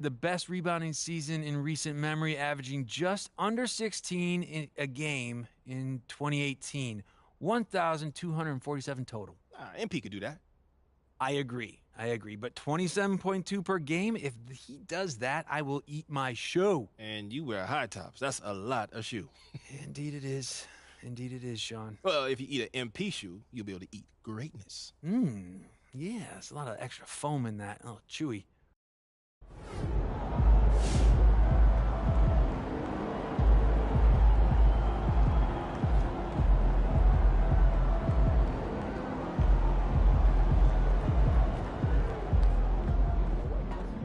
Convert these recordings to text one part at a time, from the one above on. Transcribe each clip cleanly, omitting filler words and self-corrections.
the best rebounding season in recent memory, averaging just under 16 a game in 2018. 1,247 total. MP could do that. I agree. But 27.2 per game, if he does that, I will eat my shoe. And you wear high tops. That's a lot of shoe. Indeed it is. Indeed it is, Sean. Well, if you eat an MP shoe, you'll be able to eat greatness. Yeah, there's a lot of extra foam in that. Oh, chewy.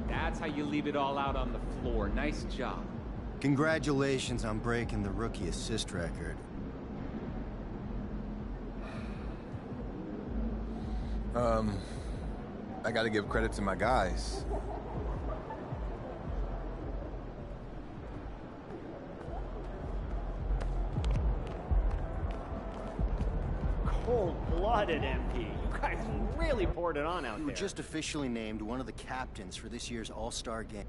That's how you leave it all out on the floor. Nice job. Congratulations on breaking the rookie assist record. I gotta give credit to my guys. Cold-blooded, MP. You guys really poured it on out there. You were just officially named one of the captains for this year's All-Star game.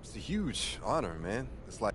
It's a huge honor, man. It's like...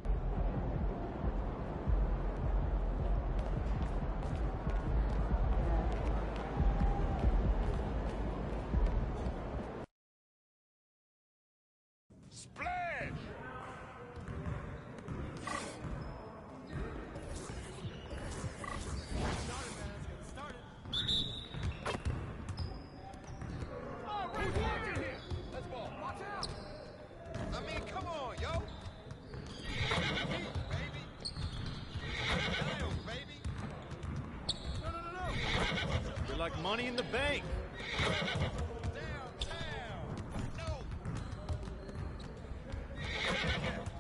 Like money in the bank.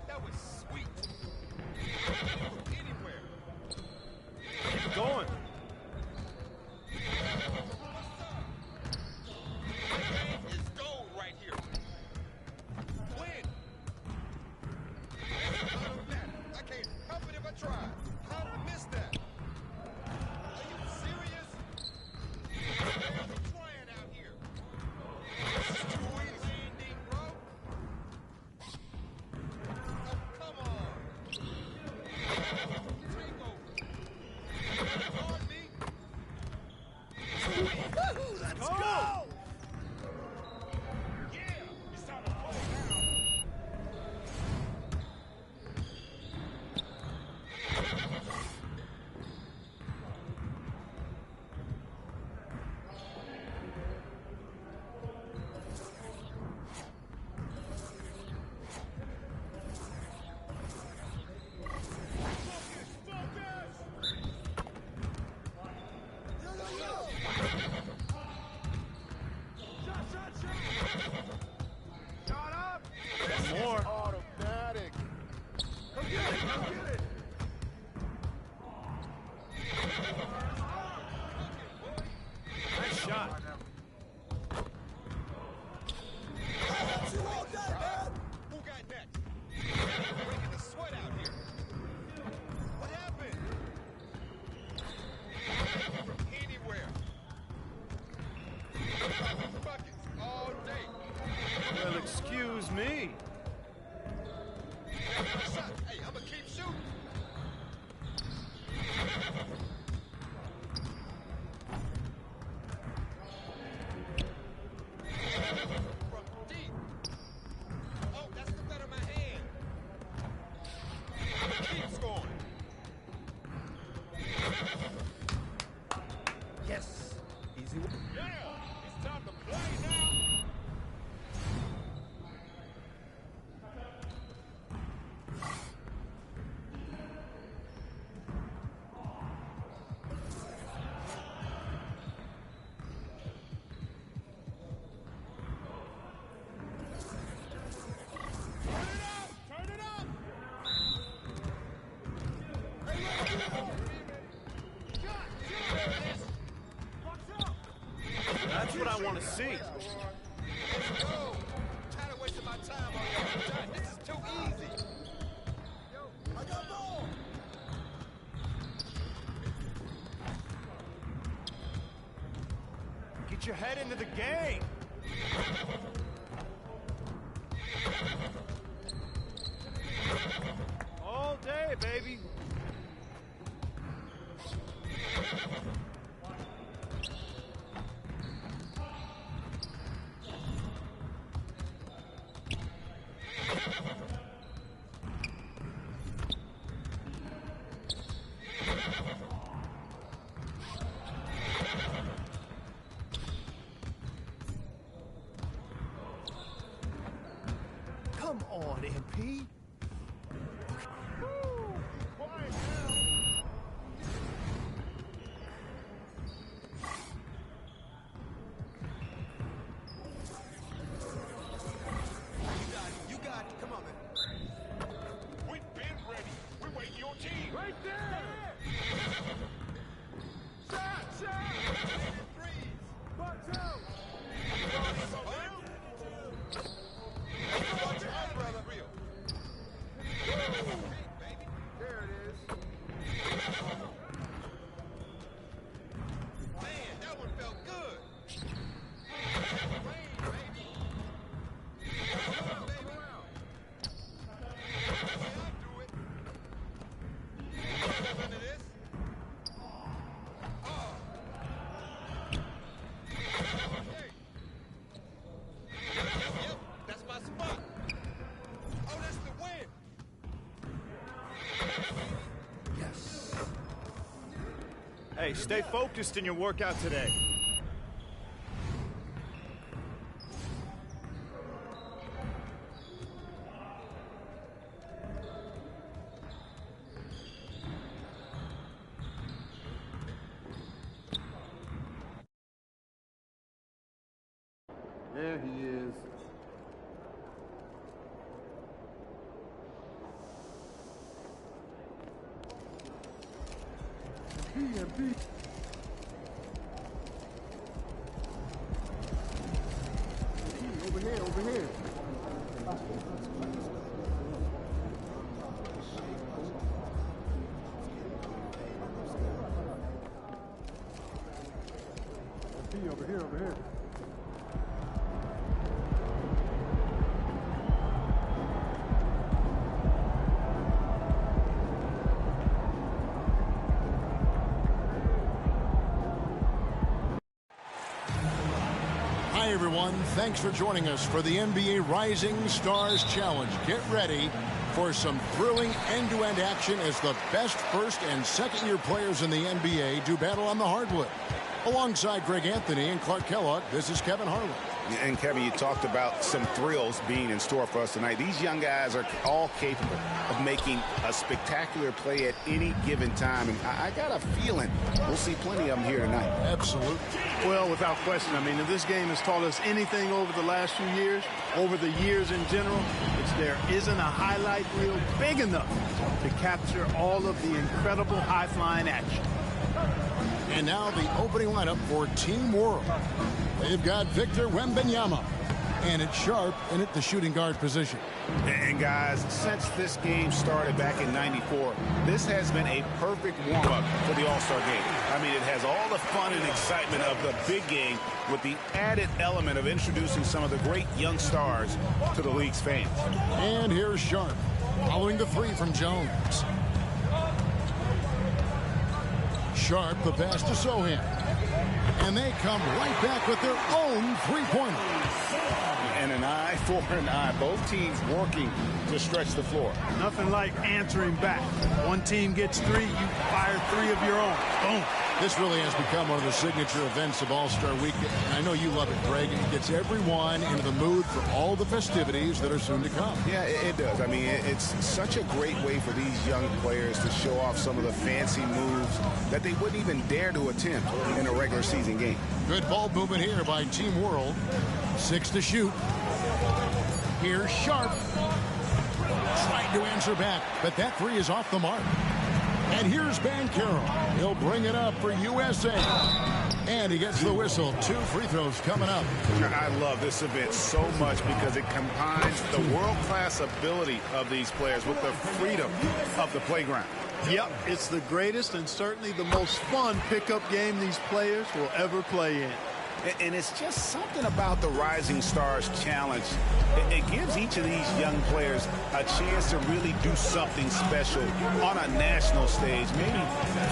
That was sweet. Anywhere. Keep going. It's gold right here. Win. I can't help it if I try. How did I miss that? Are you serious? Barely trying out here. This is too easy, bro. Oh, come on. Take over. Guard me. Let's go! Yeah, it's time to pull down. More. Automatic. Come get it, come get it. Nice shot. Who got next? Breaking the sweat out here. What happened? From anywhere. Buckets all day. Well, excuse me. Shot. Hey, I'ma keep shooting. From deep. Oh, that's the better of my hand. Keep scoring. Yes. Easy. Yeah, it's time to play now. Turn it up! That's what I want to see. Let's go! Tired of wasting my time on y'all. This is too easy. I got ball! Get your head into the game. All day, baby. Come on, MP. Quiet now. You got it. Come on, man. We've been ready. We're waiting your team. Right there. Shot. Freeze. Watch out. Watch your umbrella. There it is. Man, that one felt good. Rain, baby. Come on, baby. That's the way I do it. None of this. Oh. Okay. Yep, that's my spot. Oh, that's the win. Yes. Hey, stay focused in your workout today. There he is. MP. Over here. MP, over here. Hi, everyone. Thanks for joining us for the NBA Rising Stars Challenge. Get ready for some thrilling end-to-end action as the best first and second-year players in the NBA do battle on the hardwood. Alongside Greg Anthony and Clark Kellogg, this is Kevin Harlan. And Kevin, you talked about some thrills being in store for us tonight. These young guys are all capable of making a spectacular play at any given time. And I got a feeling we'll see plenty of them here tonight. Absolutely. Well, without question. I mean, if this game has taught us anything over the last few years, over the years in general, it's there isn't a highlight reel big enough to capture all of the incredible high-flying action. And now the opening lineup for Team World. They've got Victor Wembanyama, and it's Sharp in at the shooting guard position. And guys, since this game started back in '94, this has been a perfect warm-up for the All-Star game. I mean, it has all the fun and excitement of the big game with the added element of introducing some of the great young stars to the league's fans. And here's Sharp, following the three from Jones. Sharp, the pass to Sohan. And they come right back with their own three-pointer. And an eye for an eye. Both teams working to stretch the floor. Nothing like answering back. One team gets three, you fire three of your own. Boom. This really has become one of the signature events of All-Star Weekend. And I know you love it, Greg. It gets everyone into the mood for all the festivities that are soon to come. Yeah, it does. I mean, it's such a great way for these young players to show off some of the fancy moves that they wouldn't even dare to attempt in a regular season game. Good ball movement here by Team World. 6 to shoot. Here's Sharp. Trying to answer back, but that three is off the mark. And here's Banchero. He'll bring it up for USA. And he gets the whistle. 2 free throws coming up. I love this event so much because it combines the world-class ability of these players with the freedom of the playground. Yep, it's the greatest and certainly the most fun pickup game these players will ever play in. And it's just something about the Rising Stars Challenge. It gives each of these young players a chance to really do something special on a national stage, maybe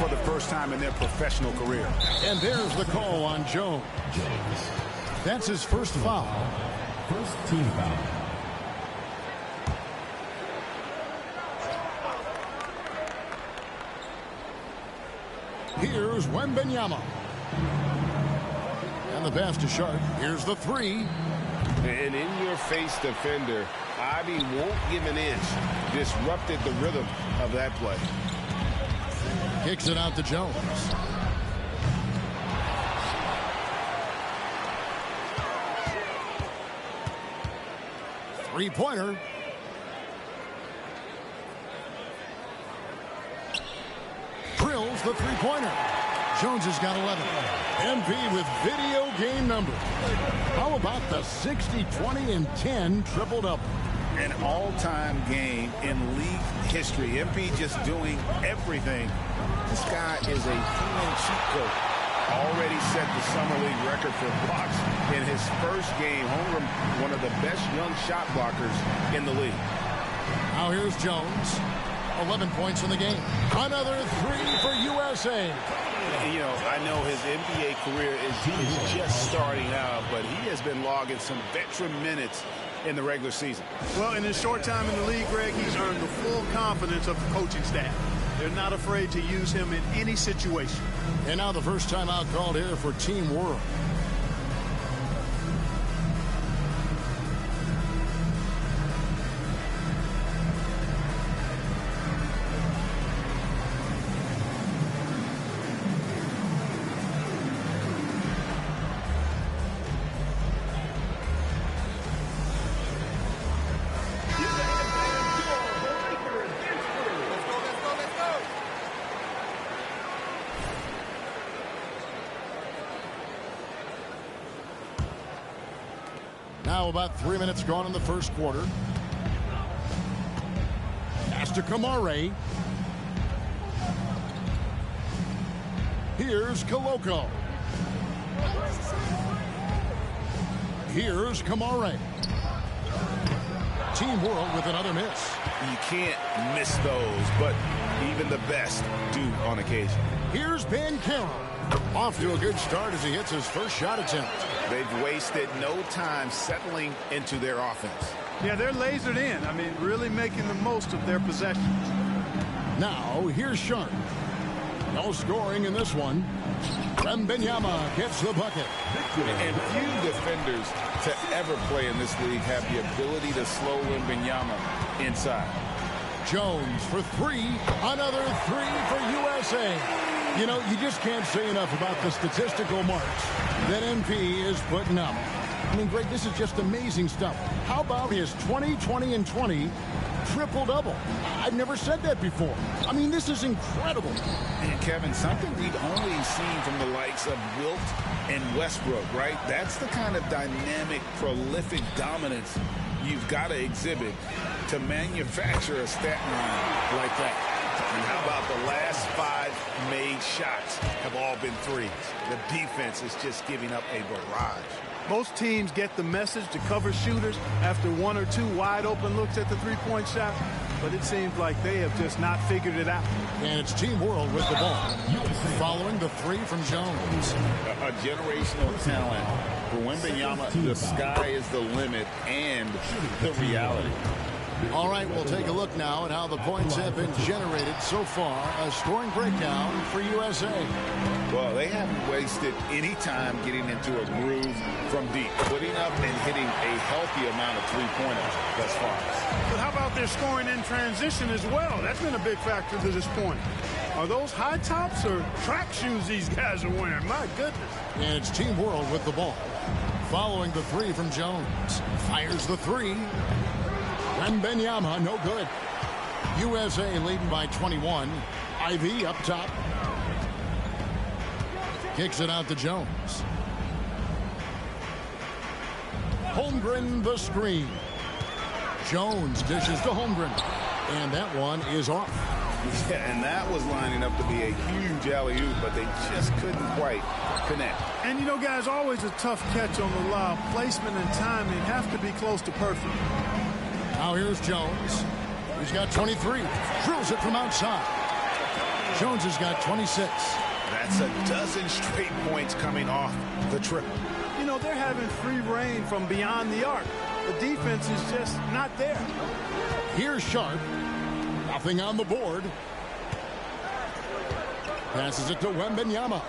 for the first time in their professional career. And there's the call on Jones. That's his first foul. First team foul. Here's Wembanyama. And the pass to Sharp. Here's the three. An in-your-face defender, Ivy won't give an inch. Disrupted the rhythm of that play. Kicks it out to Jones. Three-pointer. Drills the three-pointer. Jones has got 11. MP with video game numbers. How about the 60, 20, and 10 triple-double? An all-time game in league history. MP just doing everything. This guy is a human cheat code. Already set the Summer League record for blocks in his first game. Holmgren, one of the best young shot blockers in the league. Now here's Jones. 11 points in the game. Another three for USA. You know, I know his NBA career is just starting out, but he has been logging some veteran minutes in the regular season. Well, in his short time in the league, Greg, he's earned the full confidence of the coaching staff. They're not afraid to use him in any situation. And now the first time out called here for Team World. Now about 3 minutes gone in the first quarter. Pass to Kamare. Here's Koloko. Here's Kamare. Team World with another miss. You can't miss those, but even the best do on occasion. Here's Banchero. Off to a good start as he hits his first shot attempt. They've wasted no time settling into their offense. Yeah, they're lasered in. I mean, really making the most of their possession. Now, here's Sharp. No scoring in this one. Wembanyama gets the bucket. And few defenders to ever play in this league have the ability to slow Wembanyama inside. Jones for three. Another three for USA. You know, you just can't say enough about the statistical marks that MP is putting up. I mean, Greg, this is just amazing stuff. How about his 20, 20, and 20 triple-double? I've never said that before. I mean, this is incredible. And, Kevin, something we've only seen from the likes of Wilt and Westbrook, right? That's the kind of dynamic, prolific dominance you've got to exhibit to manufacture a stat line like that. And how about the last 5 made shots have all been threes? The defense is just giving up a barrage. Most teams get the message to cover shooters after 1 or 2 wide open looks at the three-point shot, but it seems like they have just not figured it out. And it's Team World with the ball. Following the three from Jones. A generational talent. For Wembanyama, the sky is the limit and the reality. All right, we'll take a look now at how the points have been generated so far. A scoring breakdown for USA. Well, they haven't wasted any time getting into a groove from deep, putting up and hitting a healthy amount of three-pointers thus far. But how about their scoring in transition as well? That's been a big factor to this point. Are those high tops or track shoes these guys are wearing? My goodness. And it's Team World with the ball. Following the three from Jones. Fires the three. Wembanyama, no good. USA leading by 21. Ivy up top. Kicks it out to Jones. Holmgren the screen. Jones dishes to Holmgren. And that one is off. Yeah, and that was lining up to be a huge alley-oop, but they just couldn't quite connect. And, you know, guys, always a tough catch on the lob. Placement and timing have to be close to perfect. Now here's Jones. He's got 23. Drills it from outside. Jones has got 26. That's a dozen straight points coming off the triple. You know, they're having free reign from beyond the arc. The defense is just not there. Here's Sharp. Nothing on the board. Passes it to Wembanyama.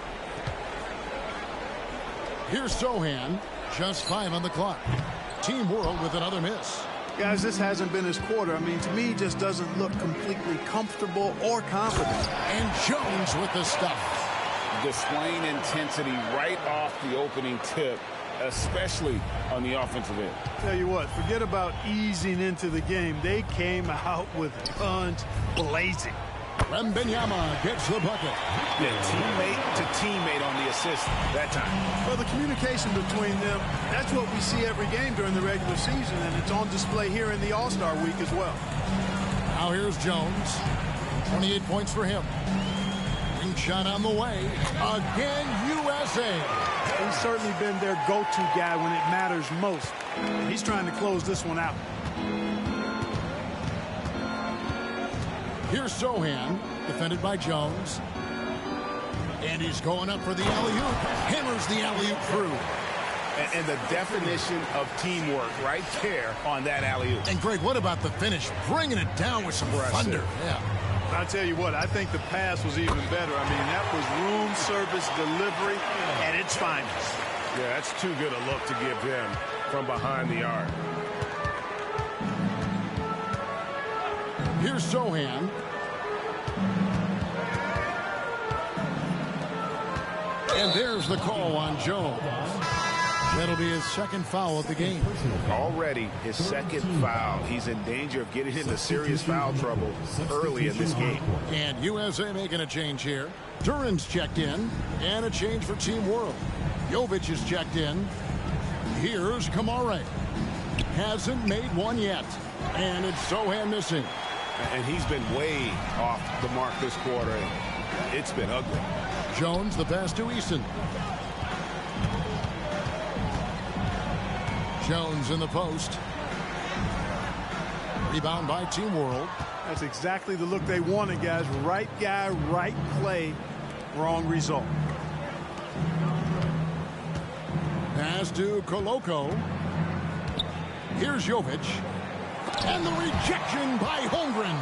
Here's Sohan. Just 5 on the clock. Team World with another miss. Guys, this hasn't been his quarter. I mean, to me, he just doesn't look completely comfortable or confident. And Jones with the stuff. Displaying intensity right off the opening tip, especially on the offensive end. Tell you what, forget about easing into the game. They came out with guns blazing. Wembanyama gets the bucket. Yeah, teammate to teammate on the assist that time. Well, the communication between them, that's what we see every game during the regular season, and it's on display here in the All-Star week as well. Now here's Jones. 28 points for him. Ring shot on the way. Again, USA. He's certainly been their go-to guy when it matters most. He's trying to close this one out. Here's Sohan, defended by Jones. And he's going up for the alley-oop. Hammers the alley-oop through. And the definition of teamwork right there on that alley-oop. And Greg, what about the finish? Bringing it down with some thunder. Yeah. I'll tell you what, I think the pass was even better. I mean, that was room service delivery at its finest. Yeah, that's too good a look to give him from behind the arc. Here's Sohan. And there's the call on Jones. That'll be his second foul of the game. Already his second foul. He's in danger of getting into serious foul trouble early in this game. And USA making a change here. Duran's checked in. And a change for Team World. Jovic is checked in. Here's Kamare. Hasn't made one yet. And it's Sohan missing. And he's been way off the mark this quarter. It's been ugly. Jones, the pass to Easton. Jones in the post. Rebound by Team World. That's exactly the look they wanted, guys. Right guy, right play, wrong result. Pass to Koloko. Here's Jovic. And the rejection by Holmgren.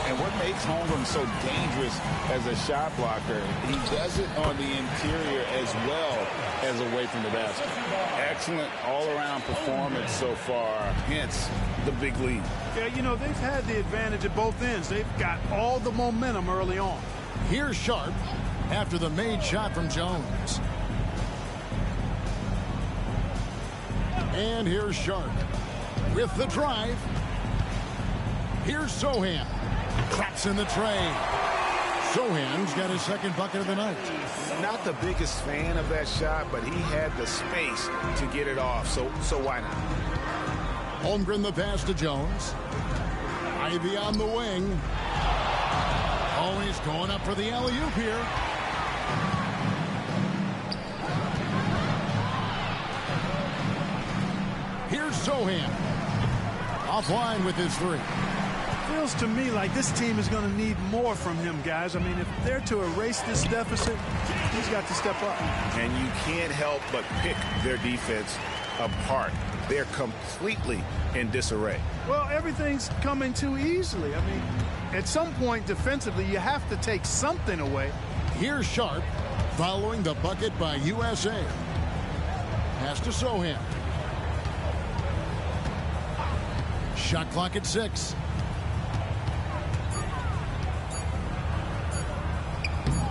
And what makes Holmgren so dangerous as a shot blocker, he does it on the interior as well as away from the basket. Excellent all-around performance so far, hence the big lead. Yeah, you know, they've had the advantage at both ends. They've got all the momentum early on. Here's Sharp after the made shot from Jones. And here's Sharp with the drive. Here's Sohan. Traps in the tray. Sohan's got his second bucket of the night. Not the biggest fan of that shot, but he had the space to get it off, so why not? Holmgren the pass to Jones. Ivy on the wing. Oh, he's going up for the alley-oop here. Here's Sohan. Offline with his three. Feels to me like this team is going to need more from him, guys. I mean, if they're to erase this deficit, he's got to step up. And you can't help but pick their defense apart. They're completely in disarray. Well, everything's coming too easily. I mean, at some point defensively, you have to take something away. Here's Sharp following the bucket by USA. Pass to Sohan. Shot clock at 6.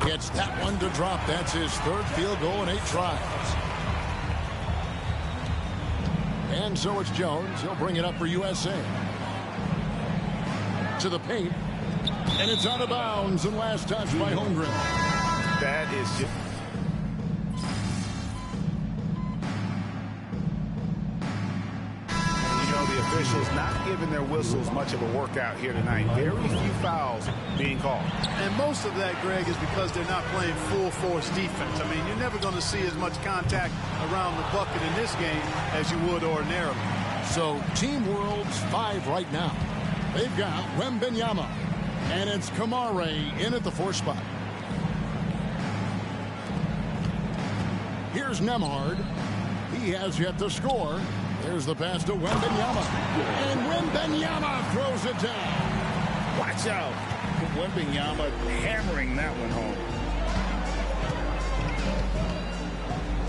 Gets that one to drop. That's his third field goal in 8 tries. And so it's Jones. He'll bring it up for USA. To the paint. And it's out of bounds and last touch by Holmgren. That is just... You know, the officials not giving their whistles much of a workout here tonight. Very few fouls being called. And most of that, Greg, is because they're not playing full force defense. I mean, you're never going to see as much contact around the bucket in this game as you would ordinarily. So Team World's 5 right now. They've got Wembanyama, and it's Kamare in at the 4 spot. Here's Nemhard. He has yet to score. There's the pass to Wembanyama. And Wembanyama throws it down. Watch out. Wembanyama hammering that one home.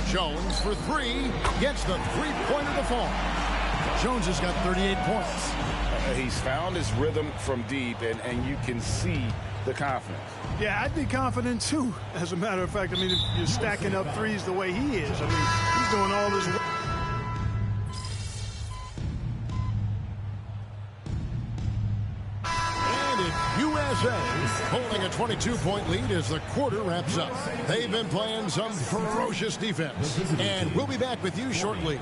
Jones for 3. Gets the three-pointer to fall. Jones has got 38 points. He's found his rhythm from deep, and you can see the confidence. Yeah, I'd be confident, too. As a matter of fact, I mean, if you're stacking up threes the way he is, I mean, he's doing all this work. And it's USA holding a 22-point lead as the quarter wraps up. They've been playing some ferocious defense. And we'll be back with you shortly.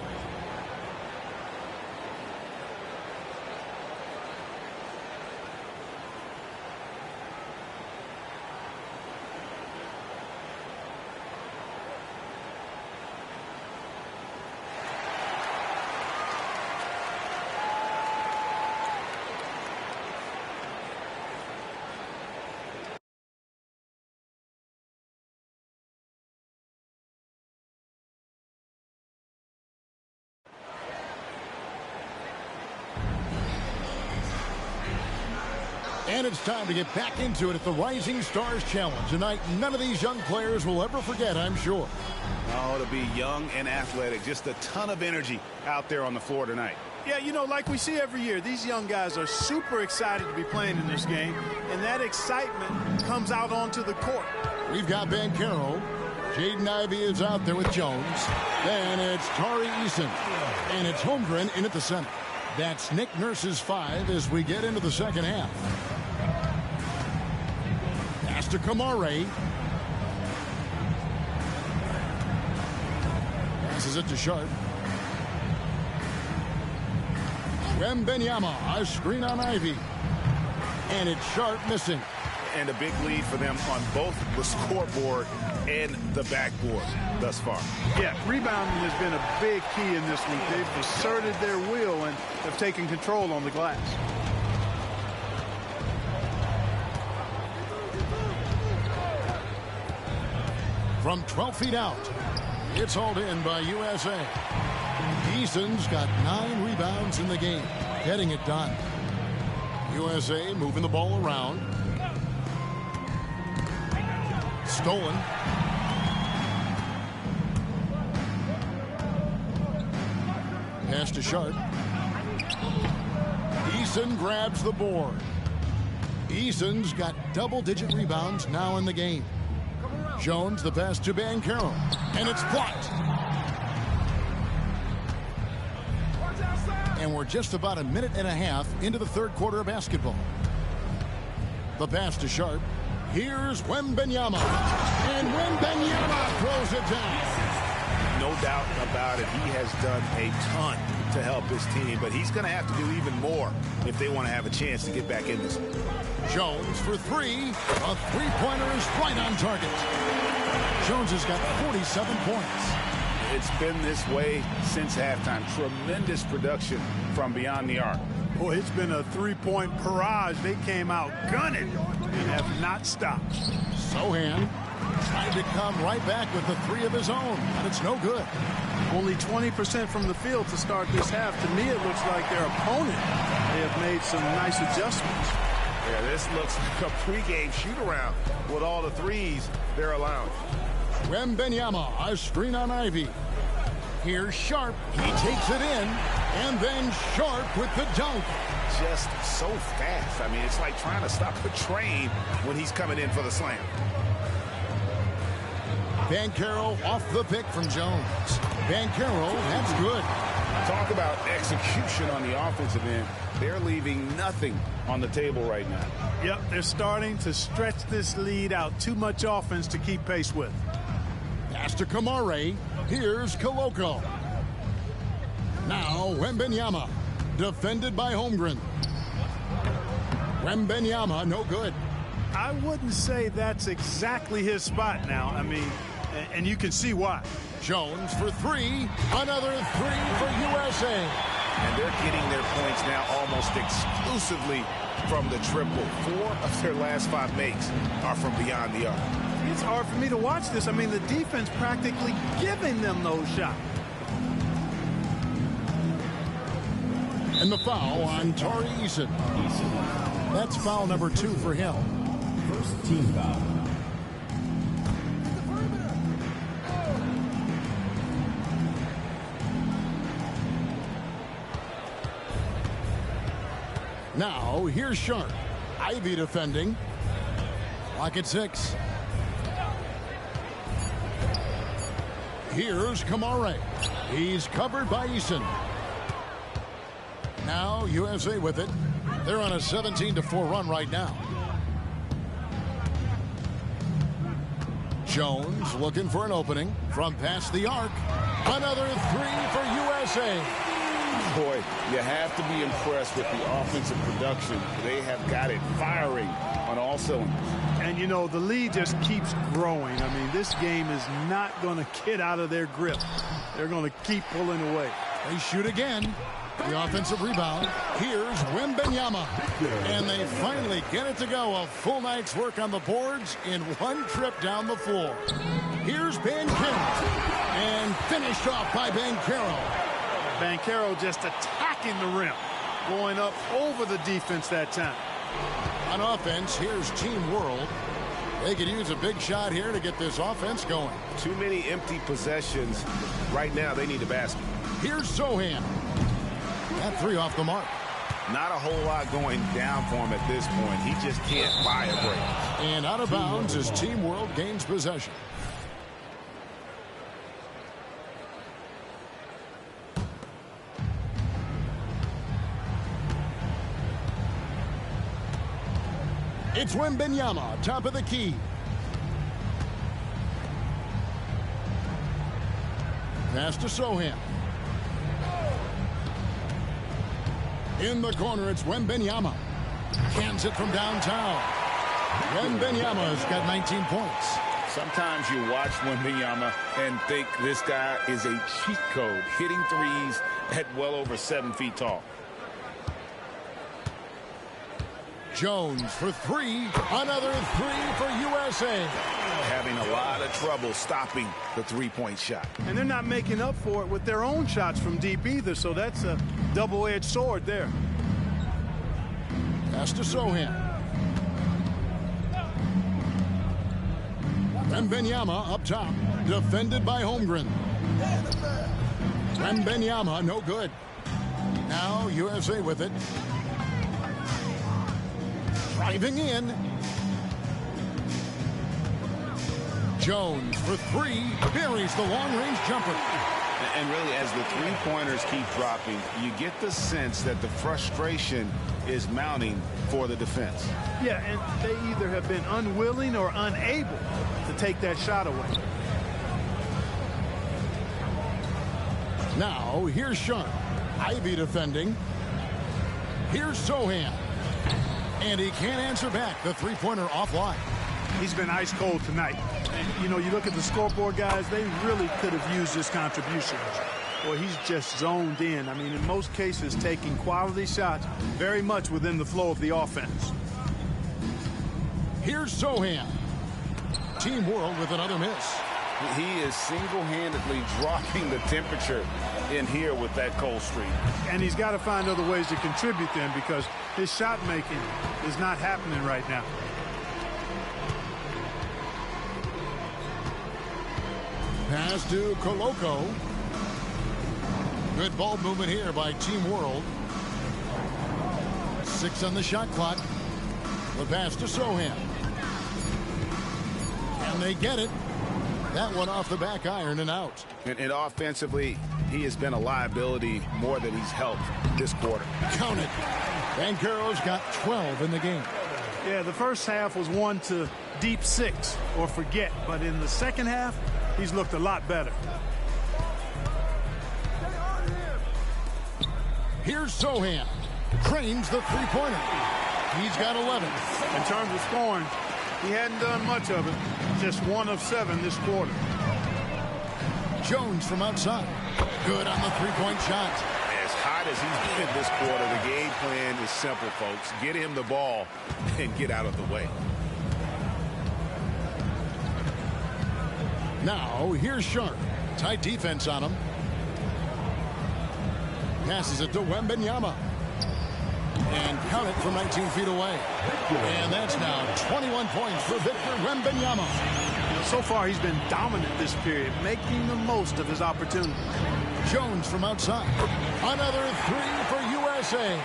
And it's time to get back into it at the Rising Stars Challenge. Tonight, none of these young players will ever forget, I'm sure. Oh, to be young and athletic. Just a ton of energy out there on the floor tonight. Yeah, you know, like we see every year, these young guys are super excited to be playing in this game, and that excitement comes out onto the court. We've got Banchero. Jaden Ivey is out there with Jones. Then it's Tari Eason. And it's Holmgren in at the center. That's Nick Nurse's 5 as we get into the second half. Pass to Kamare. Passes it to Sharp. Wembanyama, a screen on Ivy. And it's Sharp missing. And a big lead for them on both the scoreboard and the backboard thus far. Yeah, rebounding has been a big key in this week. They've asserted their will and have taken control on the glass. From 12 feet out, it's hauled in by USA. Eason's got 9 rebounds in the game, getting it done. USA moving the ball around. Stolen. Pass to Sharp. Eason grabs the board. Eason's got double-digit rebounds now in the game. Jones the pass to Banchero, and it's blocked. And we're just about a minute and a half into the third quarter of basketball. The pass to Sharp. Here's Wembanyama, and Wembanyama throws it down. No doubt about it. He has done a ton to help his team, but he's going to have to do even more if they want to have a chance to get back in this. Jones for 3. A three-pointer is right on target. Jones has got 47 points. It's been this way since halftime. Tremendous production from beyond the arc. Boy, it's been a three-point barrage. They came out gunning and have not stopped. Sohan trying to come right back with the 3 of his own, and it's no good. Only 20% from the field to start this half. To me, it looks like their opponent may have made some nice adjustments. Yeah, this looks like a pregame shoot-around with all the threes they're allowing. Wembanyama, a screen on Ivy. Here's Sharp. He takes it in, and then Sharp with the dunk. Just so fast. I mean, it's like trying to stop a train when he's coming in for the slam. Banchero off the pick from Jones. Banchero, that's good. Talk about execution on the offensive end. They're leaving nothing on the table right now. Yep, they're starting to stretch this lead out. Too much offense to keep pace with. Pass to Kamare. Here's Koloko. Now Wembanyama. defended by Holmgren. Wembenyama, no good. I wouldn't say that's exactly his spot now. I mean, and you can see why. Jones for three. Another three for USA. And they're getting their points now almost exclusively from the triple. 4 of their last 5 makes are from beyond the arc. It's hard for me to watch this. I mean, the defense practically giving them those shots. And the foul on Tari Eason. That's foul number 2 for him. First team foul. Now, here's Sharp. Ivy defending. Lock at 6. Here's Kamare. He's covered by Eason. Now, USA with it. They're on a 17-4 run right now. Jones looking for an opening from past the arc. Another 3 for USA. Boy, you have to be impressed with the offensive production. They have got it firing on all cylinders. And, you know, the lead just keeps growing. I mean, this game is not going to get out of their grip. They're going to keep pulling away. They shoot again. The offensive rebound. Here's Wembenyama. And they finally get it to go. A full night's work on the boards in one trip down the floor. Here's Banchero. And finished off by Banchero. Banchero just attacking the rim. Going up over the defense that time. On offense, here's Team World. They could use a big shot here to get this offense going. Too many empty possessions. Right now, they need a basket. Here's Sohan. That 3 off the mark. Not a whole lot going down for him at this point. He just can't buy a break. And out of bounds as Team World gains possession. It's Wembenyama, top of the key. Pass to Sohan. In the corner, it's Wembenyama. Cans it from downtown. Wembenyama's got 19 points. Sometimes you watch Wembenyama and think this guy is a cheat code, hitting threes at well over 7 feet tall. Jones for 3. Another 3 for USA. Having a lot of trouble stopping the three-point shot. And they're not making up for it with their own shots from deep either, so that's a double-edged sword there. Pass to Sohan. Wembenyama up top, defended by Holmgren. Wembenyama, no good. Now USA with it. Driving in. Jones for 3. Buries the long-range jumper. And really, as the three-pointers keep dropping, you get the sense that the frustration is mounting for the defense. Yeah, and they either have been unwilling or unable to take that shot away. Now, here's Sharp. Ivy defending. Here's Sohan. And he can't answer back. The three-pointer offline. He's been ice cold tonight. And, you know, you look at the scoreboard, guys, they really could have used this contribution. Boy, he's just zoned in. I mean, in most cases, taking quality shots very much within the flow of the offense. Here's Sohan. Team World with another miss. He is single-handedly dropping the temperature in here with that cold streak. And he's got to find other ways to contribute then, because his shot making is not happening right now. Pass to Koloko. Good ball movement here by Team World. 6 on the shot clock. The pass to Sohan. And they get it. That one off the back iron and out. And offensively, he has been a liability more than he's helped this quarter. Count it. Banchero's got 12 in the game. Yeah, the first half was one to deep 6 or forget. But in the second half, he's looked a lot better. Here's Sohan. Trains the three-pointer. He's got 11. In terms of scoring, he hadn't done much of it. Just 1 of 7 this quarter. Jones from outside. Good on the three-point shot. As hot as he's been this quarter, the game plan is simple, folks. Get him the ball and get out of the way. Now, here's Sharp. Tight defense on him. Passes it to Wembanyama. And count it from 19 feet away. And that's now 21 points for Victor Wembanyama. So far, he's been dominant this period, making the most of his opportunity. Jones from outside. Another three for USA.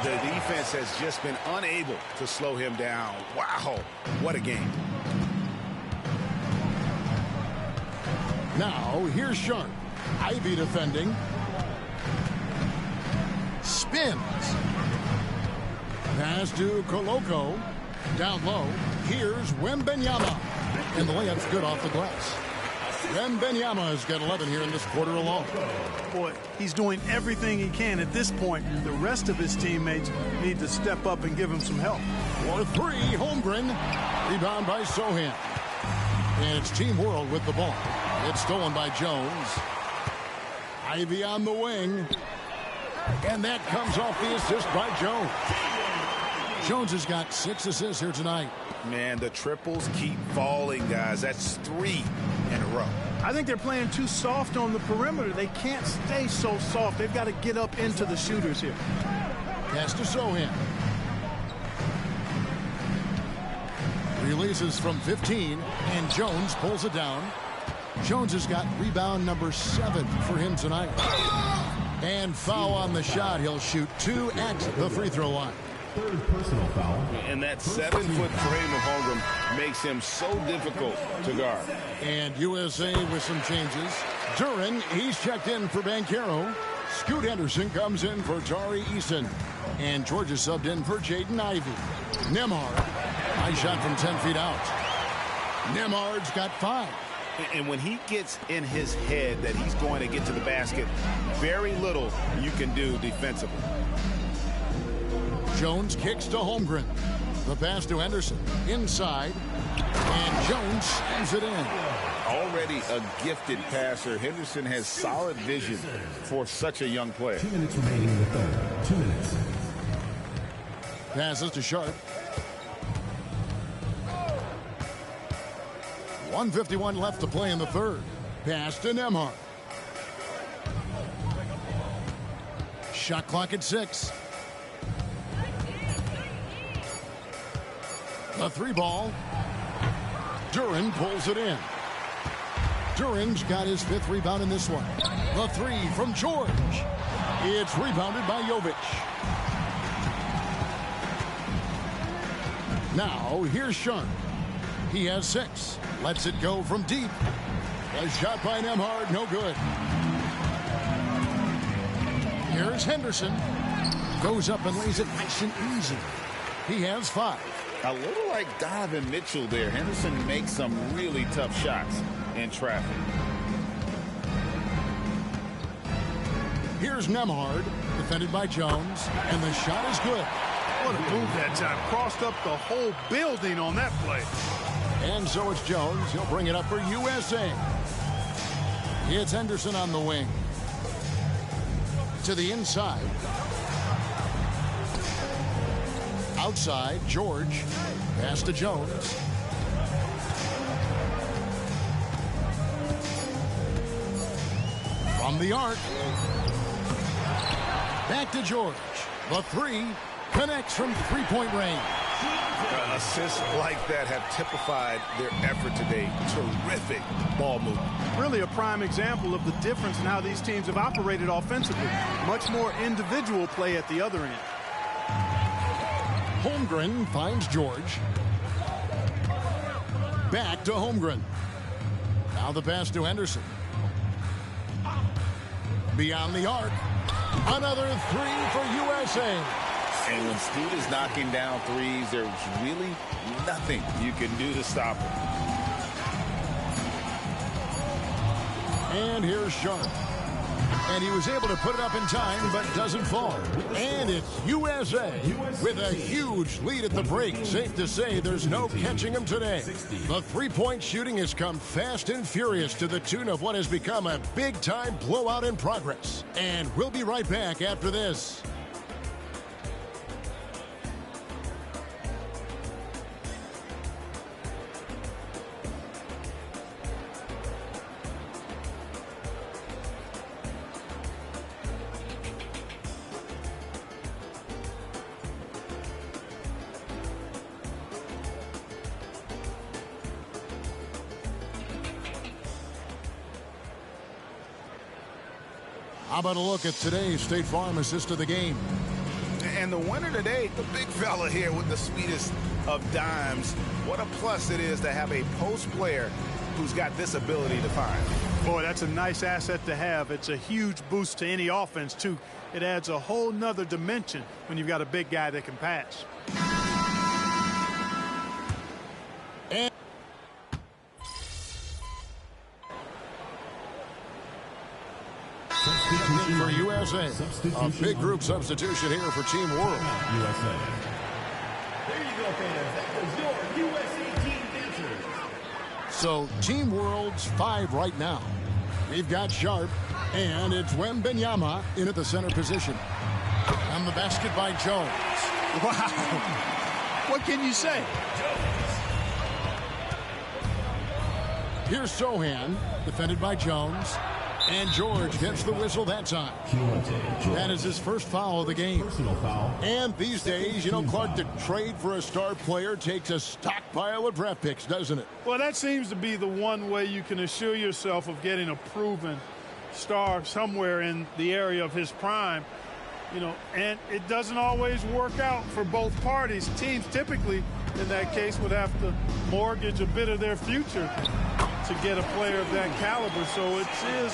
The defense has just been unable to slow him down. Wow, what a game. Now, here's Sharp. Ivy defending. Spins. Pass to Koloko. Down low. Here's Wembanyama. And the layup's good off the glass. Wembanyama has got 11 here in this quarter alone. Boy, he's doing everything he can at this point. The rest of his teammates need to step up and give him some help. For three, Holmgren. Rebound by Sohan. And it's Team World with the ball. It's stolen by Jones. Ivy on the wing. And that comes off the assist by Jones. Jones has got 6 assists here tonight. Man, the triples keep falling, guys. That's 3 in a row. I think they're playing too soft on the perimeter. They can't stay so soft. They've got to get up into the shooters here. Pass to Sohan. Releases from 15, and Jones pulls it down. Jones has got rebound number 7 for him tonight. And foul on the shot. He'll shoot 2 at the free throw line. Third personal foul. And that 7-foot frame of Holmgren makes him so difficult to guard. And USA with some changes. Duren, he's checked in for Banchero. Scoot Henderson comes in for Tari Eason. And Georgia subbed in for Jaden Ivey. Nembhard, high shot from 10 feet out. Nembhard's got 5. And when he gets in his head that he's going to get to the basket, very little you can do defensively. Jones kicks to Holmgren. The pass to Henderson. Inside. And Jones slams it in. Already a gifted passer, Henderson has solid vision for such a young player. 2 minutes remaining in the third. 2 minutes. Passes to Sharp. 1:51 left to play in the third. Pass to Nembhard. Shot clock at 6. The 3 ball. Duren pulls it in. Duren's got his 5th rebound in this one. The 3 from George. It's rebounded by Jovic. Now, here's Sharp. He has 6. Lets it go from deep. A shot by Nembhard, no good. Here's Henderson. Goes up and lays it nice and easy. He has 5. A little like Donovan Mitchell there. Henderson makes some really tough shots in traffic. Here's Nembhard, defended by Jones, and the shot is good. What a move that time. Crossed up the whole building on that play. And so it's Jones. He'll bring it up for USA. It's Henderson on the wing. To the inside. Outside, George. Pass to Jones. From the arc. Back to George. The 3 connects from 3-point range. Assists like that have typified their effort today. Terrific ball movement. Really a prime example of the difference in how these teams have operated offensively. Much more individual play at the other end. Holmgren finds George. Back to Holmgren. Now the pass to Henderson. Beyond the arc. Another 3 for USA. And when Scoot is knocking down threes, there's really nothing you can do to stop him. And here's Sharp. And he was able to put it up in time, but doesn't fall. And it's USA with a huge lead at the break. Safe to say there's no catching them today. The three-point shooting has come fast and furious to the tune of what has become a big-time blowout in progress. And we'll be right back after this. How about a look at today's State Farm assist of the game? And the winner today, the big fella here with the sweetest of dimes. What a plus it is to have a post player who's got this ability to find. Boy, that's a nice asset to have. It's a huge boost to any offense, too. It adds a whole nother dimension when you've got a big guy that can pass. And for USA, a big group substitution here for Team World. USA. There you go, fans. That was your USA team dancers. So Team World's 5 right now. We've got Sharp, and it's Wembenyama in at the center position. On the basket by Jones. Wow. What can you say? Here's Sohan, defended by Jones. And George gets the whistle that time. That is his first foul of the game. Personal foul. And these days, you know, Clark, the trade for a star player takes a stockpile of draft picks, doesn't it? Well, that seems to be the one way you can assure yourself of getting a proven star somewhere in the area of his prime. You know, and it doesn't always work out for both parties. Teams typically, in that case, would have to mortgage a bit of their future to get a player of that caliber. So it is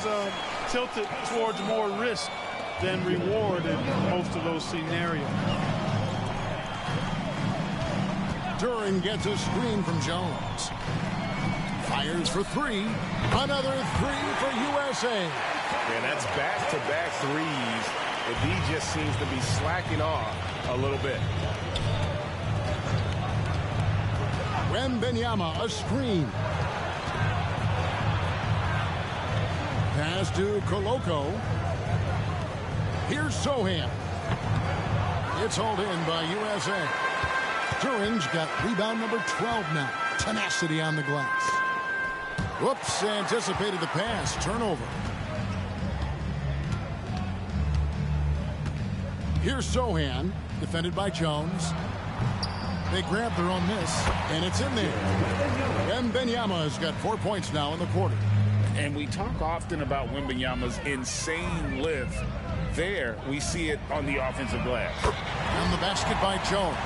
tilted towards more risk than reward in most of those scenarios. Duran gets a screen from Jones. Fires for three. Another three for USA. And that's back-to-back threes. The D just seems to be slacking off a little bit. Wembenyama, a screen. Pass to Koloko. Here's Sohan. It's hauled in by USA. Duran's got rebound number 12 now. Tenacity on the glass. Whoops, anticipated the pass. Turnover. Here's Sohan, defended by Jones. They grab their own miss, and it's in there. Wembenyama has got 4 points now in the quarter. And we talk often about Wembenyama's insane lift. There, we see it on the offensive glass. And the basket by Jones.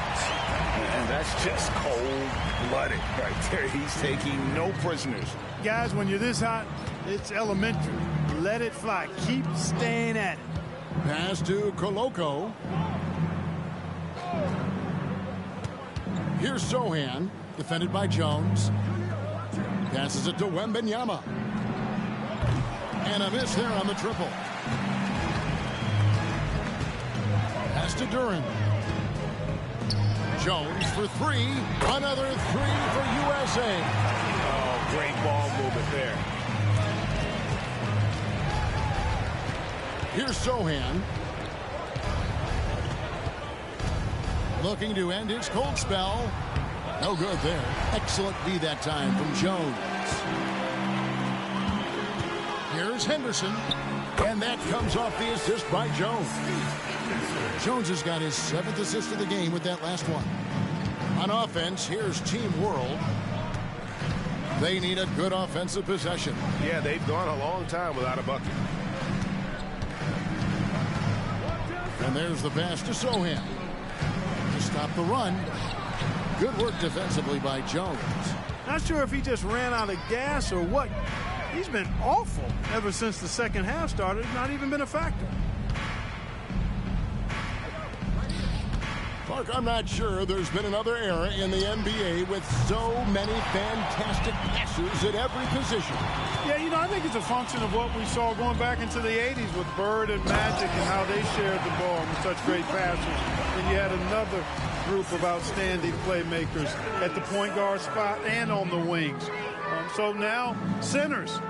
And that's just cold-blooded right there. He's taking no prisoners. Guys, when you're this hot, it's elementary. Let it fly. Keep staying at it. Pass to Koloko. Here's Sohan, defended by Jones. Passes it to Wembenyama. And a miss there on the triple. Pass to Duran. Jones for three. Another three for USA. Oh, great ball movement there. Here's Sohan. Looking to end his cold spell. No good there. Excellent D that time from Jones. Here's Henderson. And that comes off the assist by Jones. Jones has got his 7th assist of the game with that last one. On offense, here's Team World. They need a good offensive possession. Yeah, they've gone a long time without a bucket. And there's the pass to Sohan. To stop the run. Good work defensively by Jones. Not sure if he just ran out of gas or what. He's been awful ever since the second half started. Not even been a factor. Clark, I'm not sure there's been another era in the NBA with so many fantastic passes at every position. Yeah, you know, I think it's a function of what we saw going back into the 80s with Bird and Magic and how they shared the ball with such great passers. And you had another group of outstanding playmakers at the point guard spot and on the wings. So now centers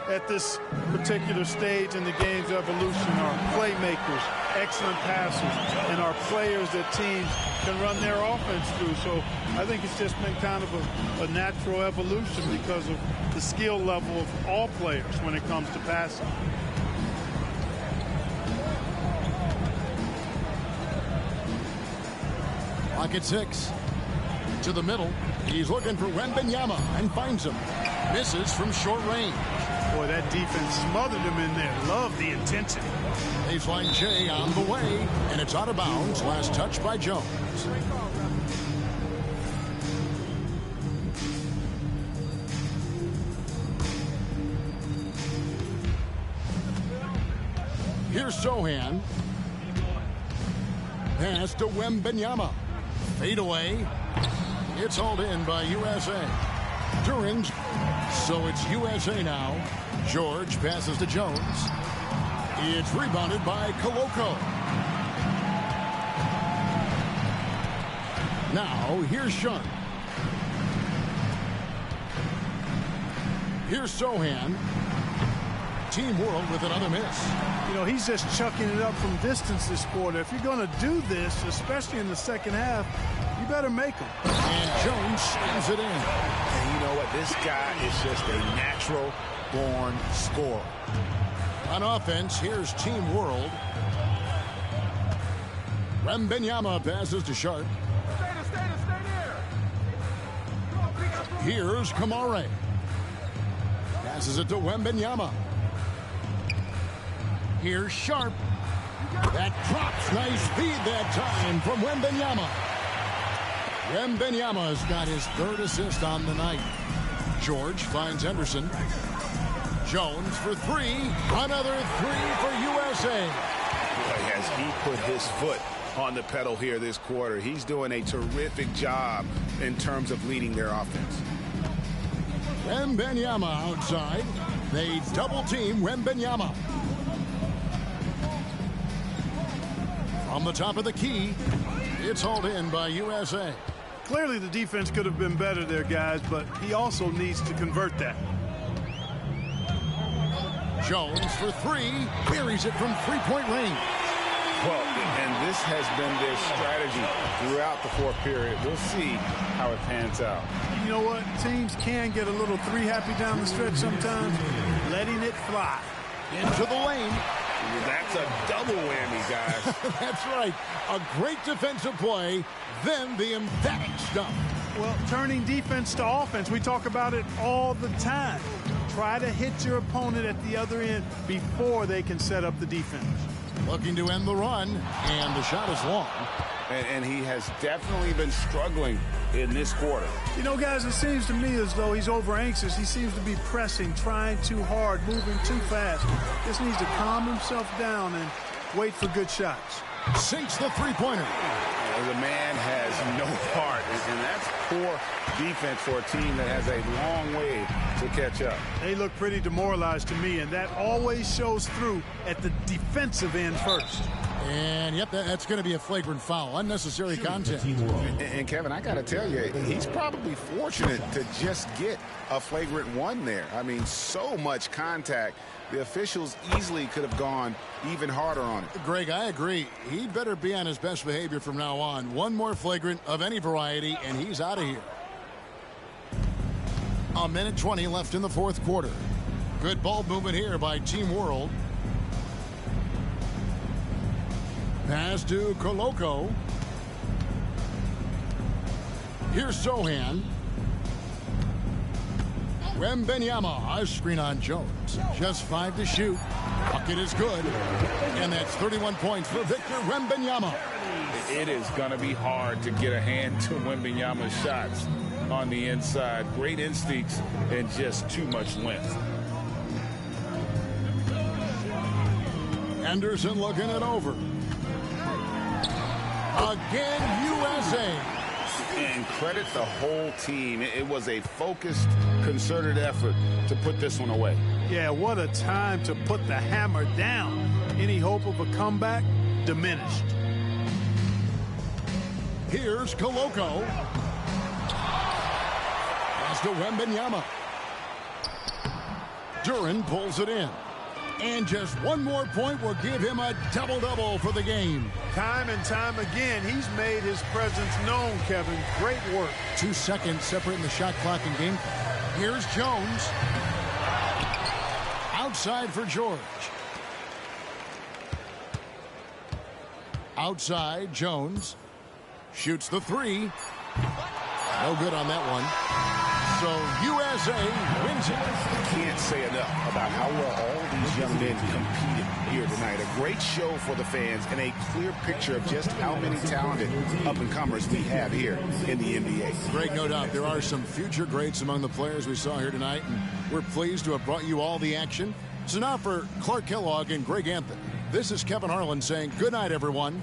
at this particular stage in the game's evolution are playmakers, excellent passers, and are players that teams can run their offense through. So I think it's just been kind of a natural evolution because of the skill level of all players when it comes to passing. Clock at 6. To the middle. He's looking for Wembanyama and finds him. Misses from short range. Boy, that defense smothered him in there. Love the intensity. Baseline J on the way, and it's out of bounds. Last touch by Jones. Here's Sohan. Pass to Wembanyama. Fade away. It's hauled in by USA. During. So it's USA now. George passes to Jones. It's rebounded by Koloko. Now here's Sharp. Here's Sohan. Team World with another miss. You know, he's just chucking it up from distance this quarter. If you're going to do this, especially in the second half, you better make them. And Jones slams it in. And you know what? This guy is just a natural-born scorer. On offense, here's Team World. Wembanyama passes to Sharp. Here's Kamare. Passes it to Wembanyama. Here's Sharp. That drops. Nice feed that time from Wembanyama. Wembanyama's got his third assist on the night. George finds Henderson. Jones for three. Another three for USA. Boy, has he put his foot on the pedal here this quarter. He's doing a terrific job in terms of leading their offense. Wembanyama outside. They double team Wembanyama. From the top of the key, it's hauled in by USA. Clearly the defense could have been better there, guys, but he also needs to convert that. Jones for three. Buries it from three-point range. Well, and this has been their strategy throughout the fourth period. We'll see how it pans out. You know what? Teams can get a little three-happy down the stretch sometimes. Letting it fly. Into the lane. That's a double whammy, guys. That's right. A great defensive play, then the emphatic stuff. Well, turning defense to offense, we talk about it all the time. Try to hit your opponent at the other end before they can set up the defense. Looking to end the run, and the shot is long. And he has definitely been struggling in this quarter. You know, guys, it seems to me as though he's over anxious. He seems to be pressing, trying too hard, moving too fast. Just needs to calm himself down and wait for good shots. Sinks the three-pointer. The man has no heart, and that's poor defense for a team that has a long way to catch up. They look pretty demoralized to me, and that always shows through at the defensive end first. And, yep, that's going to be a flagrant foul. Unnecessary contact. And Kevin, I got to tell you, he's probably fortunate to just get a flagrant one there. I mean, so much contact. The officials easily could have gone even harder on it. Greg, I agree. He better be on his best behavior from now on. One more flagrant of any variety, and he's out of here. A minute 20 left in the fourth quarter. Good ball movement here by Team World. Pass to Koloko. Here's Sohan. Wembanyama, a screen on Jones. Just 5 to shoot. Bucket is good. And that's 31 points for Victor Wembanyama. It is going to be hard to get a hand to Wembanyama's shots on the inside. Great instincts and just too much length. Anderson looking it over. Again, USA. And credit the whole team. It was a focused, concerted effort to put this one away. Yeah, what a time to put the hammer down. Any hope of a comeback diminished. Here's Koloko. Pass to Wembanyama. Duran pulls it in. And just one more point will give him a double-double for the game. Time and time again, he's made his presence known, Kevin. Great work. 2 seconds separating the shot clock and game. Here's Jones. Outside for George. Outside, Jones. Shoots the three. No good on that one. So USA wins it. Can't say enough about how well all these young men competed here tonight. A great show for the fans and a clear picture of just how many talented up-and-comers we have here in the NBA. Greg, no doubt there are some future greats among the players we saw here tonight, and we're pleased to have brought you all the action. So now for Clark Kellogg and Greg Anthony, this is Kevin Harlan saying good night, everyone.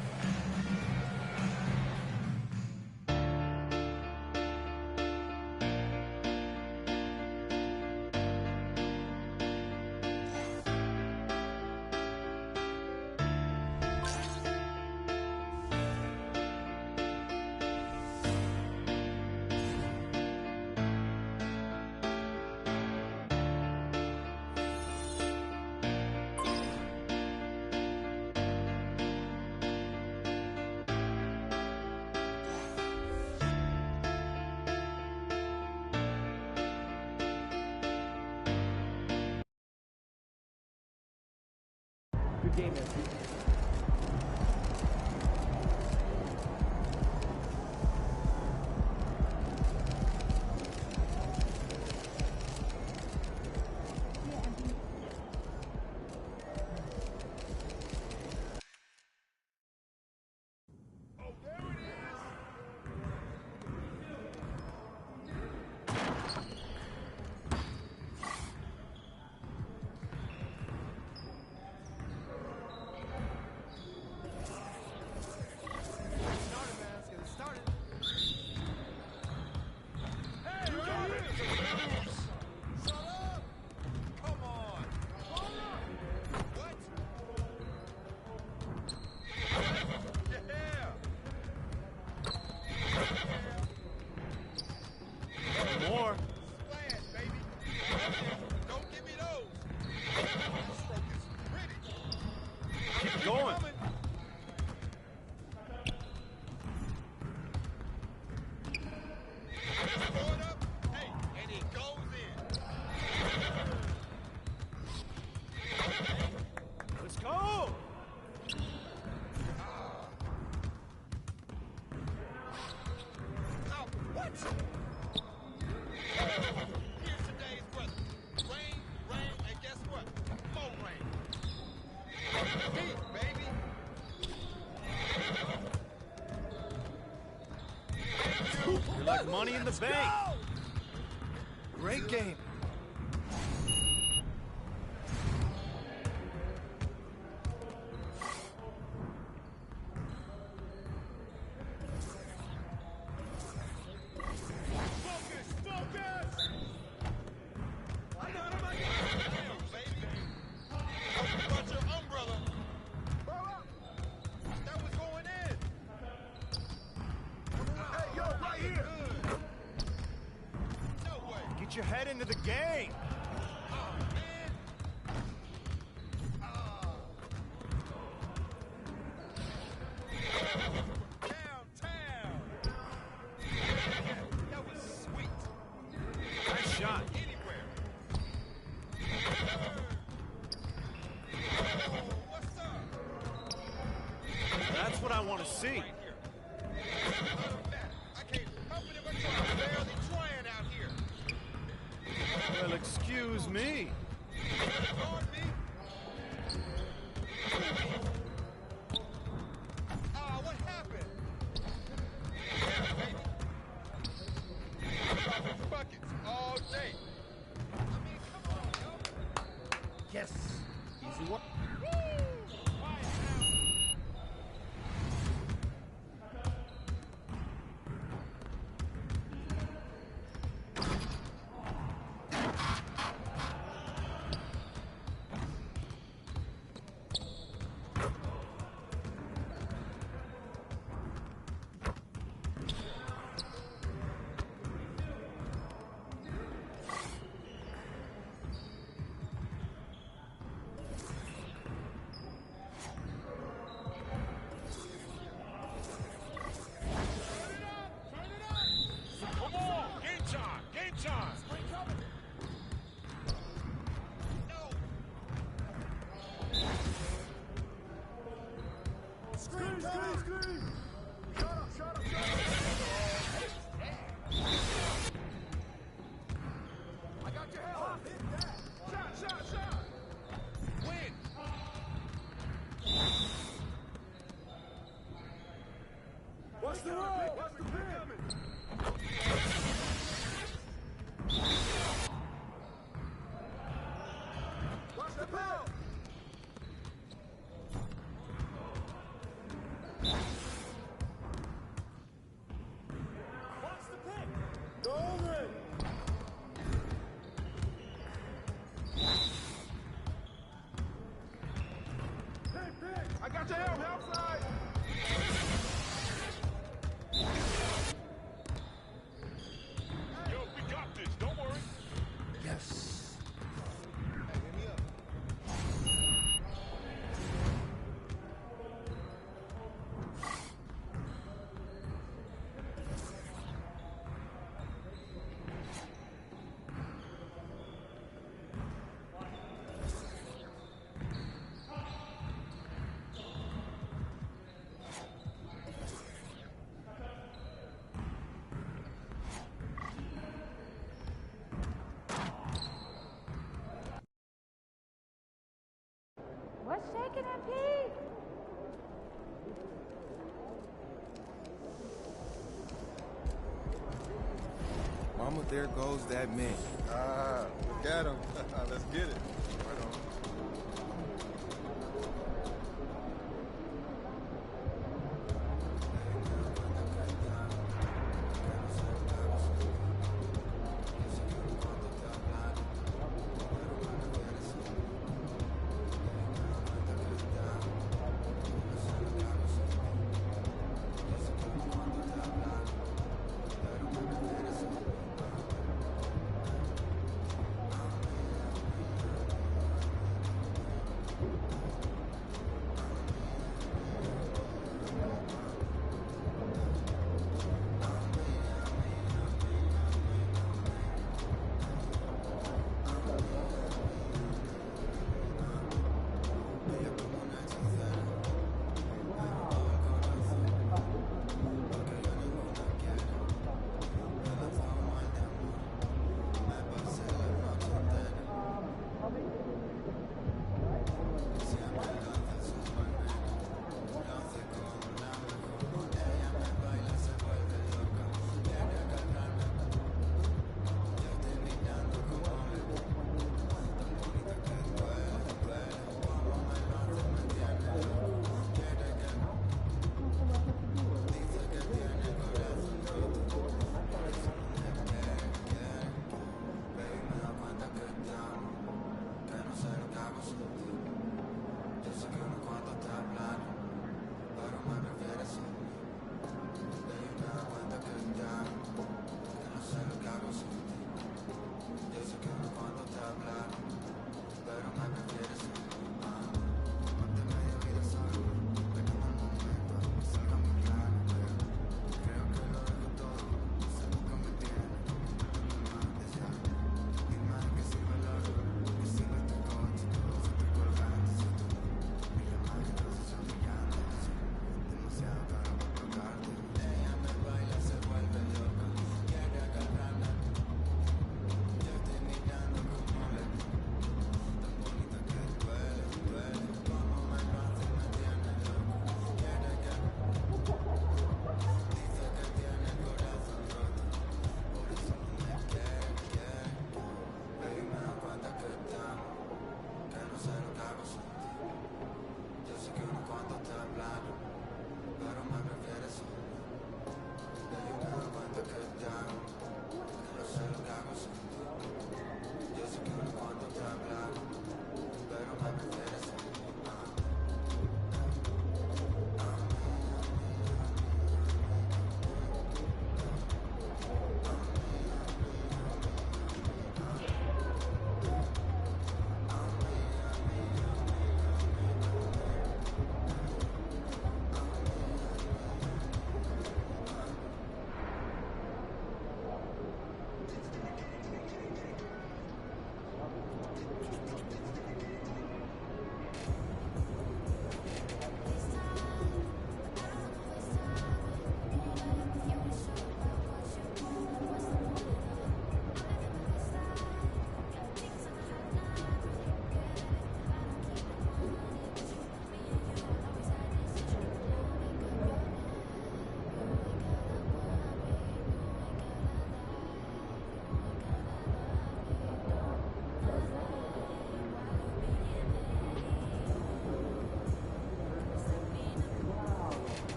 Good game, man. Like money in the bank. Great game. Get your head into the game. Downtown. That was sweet. Nice shot. Anywhere. What's up? That's what I want to see. I can't help it if I try. I'm barely trying out here. Well, excuse me. Guard me. What happened? Yeah, baby. Dropping buckets all day. I mean, come on, yo. Yes. Easy one. Screen, screen, screen! Shut up, shut up, shut up! I got your help! Hit that! Shot, shot, shot! Win! What's the roll? What's the pin? What's the bell? What's the pick? Golden! Pick, pick! I got your help, help side! Yo, we got this, don't worry. Yes. Hey, hit me up. What's shaking at Pete? Mama, there goes that man. Ah, look at him. Let's get it. Right on.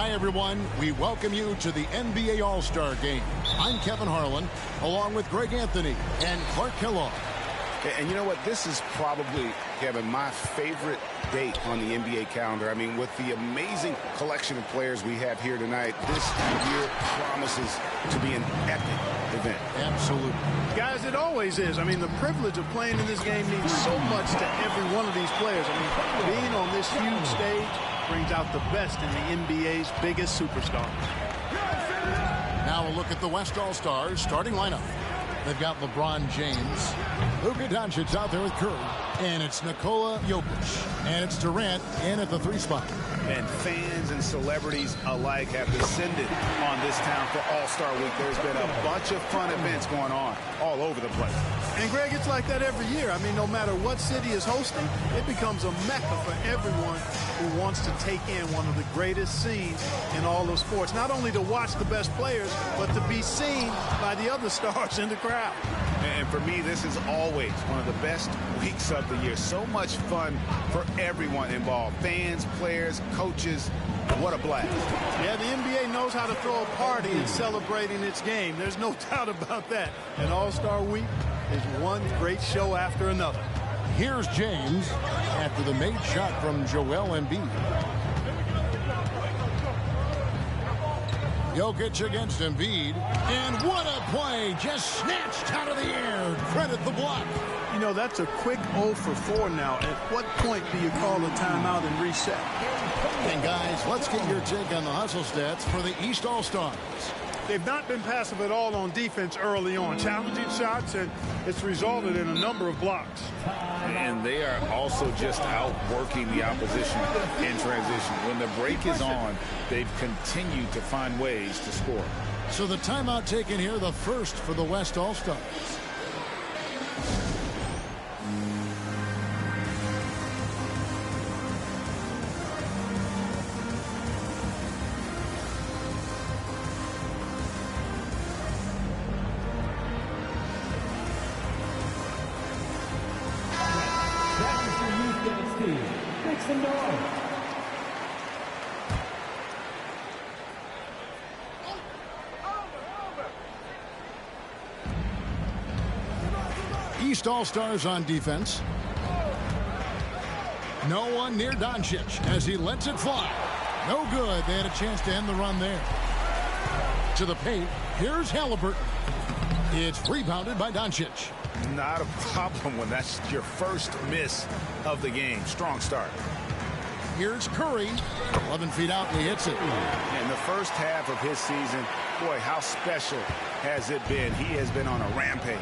Hi, everyone. We welcome you to the NBA All-Star Game. I'm Kevin Harlan, along with Greg Anthony and Clark Kellogg. And you know what? This is probably, Kevin, my favorite date on the NBA calendar. I mean, with the amazing collection of players we have here tonight, this year promises to be an epic event. Absolutely. Guys, it always is. I mean, the privilege of playing in this game means so much to every one of these players. I mean, being on this huge stage brings out the best in the NBA's biggest superstars. Now a look at the West All-Stars starting lineup. They've got LeBron James, Luka Doncic out there with Curry, and it's Nikola Jokic, and it's Durant in at the 3 spot. And fans and celebrities alike have descended on this town for All-Star Week. There's been a bunch of fun events going on all over the place. And, Greg, it's like that every year. I mean, no matter what city is hosting, it becomes a mecca for everyone who wants to take in one of the greatest scenes in all of sports. Not only to watch the best players, but to be seen by the other stars in the crowd. And for me, this is always one of the best weeks of the year. So much fun for everyone involved. Fans, players, coaches. What a blast. Yeah, the NBA knows how to throw a party in celebrating its game. There's no doubt about that. And All-Star Week is one great show after another. Here's James after the made shot from Joel Embiid. Jokic against Embiid. And what a play. Just snatched out of the air. Credit the block. You know, that's a quick 0 for 4 now. At what point do you call a timeout and reset? And guys, let's get your take on the hustle stats for the East All-Stars. They've not been passive at all on defense early on. Challenging shots, and it's resulted in a number of blocks. And they are also just outworking the opposition in transition. When the break is on, they've continued to find ways to score. So the timeout taken here, the first for the West All-Stars. Make some noise. East All-Stars on defense. No one near Doncic as he lets it fly. No good. They had a chance to end the run there. To the paint. Here's Halliburton. It's rebounded by Doncic. Not a problem when that's your first miss of the game. Strong start. Here's Curry. 11 feet out, and he hits it. In the first half of his season, boy, how special has it been? He has been on a rampage.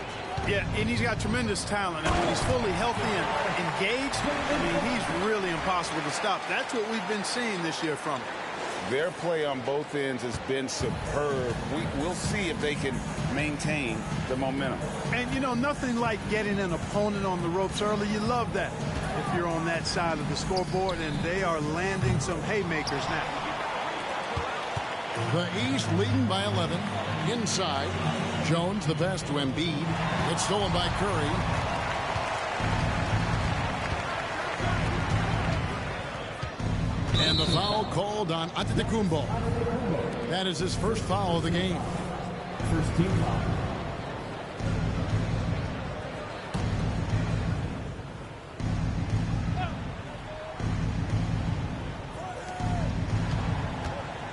Yeah, and he's got tremendous talent. And when he's fully healthy and engaged, I mean, he's really impossible to stop. That's what we've been seeing this year from him. Their play on both ends has been superb. We'll see if they can maintain the momentum. And, you know, nothing like getting an opponent on the ropes early. You love that if you're on that side of the scoreboard, and they are landing some haymakers now. The East leading by 11. Inside. Jones the pass to Embiid. It's stolen by Curry. And the foul called on Antetokounmpo. That is his first foul of the game. First team foul.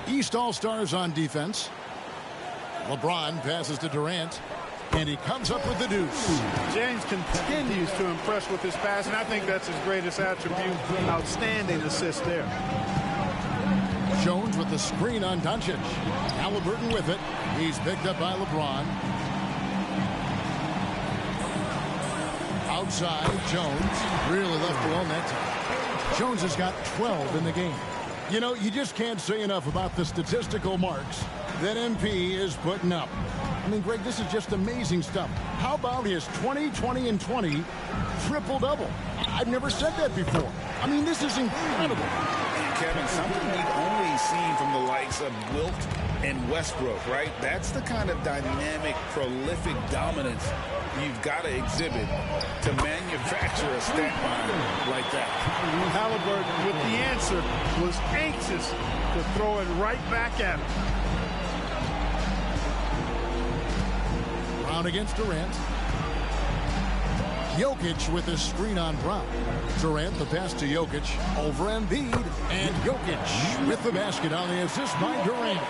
East All-Stars on defense. LeBron passes to Durant. And he comes up with the deuce. James continues to impress with his pass, and I think that's his greatest attribute. Outstanding assist there. Jones with the screen on Doncic. Halliburton with it. He's picked up by LeBron. Outside, Jones really left alone that time. Jones has got 12 in the game. You know, you just can't say enough about the statistical marks that MP is putting up. I mean, Greg, this is just amazing stuff. How about his 20, 20, and 20 triple-double? I've never said that before. I mean, this is incredible. Kevin, something we've only seen from the likes of Wilt and Westbrook, right? That's the kind of dynamic, prolific dominance you've got to exhibit to manufacture a stat line like that. Halliburton, with the answer, was anxious to throw it right back at him. Brown against Durant. Jokic with a screen on Brown. Durant the pass to Jokic over Embiid, and Jokic with the basket on the assist by Durant.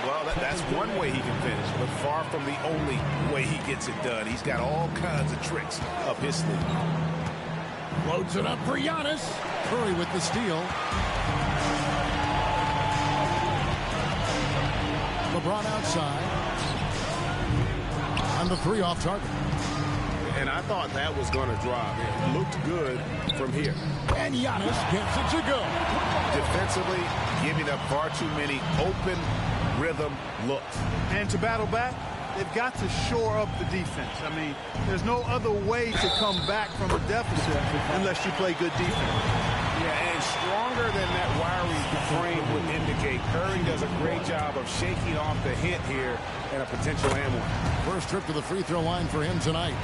Well, that's one way he can finish, but far from the only way he gets it done. He's got all kinds of tricks up his sleeve. Loads it up for Giannis. Curry with the steal. LeBron outside. On the three off target. And I thought that was going to drop. It looked good from here. And Giannis gets it to go. Defensively, giving up far too many open rhythm looks. And to battle back, they've got to shore up the defense. I mean, there's no other way to come back from a deficit unless you play good defense. Yeah, and stronger than that wiry frame would indicate, Curry does a great job of shaking off the hit here and a potential and one. First trip to the free throw line for him tonight.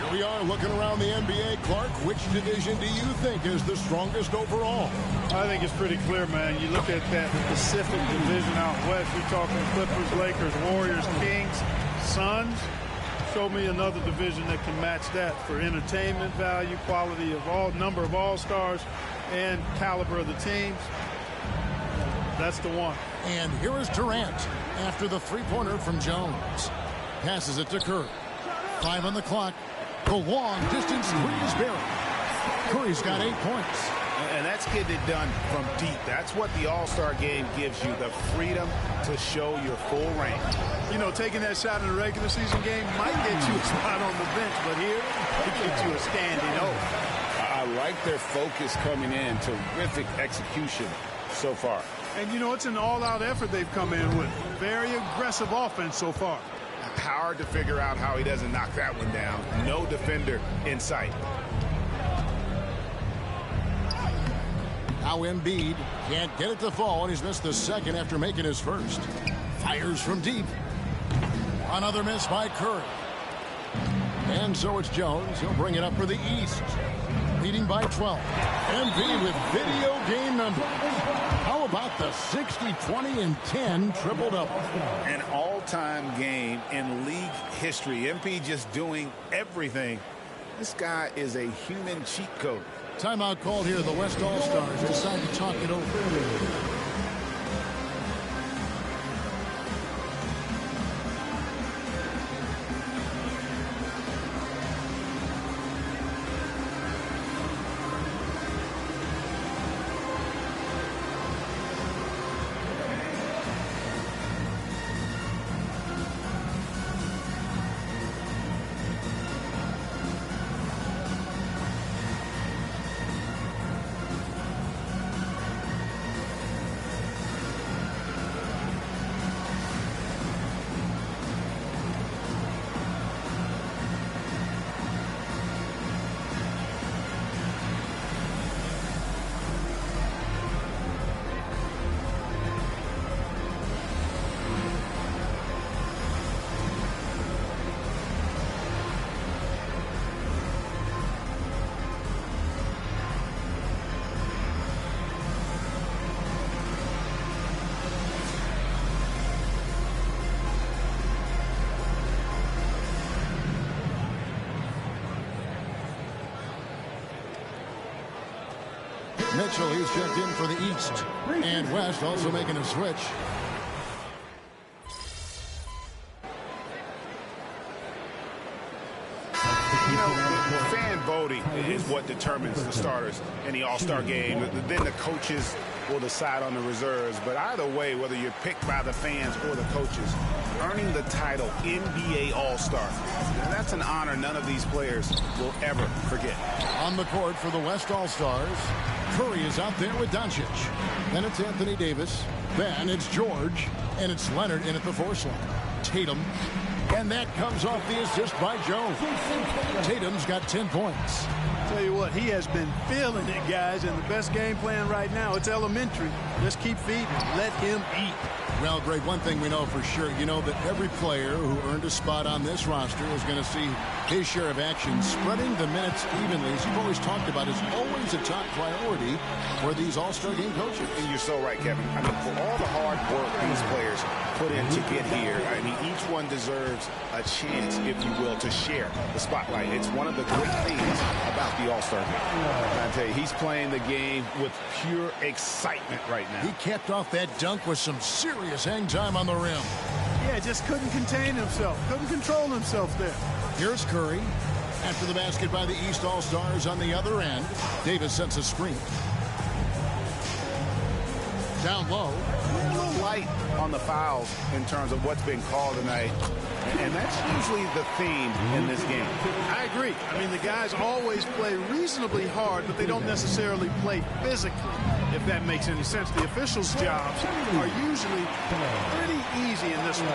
Here we are looking around the NBA. Clark, which division do you think is the strongest overall? I think it's pretty clear, man. You look at that Pacific division out west. You're talking Clippers, Lakers, Warriors, Kings, Suns. Show me another division that can match that for entertainment value, quality of number of all-stars, and caliber of the teams. That's the one. And here is Durant after the three-pointer from Jones. Passes it to Curry. 5 on the clock. The long distance three is buried. Curry's got 8 points. And that's getting it done from deep. That's what the All-Star game gives you, the freedom to show your full range. You know, taking that shot in a regular season game might get you a spot on the bench, but here, it gets you a standing O. I like their focus coming in. Terrific execution so far. And, you know, it's an all-out effort they've come in with. Very aggressive offense so far. Hard to figure out how he doesn't knock that one down. No defender in sight. Now Embiid can't get it to fall, and he's missed the second after making his first. Fires from deep. Another miss by Curry. And so it's Jones. He'll bring it up for the East. Leading by 12. Embiid with video game numbers. How about the 60, 20, and 10 triple-double? An all-time game in league history. MP just doing everything. This guy is a human cheat code. Timeout called here. The West All-Stars decide to talk it over. Mitchell, he's checked in for the East. And West also making a switch. You know, fan voting is what determines the starters in the All-Star game. Then the coaches will decide on the reserves. But either way, whether you're picked by the fans or the coaches, earning the title NBA All-Star, that's an honor none of these players will ever forget. On the court for the West All-Stars, Curry is out there with Doncic. Then it's Anthony Davis. Then it's George. And it's Leonard in at the force line. Tatum. And that comes off the assist by Jones. Tatum's got 10 points. Tell you what, he has been feeling it, guys. And the best game plan right now, it's elementary. Just keep feeding. Let him eat. Well, Greg, one thing we know for sure, you know that every player who earned a spot on this roster is going to see his share of action. Spreading the minutes evenly, as you've always talked about, is always a top priority for these All-Star game coaches. And you're so right, Kevin. I mean, for all the hard work these players put in to get here, I mean, each one deserves a chance, if you will, to share the spotlight. It's one of the great things about the All-Star game. I tell you, he's playing the game with pure excitement right now. He capped off that dunk with some serious hang time on the rim. Yeah, just couldn't contain himself. Couldn't control himself there. Here's Curry. After the basket by the East All-Stars on the other end, Davis sets a screen. Down low. A little light on the fouls in terms of what's been called tonight. And that's usually the theme in this game. I agree. I mean, the guys always play reasonably hard, but they don't necessarily play physically, if that makes any sense. The officials' jobs are usually pretty easy in this one.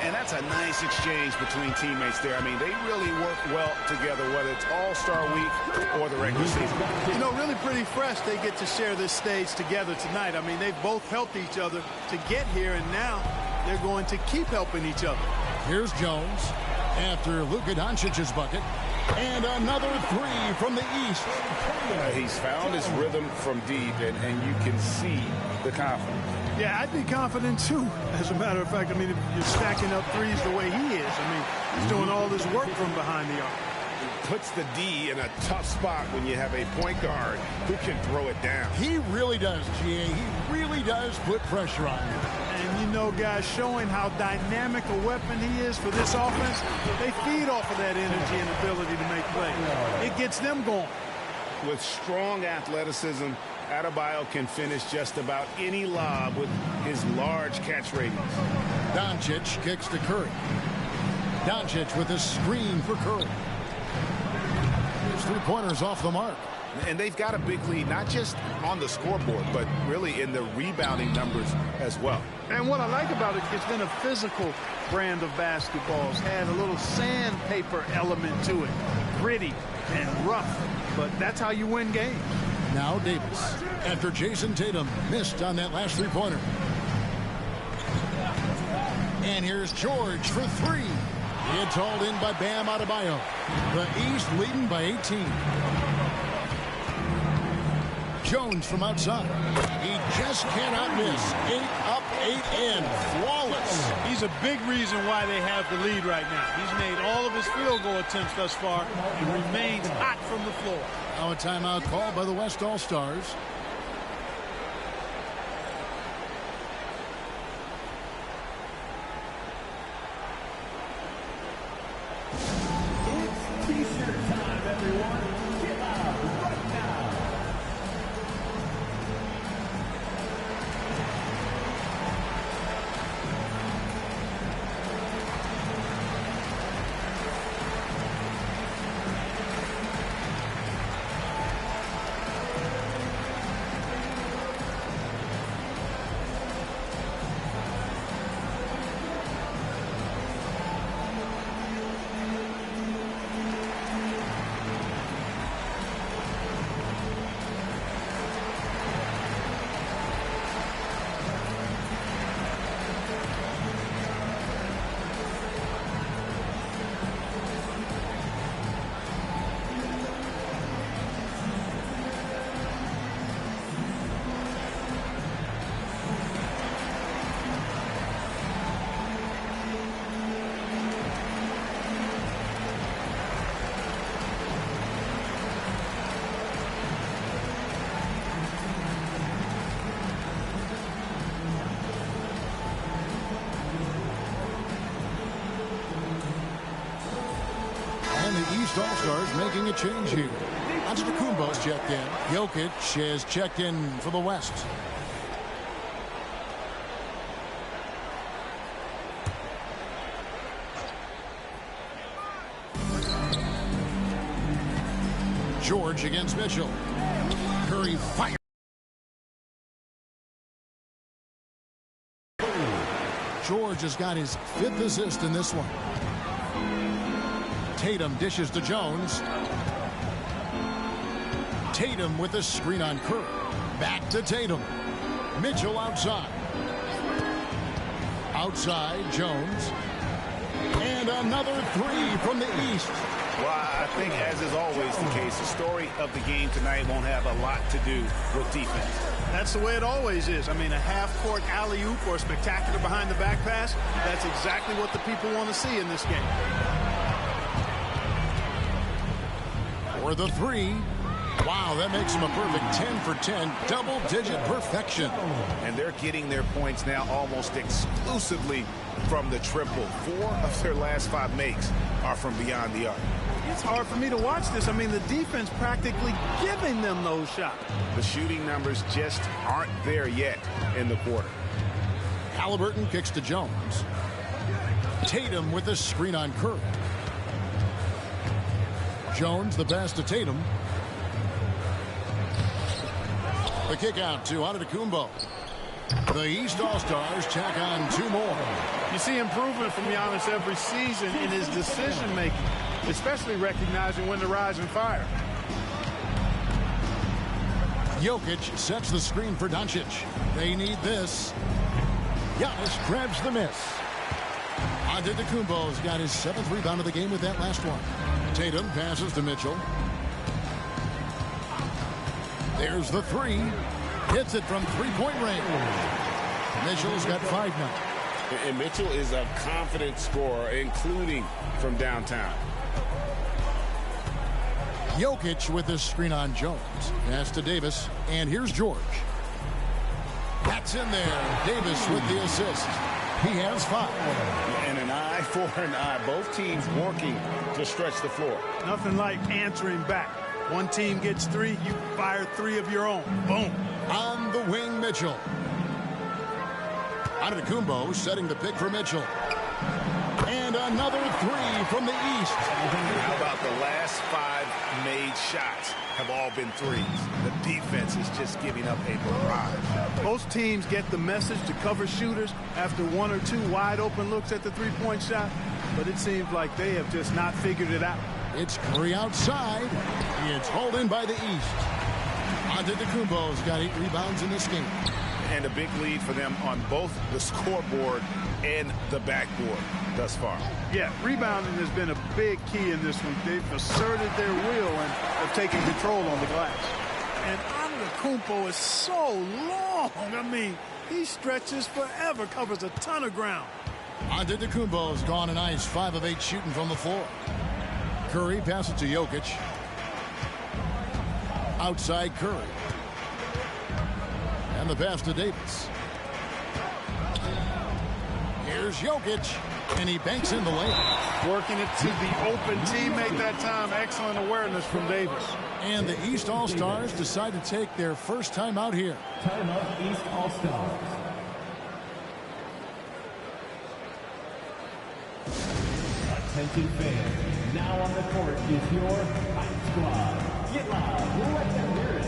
And that's a nice exchange between teammates there. I mean, they really work well together, whether it's All-Star Week or the regular season. You know, really pretty fresh they get to share this stage together tonight. I mean, they've both helped each other to get here, and now they're going to keep helping each other. Here's Jones after Luka Doncic's bucket. And another three from the East. He's found his rhythm from deep, and you can see the confidence. Yeah, I'd be confident, too. As a matter of fact, I mean, if you're stacking up threes the way he is, I mean, he's doing all this work from behind the arc. Puts the D in a tough spot when you have a point guard who can throw it down. He really does, GA. He really does put pressure on you. And you know, guys, showing how dynamic a weapon he is for this offense, they feed off of that energy and ability to make plays. It gets them going. With strong athleticism, Adebayo can finish just about any lob with his large catch ratings. Doncic kicks to Curry. Doncic with a screen for Curry. His three-pointers off the mark. And they've got a big lead, not just on the scoreboard, but really in the rebounding numbers as well. And what I like about it, it's been a physical brand of basketball. It's had a little sandpaper element to it. Gritty and rough, but that's how you win games. Now Davis, after Jason Tatum missed on that last three-pointer. And here's George for three. It's hauled in by Bam Adebayo. The East leading by 18. Jones from outside. He just cannot miss. 8 up, 8 in. Flawless. He's a big reason why they have the lead right now. He's made all of his field goal attempts thus far and remains hot from the floor. Now a timeout called by the West All-Stars. It's T-shirt time, everyone. Get out right now. All-Stars making a change here. Antetokounmpo's checked in. Jokic is checked in for the West. George against Mitchell. Curry fire. George has got his 5th assist in this one. Tatum dishes to Jones. Tatum with a screen on Curry. Back to Tatum. Mitchell outside. Outside, Jones. And another three from the east. Well, I think, as is always the case, the story of the game tonight won't have a lot to do with defense. That's the way it always is. I mean, a half-court alley-oop or a spectacular behind-the-back pass, that's exactly what the people want to see in this game. For the three. Wow, that makes him a perfect 10 for 10, double-digit perfection. And they're getting their points now almost exclusively from the triple. 4 of their last 5 makes are from beyond the arc. It's hard for me to watch this. I mean, the defense practically giving them those shots. The shooting numbers just aren't there yet in the quarter. Halliburton kicks to Jones. Tatum with the screen on Curry. Jones the pass to Tatum. The kick out to Antetokounmpo. The East All-Stars tack on 2 more. You see improvement from Giannis every season in his decision-making, especially recognizing when to rise and fire. Jokic sets the screen for Doncic. They need this. Giannis grabs the miss. Antetokounmpo's got his 7th rebound of the game with that last one. Tatum passes to Mitchell. There's the three. Hits it from 3-point range. Mitchell's got 5 now. And Mitchell is a confident scorer, including from downtown. Jokic with this screen on Jones. Pass to Davis. And here's George. That's in there. Davis with the assist. He has 5. And an eye for an eye. Both teams working to stretch the floor. Nothing like answering back. One team gets 3, you fire 3 of your own. Boom. On the wing, Mitchell. Antetokounmpo setting the pick for Mitchell. And another 3 from the east. How about the last 5 made shots have all been threes? The defense is just giving up a barrage. Most teams get the message to cover shooters after 1 or 2 wide open looks at the 3-point shot, but it seems like they have just not figured it out. It's Curry outside. It's hauled in by the east. Antetokounmpo's got 8 rebounds in this game. And a big lead for them on both the scoreboard and the backboard thus far. Yeah, rebounding has been a big key in this one. They've asserted their will and have taken control on the glass. And Antetokounmpo is so long. I mean, he stretches forever, covers a ton of ground. Antetokounmpo's gone a nice 5 of 8 shooting from the floor. Curry passes to Jokic. Outside Curry. And the pass to Davis. Here's Jokic. And he banks in the layup. Working it to the open teammate that time. Excellent awareness from Davis. And the East All-Stars decide to take their first time out here. Timeout, East All-Stars. Attention fans. Now on the court is your Hype Squad. Get loud. Let them hear it.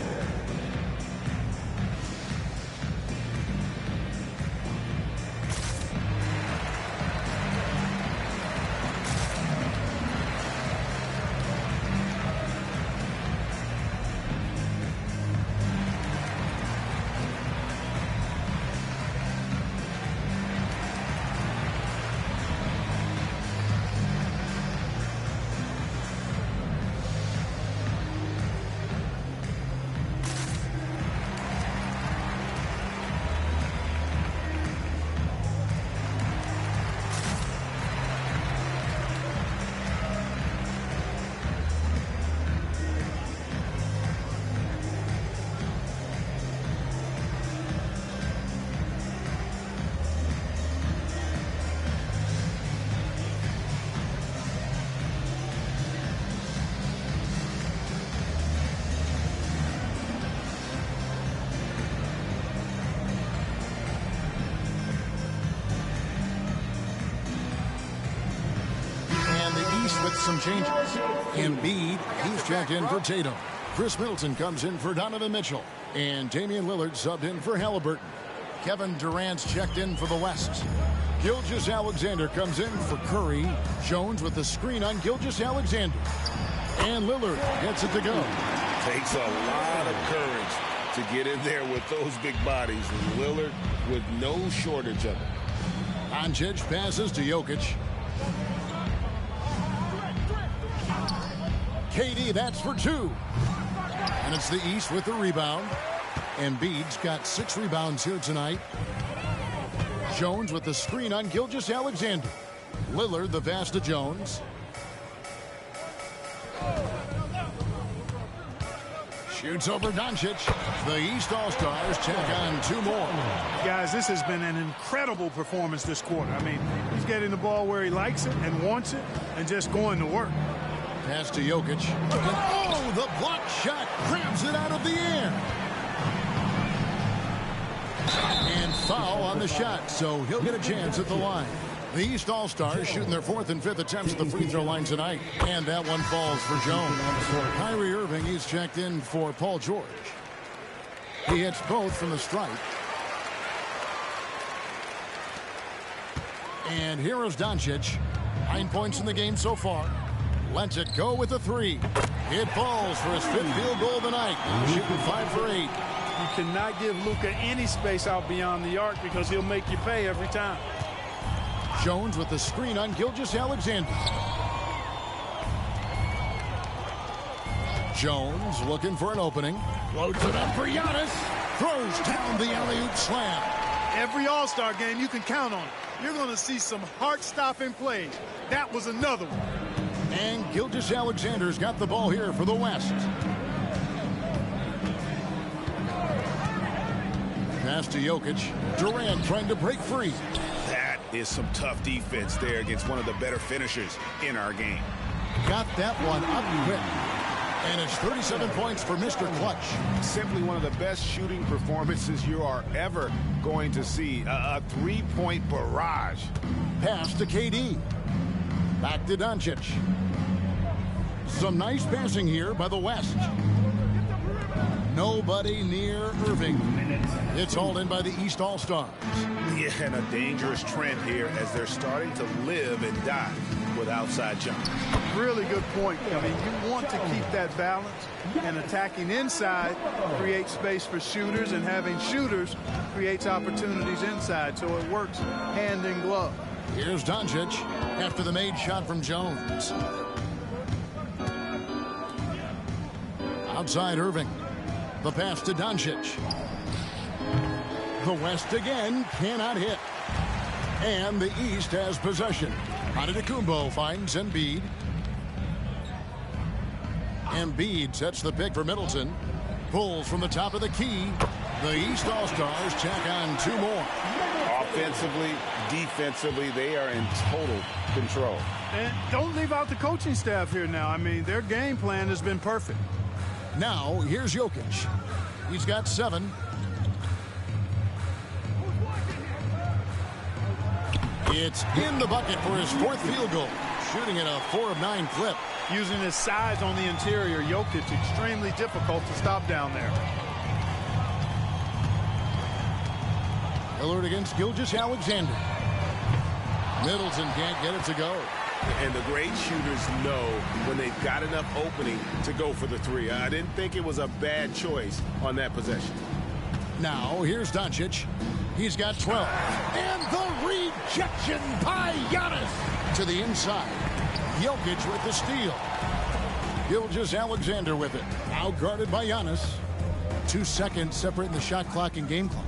With some changes. Embiid, he's checked in for Tatum. Chris Middleton comes in for Donovan Mitchell. And Damian Lillard subbed in for Halliburton. Kevin Durant's checked in for the West. Gilgeous-Alexander comes in for Curry. Jones with the screen on Gilgeous-Alexander. And Lillard gets it to go. Takes a lot of courage to get in there with those big bodies. Lillard with no shortage of it. Doncic passes to Jokic. KD, that's for 2. And it's the East with the rebound. Embiid's got 6 rebounds here tonight. Jones with the screen on Gilgeous-Alexander. Lillard, the pass to Jones. Shoots over Doncic. The East All-Stars check on 2 more. Guys, this has been an incredible performance this quarter. I mean, he's getting the ball where he likes it and wants it and just going to work. Pass to Jokic. And oh, the block shot grabs it out of the air. And foul on the shot, so he'll get a chance at the line. The East All-Stars shooting their 4th and 5th attempts at the free throw line tonight. And that one falls for Jones. Kyrie Irving, he's checked in for Paul George. He hits both from the stripe. And here is Doncic. 9 points in the game so far. Lets it go with a 3. It falls for his 5th field goal of the night. Shooting 5 for 8. You cannot give Luka any space out beyond the arc because he'll make you pay every time. Jones with the screen on Gilgeous-Alexander. Jones looking for an opening. Loads it up for Giannis. Throws down the alley-oop slam. Every All-Star game, you can count on it. You're going to see some heart-stopping plays. That was another one. And Gilgeous-Alexander's got the ball here for the West. Pass to Jokic. Durant trying to break free. That is some tough defense there against one of the better finishers in our game. Got that one up quick. And it's 37 points for Mr. Clutch. Simply one of the best shooting performances you are ever going to see. A 3-point barrage. Pass to KD. Back to Doncic. Some nice passing here by the West. Nobody near Irving. It's hauled in by the East All-Stars. Yeah, and a dangerous trend here as they're starting to live and die with outside jump. Really good point. I mean, you want to keep that balance, and attacking inside creates space for shooters, and having shooters creates opportunities inside, so it works hand in glove. Here's Doncic after the made shot from Jones. Outside Irving. The pass to Doncic. The West again cannot hit. And the East has possession. Antetokounmpo finds Embiid. Embiid sets the pick for Middleton. Pulls from the top of the key. The East All-Stars check on 2 more. Offensively, defensively, they are in total control. And don't leave out the coaching staff here now. I mean, their game plan has been perfect. Now, here's Jokic. He's got 7. It's in the bucket for his 4th field goal. Shooting at a 4 of 9 clip. Using his size on the interior, Jokic extremely difficult to stop down there. Lillard against Gilgeous-Alexander. Middleton can't get it to go. And the great shooters know when they've got enough opening to go for the 3. I didn't think it was a bad choice on that possession. Now, here's Doncic. He's got 12. And the rejection by Giannis. To the inside. Jokic with the steal. Gilgeous-Alexander with it. Now guarded by Giannis. 2 seconds separating the shot clock and game clock.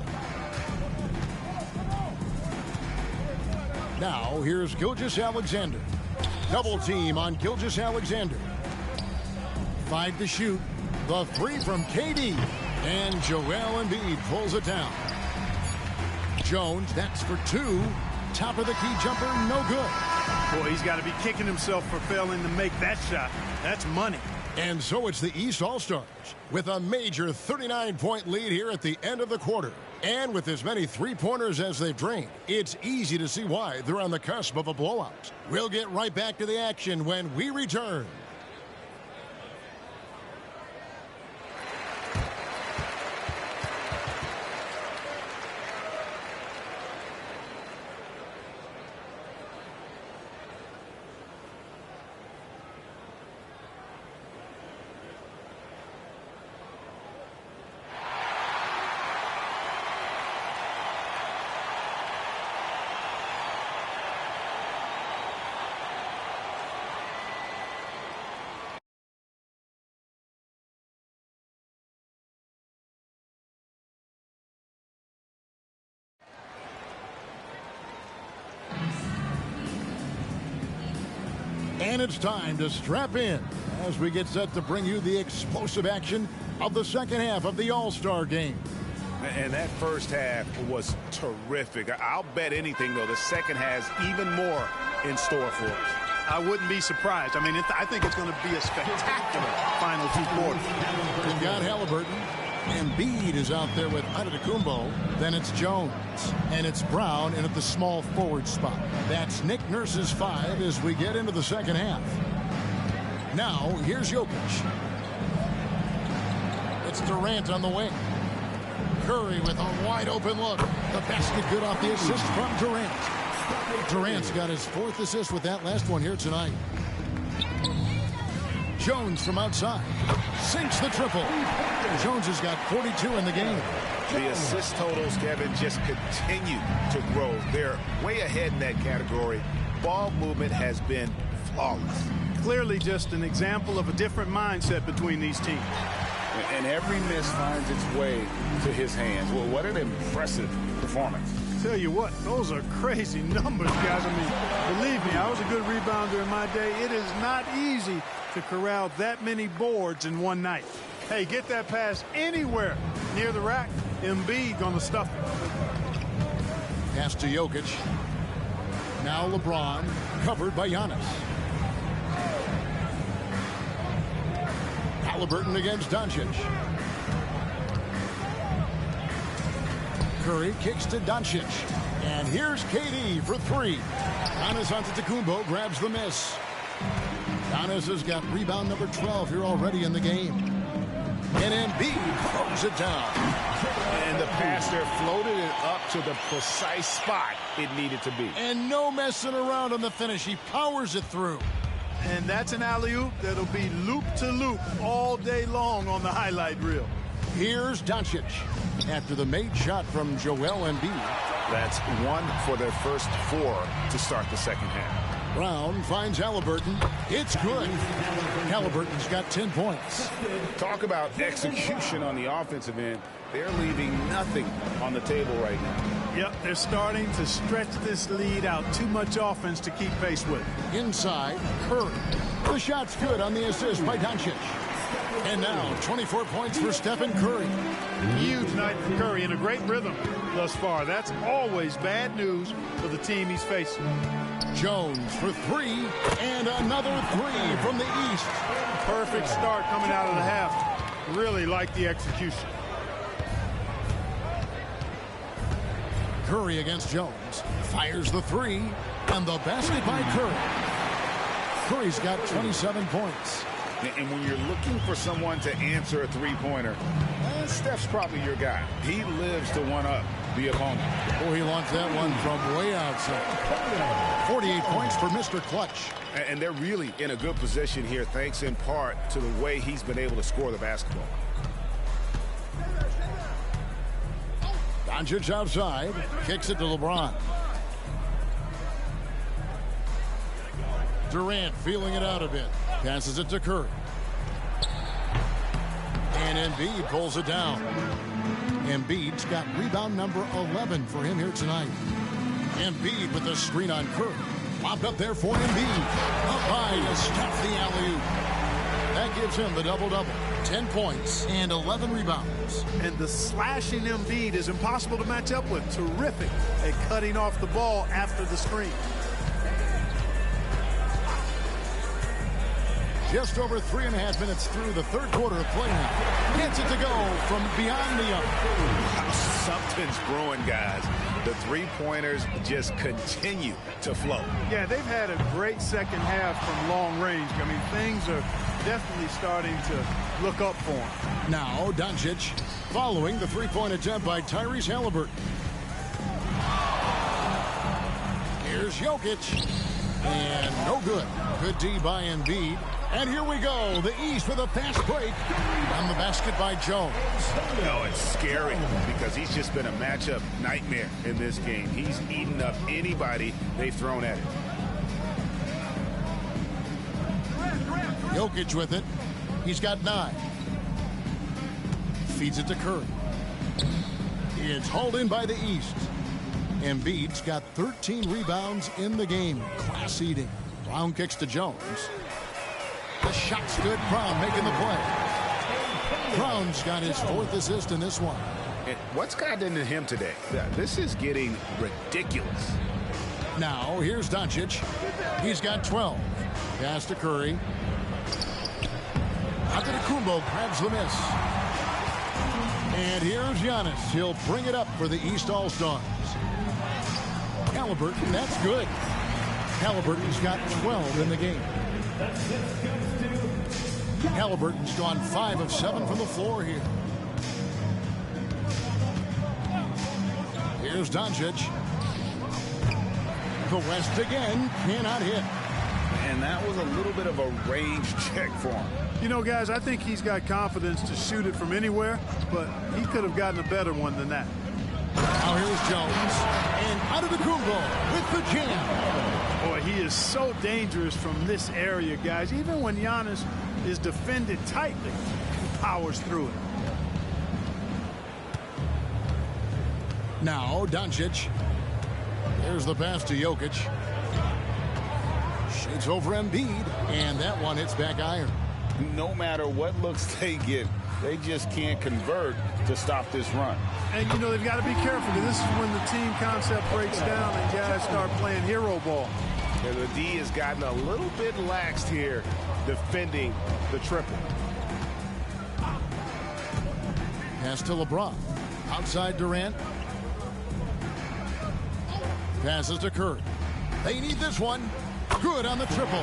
Now, here's Gilgeous-Alexander. Double team on Gilgeous-Alexander. 5 to shoot. The 3 from KD. And Joel Embiid pulls it down. Jones, that's for 2. Top of the key jumper, no good. Boy, he's got to be kicking himself for failing to make that shot. That's money. And so it's the East All-Stars with a major 39-point lead here at the end of the quarter. And with as many 3-pointers as they've drained, it's easy to see why they're on the cusp of a blowout. We'll get right back to the action when we return. And it's time to strap in as we get set to bring you the explosive action of the second half of the All-Star game. And that first half was terrific. I'll bet anything, though, the second has even more in store for us. I wouldn't be surprised. I mean, I think it's going to be a spectacular final two quarters. We've got Halliburton. Embiid is out there with Antetokounmpo. Then it's Jones. And it's Brown in at the small forward spot. That's Nick Nurse's 5 as we get into the second half. Now, here's Jokic. It's Durant on the wing. Curry with a wide open look. The basket good off the assist from Durant. Durant's got his 4th assist with that last one here tonight. Jones from outside sinks the triple. Jones has got 42 in the game. The assist totals, Kevin, just continue to grow. They're way ahead in that category. Ball movement has been flawless. Clearly just an example of a different mindset between these teams. And every miss finds its way to his hands. Well, what an impressive performance. Tell you what, those are crazy numbers, guys. I mean, believe me, I was a good rebounder in my day. It is not easy to corral that many boards in one night. Hey, get that pass anywhere near the rack. Embiid gonna stuff it. Pass to Jokic. Now LeBron, covered by Giannis. Halliburton against Doncic. Curry kicks to Doncic. And here's KD for 3. Giannis Antetokounmpo grabs the miss. Giannis has got rebound number 12 here already in the game. And Embiid throws it down. And the pass there floated it up to the precise spot it needed to be. And no messing around on the finish. He powers it through. And that's an alley-oop that'll be loop-to-loop all day long on the highlight reel. Here's Doncic after the made shot from Joel Embiid. That's 1 for their first 4 to start the second half. Brown finds Halliburton. It's good. Halliburton's got 10 points. Talk about execution on the offensive end. They're leaving nothing on the table right now. Yep, they're starting to stretch this lead out. Too much offense to keep pace with. Inside, Curry. The shot's good on the assist by Doncic. And now, 24 points for Stephen Curry. Huge night for Curry in a great rhythm thus far. That's always bad news for the team he's facing. Jones for 3, and another 3 from the East. Perfect start coming out of the half. Really like the execution. Curry against Jones. Fires the 3, and the basket by Curry. Curry's got 27 points. And when you're looking for someone to answer a three-pointer, Steph's probably your guy. He lives to one-up the opponent. Oh, he launched that one from way outside. 48 points for Mr. Clutch. And they're really in a good position here, thanks in part to the way he's been able to score the basketball. Doncic outside, kicks it to LeBron. Durant feeling it out a bit. Passes it to Curry. And Embiid pulls it down. Embiid's got rebound number 11 for him here tonight. Embiid with the screen on Curry. Popped up there for Embiid. Up high to stuff the alley-oop. That gives him the double-double. 10 points and 11 rebounds. And the slashing Embiid is impossible to match up with. Terrific at cutting off the ball after the screen. Just over 3.5 minutes through the third quarter of play now. Gets it to go from beyond the arc. Something's brewing, guys. The three-pointers just continue to flow. Yeah, they've had a great second half from long range. I mean, things are definitely starting to look up for him. Now, Doncic following the three-point attempt by Tyrese Halliburton. Here's Jokic. And no good. Good D by Embiid. And here we go. The East with a fast break. On the basket by Jones. No, it's scary because he's just been a matchup nightmare in this game. He's eaten up anybody they've thrown at him. Jokic with it. He's got 9. Feeds it to Curry. It's hauled in by the East. Embiid's got 13 rebounds in the game. Class eating. Brown kicks to Jones. The shot's good. Brown making the play. Brown's got his 4th assist in this one. And what's gotten into him today? This is getting ridiculous. Now, here's Doncic. He's got 12. Pass to Curry. Antetokounmpo grabs the miss. And here's Giannis. He'll bring it up for the East All-Stars. Halliburton, that's good. Halliburton's got 12 in the game. Halliburton's gone 5 of 7 from the floor here. Here's Doncic. The West again, cannot hit. And that was a little bit of a range check for him. You know, guys, I think he's got confidence to shoot it from anywhere, but he could have gotten a better one than that. Now here's Jones. And Antetokounmpo with the jam. Boy, he is so dangerous from this area, guys. Even when Giannis is defended tightly, he powers through it. Now, Doncic. There's the pass to Jokic. Shoots over Embiid, and that one hits back iron. No matter what looks they get, they just can't convert to stop this run. And, you know, they've got to be careful, because this is when the team concept breaks down and guys start playing hero ball. And the D has gotten a little bit laxed here defending the triple. Pass to LeBron. Outside Durant. Passes to Curry. They need this one. Good on the triple.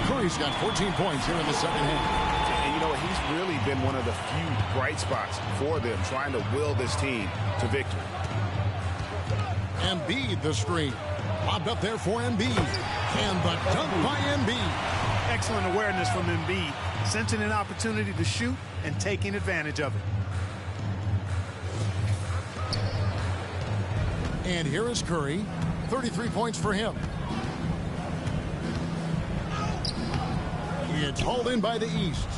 Curry's got 14 points here in the second half. And you know, he's really been one of the few bright spots for them, trying to will this team to victory. Embiid the screen. Lobbed up there for Embiid. And the dunk by Embiid. Excellent awareness from Embiid. Sensing an opportunity to shoot and taking advantage of it. And here is Curry. 33 points for him. It's hauled in by the East.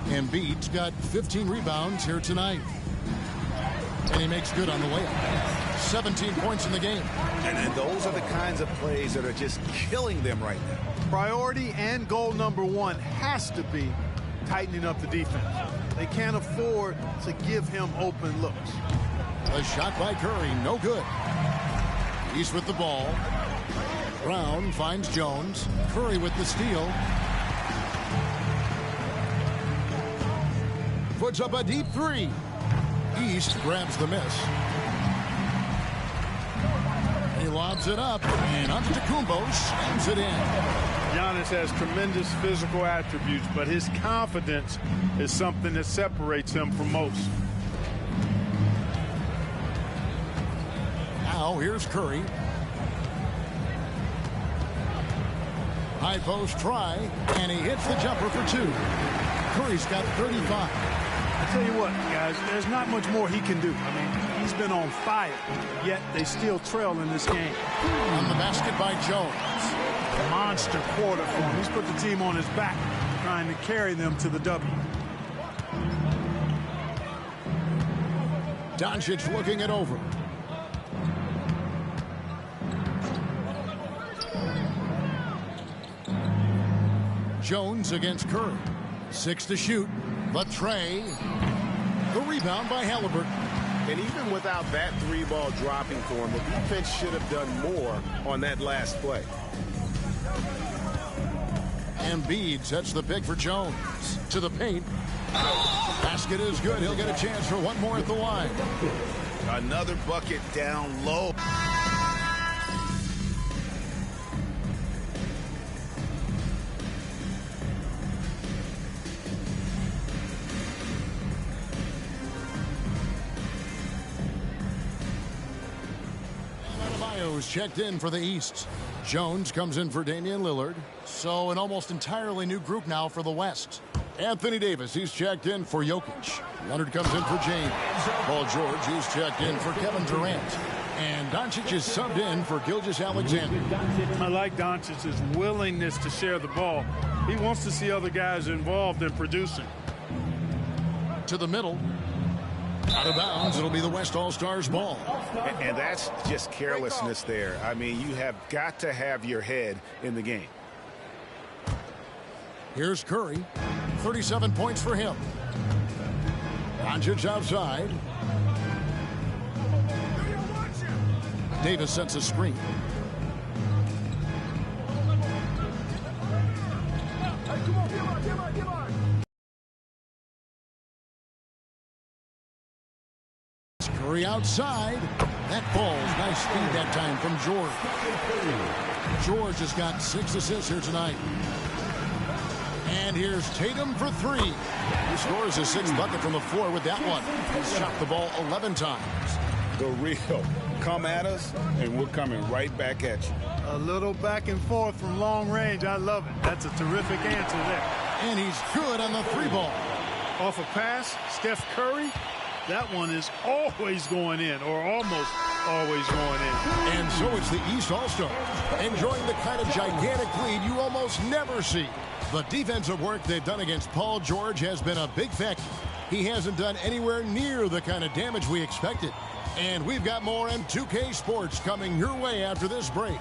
Embiid's got 15 rebounds here tonight. And he makes good on the layup. 17 points in the game. And those are the kinds of plays that are just killing them right now. Priority and goal number 1 has to be tightening up the defense. They can't afford to give him open looks. A shot by Curry, no good. East with the ball. Brown finds Jones. Curry with the steal. Puts up a deep 3. East grabs the miss. He lobs it up, and Antetokounmpo slams it in. Giannis has tremendous physical attributes, but his confidence is something that separates him from most. Now here's Curry. High post try, and he hits the jumper for 2. Curry's got 35. I tell you what, guys, there's not much more he can do. I mean, he's been on fire, yet they still trail in this game. On the basket by Jones. Monster quarter for him. He's put the team on his back, trying to carry them to the W. Doncic looking it over. Jones against Curry. 6 to shoot. The tray. The rebound by Halliburton. And even without that 3-ball dropping for him, the defense should have done more on that last play. Embiid sets the pick for Jones. To the paint. Basket is good. He'll get a chance for one more at the line. Another bucket down low. Checked in for the East. Jones comes in for Damian Lillard. So an almost entirely new group now for the West. Anthony Davis, he's checked in for Jokic. Leonard comes in for James. Paul George, he's checked in for Kevin Durant. And Doncic is subbed in for Gilgeous-Alexander. I like Doncic's willingness to share the ball. He wants to see other guys involved in producing. To the middle. Out of bounds, it'll be the West All-Stars ball. And that's just carelessness there. I mean, you have got to have your head in the game. Here's Curry. 37 points for him. Doncic outside. Davis sets a screen. Curry outside. That falls. Nice speed that time from George. George has got 6 assists here tonight. And here's Tatum for 3. He scores his 6th bucket from the floor with that one. He's shot the ball 11 times. The real. Come at us, and we're coming right back at you. A little back and forth from long range. I love it. That's a terrific answer there. And he's good on the 3-ball. Off a pass, Steph Curry. That one is always going in, or almost always going in. And so it's the East All-Stars, enjoying the kind of gigantic lead you almost never see. The defensive work they've done against Paul George has been a big factor. He hasn't done anywhere near the kind of damage we expected. And we've got more M2K Sports coming your way after this break.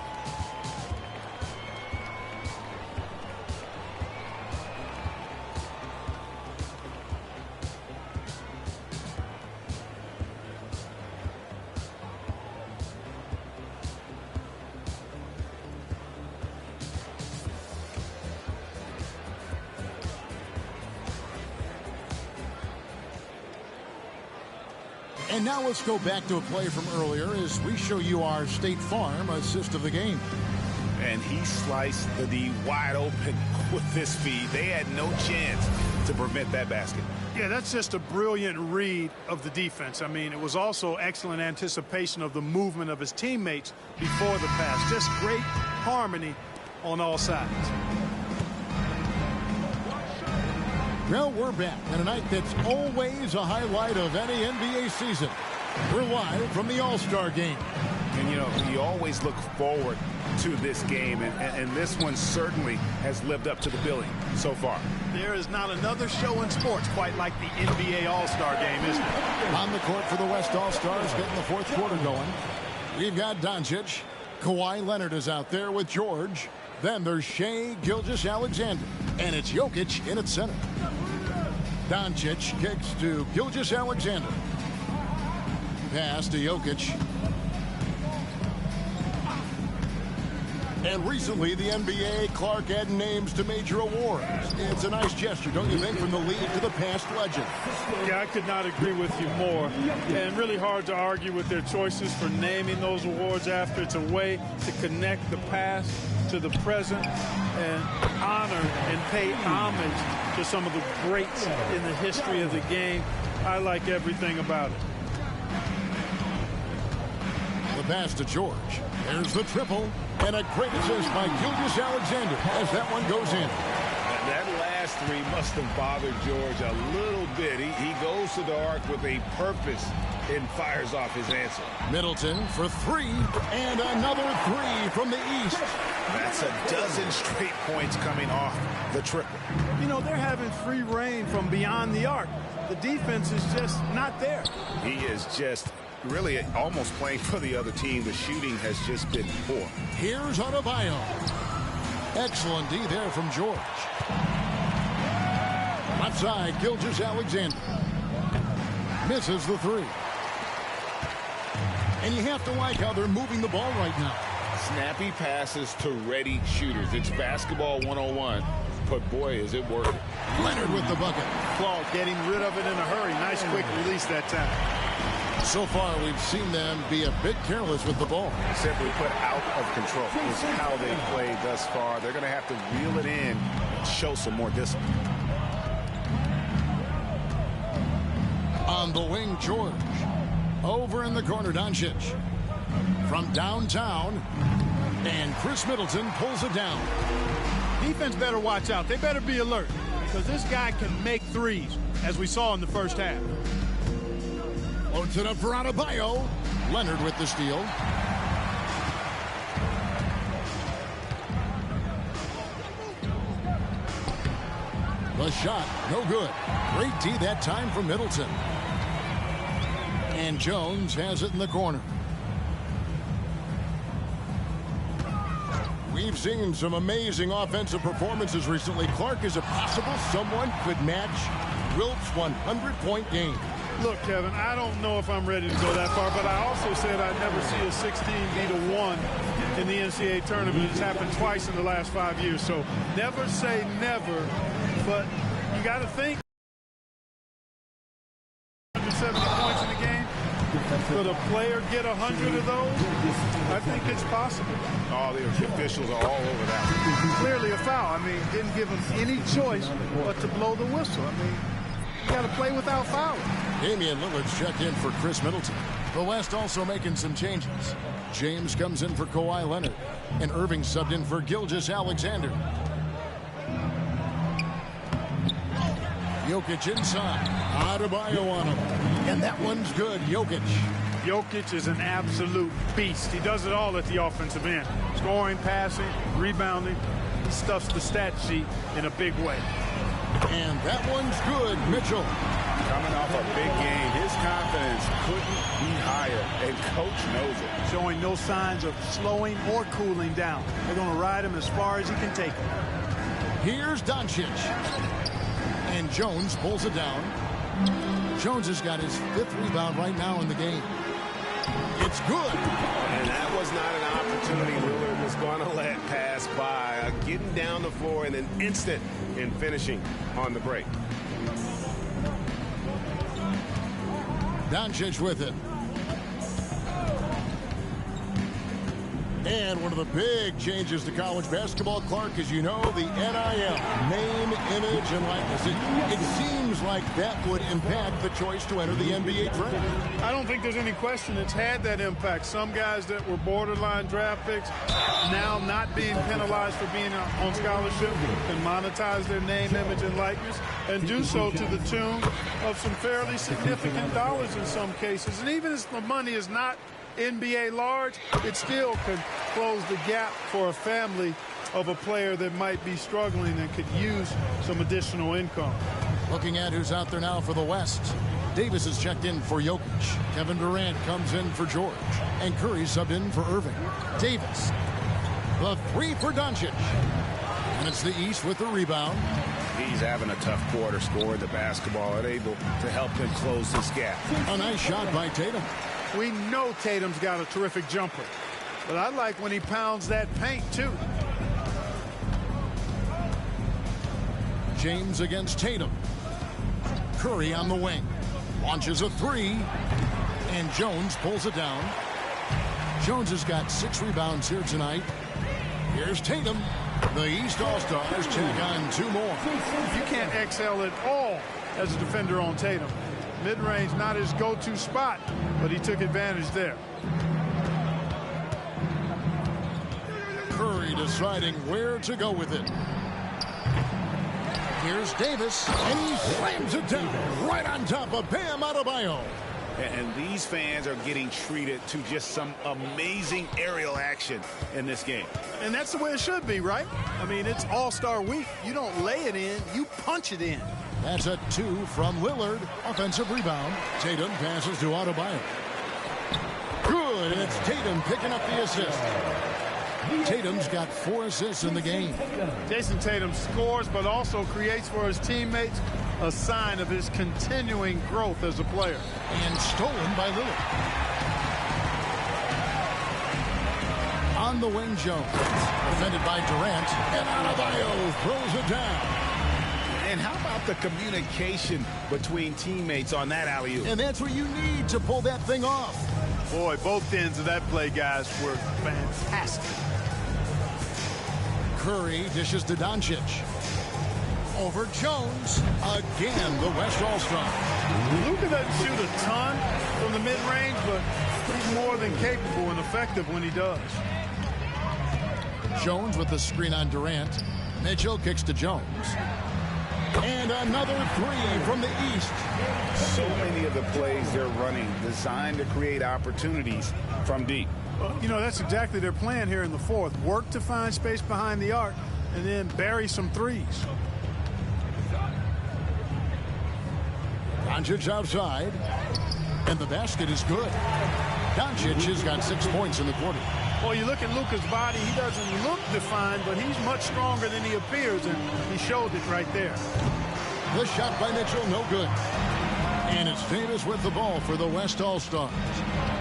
And now let's go back to a play from earlier as we show you our State Farm assist of the game. And he sliced the D wide open with this speed. They had no chance to prevent that basket. Yeah, that's just a brilliant read of the defense. I mean, it was also excellent anticipation of the movement of his teammates before the pass. Just great harmony on all sides. Well, we're back on a night that's always a highlight of any NBA season. We're live from the All-Star game. And, you know, you always look forward to this game, and this one certainly has lived up to the billing so far. There is not another show in sports quite like the NBA All-Star game, is there? On the court for the West All-Stars, getting the 4th quarter going. We've got Doncic. Kawhi Leonard is out there with George. Then there's Shai Gilgeous-Alexander. And it's Jokic in at center. Doncic kicks to Gilgeous-Alexander. Pass to Jokic. And recently, the NBA, Clark added names to major awards. It's a nice gesture, don't you think, from the league to the past legend? Yeah, I could not agree with you more. And really hard to argue with their choices for naming those awards after. It's a way to connect the past to the present and honor and pay homage to some of the greats in the history of the game. I like everything about it. The pass to George. There's the triple. And a great assist by Gilgeous-Alexander as that one goes in. That last 3 must have bothered George a little bit. He goes to the arc with a purpose and fires off his answer. Middleton for 3, and another 3 from the East. That's a dozen straight points coming off the triple. You know, they're having free reign from beyond the arc. The defense is just not there. He is just really almost playing for the other team. The shooting has just been poor. Here's Adebayo. Excellent D there from George. Left side, Gilgeous-Alexander. Misses the 3. And you have to like how they're moving the ball right now. Snappy passes to ready shooters. It's basketball 101, but boy, is it working. Leonard with the bucket. Claude getting rid of it in a hurry. Nice quick release that time. So far, we've seen them be a bit careless with the ball. Simply put, out of control is how they played thus far. They're going to have to reel it in and show some more discipline. On the wing, George. Over in the corner, Doncic. From downtown, and Chris Middleton pulls it down. Defense better watch out. They better be alert, because this guy can make threes, as we saw in the first half. Loads it up for Adebayo. Leonard with the steal. The shot, no good. Great D that time from Middleton. And Jones has it in the corner. We've seen some amazing offensive performances recently. Clark, is it possible someone could match Wilt's 100-point game? Look, Kevin, I don't know if I'm ready to go that far, but I also said I'd never see a 16 beat a 1 in the NCAA tournament. It's happened twice in the last 5 years, so never say never, but you got to think 170 points in the game. Could a player get 100 of those? I think it's possible. All the officials are all over that. Clearly a foul. I mean, didn't give him any choice but to blow the whistle. I mean, you got to play without fouling. Damian Lillard's checked in for Chris Middleton. The West also making some changes. James comes in for Kawhi Leonard, and Irving subbed in for Gilgeous-Alexander. Jokic inside. Adebayo on him. And that one's good. Jokic is an absolute beast. He does it all at the offensive end. Scoring, passing, rebounding. He stuffs the stat sheet in a big way. And that one's good. Mitchell. Coming off a big game, his confidence couldn't be higher, and coach knows it. Showing no signs of slowing or cooling down. They're going to ride him as far as he can take him. Here's Doncic. And Jones pulls it down. Jones has got his 5th rebound right now in the game. It's good. And that was not an opportunity Lillard was going to let pass by. Getting down the floor in an instant and finishing on the break. Doncic with it. And one of the big changes to college basketball, Clark, as you know, the NIL, name, image, and likeness. It seems like that would impact the choice to enter the NBA draft. I don't think there's any question it's had that impact. Some guys that were borderline draft picks now not being penalized for being on scholarship can monetize their name, image, and likeness and do so to the tune of some fairly significant dollars in some cases. And even if the money is not NBA large, it still could close the gap for a family of a player that might be struggling and could use some additional income. Looking at who's out there now for the West. Davis is checked in for Jokic. Kevin Durant comes in for George. And Curry subbed in for Irving. Davis. The 3 for Doncic. And it's the East with the rebound. He's having a tough quarter, scoring the basketball and able to help them close this gap. A nice shot by Tatum. We know Tatum's got a terrific jumper, but I like when he pounds that paint, too. James against Tatum. Curry on the wing. Launches a 3. And Jones pulls it down. Jones has got 6 rebounds here tonight. Here's Tatum. The East All-Stars check on 2 more. You can't excel at all as a defender on Tatum. Mid-range, not his go-to spot, but he took advantage there. Curry deciding where to go with it. Here's Davis, and he slams it down right on top of Bam Adebayo. And these fans are getting treated to just some amazing aerial action in this game. And that's the way it should be, right? I mean, it's All-Star Week. You don't lay it in, you punch it in. That's a 2 from Lillard. Offensive rebound. Tatum passes to Adebayo. Good, and it's Tatum picking up the assist. Tatum's got 4 assists in the game. Jason Tatum scores, but also creates for his teammates a sign of his continuing growth as a player. And stolen by Lillard. On the wing, Jones. Defended by Durant. And Adebayo throws it down. And how about the communication between teammates on that alley-oop? And that's what you need to pull that thing off. Boy, both ends of that play, guys, were fantastic. Curry dishes to Doncic. Over Jones. Again, the West All-Star. Luka doesn't shoot a ton from the mid-range, but he's more than capable and effective when he does. Jones with the screen on Durant. Mitchell kicks to Jones. And another 3 from the East. So many of the plays they're running designed to create opportunities from deep. Well, you know, that's exactly their plan here in the 4th. Work to find space behind the arc and then bury some threes. Doncic outside. And the basket is good. Doncic has got 6 points in the quarter. Well, you look at Luka's body, he doesn't look defined, but he's much stronger than he appears, and he showed it right there. The shot by Mitchell, no good. And it's Davis with the ball for the West All-Stars.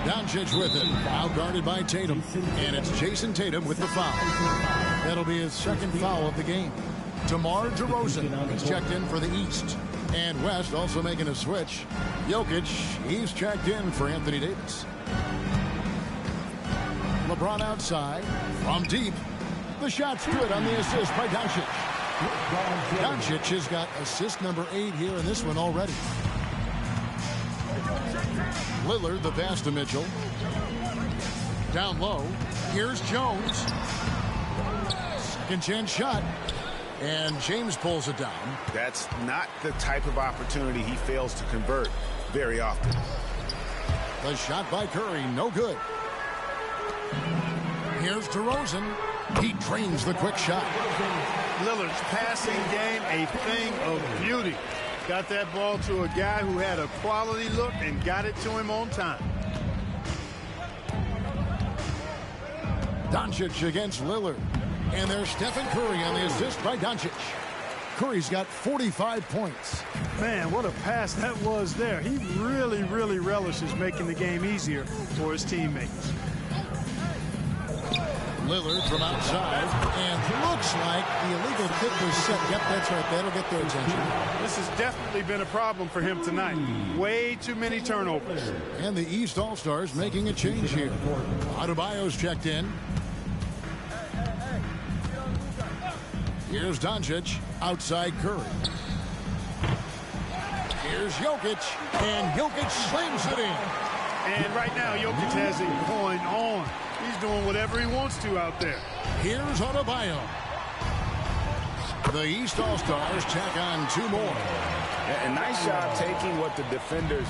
Doncic with it, now guarded by Tatum. And it's Jason Tatum with the foul. That'll be his second foul of the game. DeMar DeRozan is checked in for the East. And West also making a switch. Jokic, he's checked in for Anthony Davis. LeBron outside, from deep. The shot's good on the assist by Doncic. Doncic has got assist number 8 here in this one already. Lillard, the pass to Mitchell. Down low. Here's Jones. Second chance shot. And James pulls it down. That's not the type of opportunity he fails to convert very often. The shot by Curry, no good. Here's DeRozan. He drains the quick shot. Lillard's passing game, a thing of beauty. Got that ball to a guy who had a quality look and got it to him on time. Doncic against Lillard. And there's Stephen Curry on the assist by Doncic. Curry's got 45 points. Man, what a pass that was there. He really, really relishes making the game easier for his teammates. Lillard from outside, and looks like the illegal kick was set. Yep, that's right. That'll get their attention. This has definitely been a problem for him tonight. Way too many turnovers. And the East All-Stars making a change here. Adebayo's checked in. Here's Doncic, outside Curry. Here's Jokic, and Jokic slams it in. And right now, Jokic has it going on. He's doing whatever he wants to out there. Here's Adebayo. The East All-Stars tack on 2 more. A nice job taking what the defenders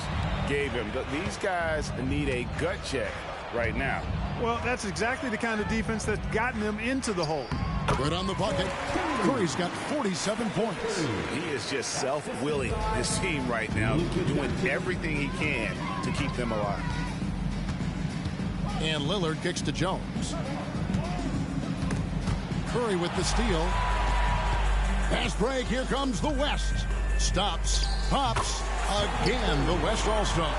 gave him. These guys need a gut check right now. Well, that's exactly the kind of defense that's gotten them into the hole. Good on the bucket. Curry's got 47 points. He is just self-willing, this team right now, doing everything he can to keep them alive. And Lillard kicks to Jones. Curry with the steal. Pass break. Here comes the West. Stops. Pops. Again, the West All-Stars.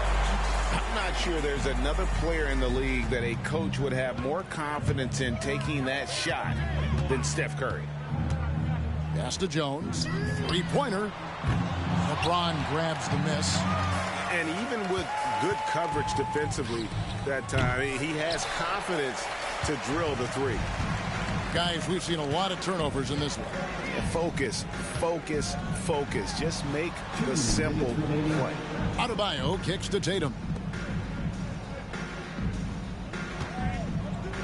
I'm not sure there's another player in the league that a coach would have more confidence in taking that shot than Steph Curry. Pass to Jones. 3-pointer. LeBron grabs the miss. And even with good coverage defensively that time, he has confidence to drill the 3. Guys, we've seen a lot of turnovers in this one. Focus, focus, focus. Just make the simple play. Adebayo kicks to Tatum.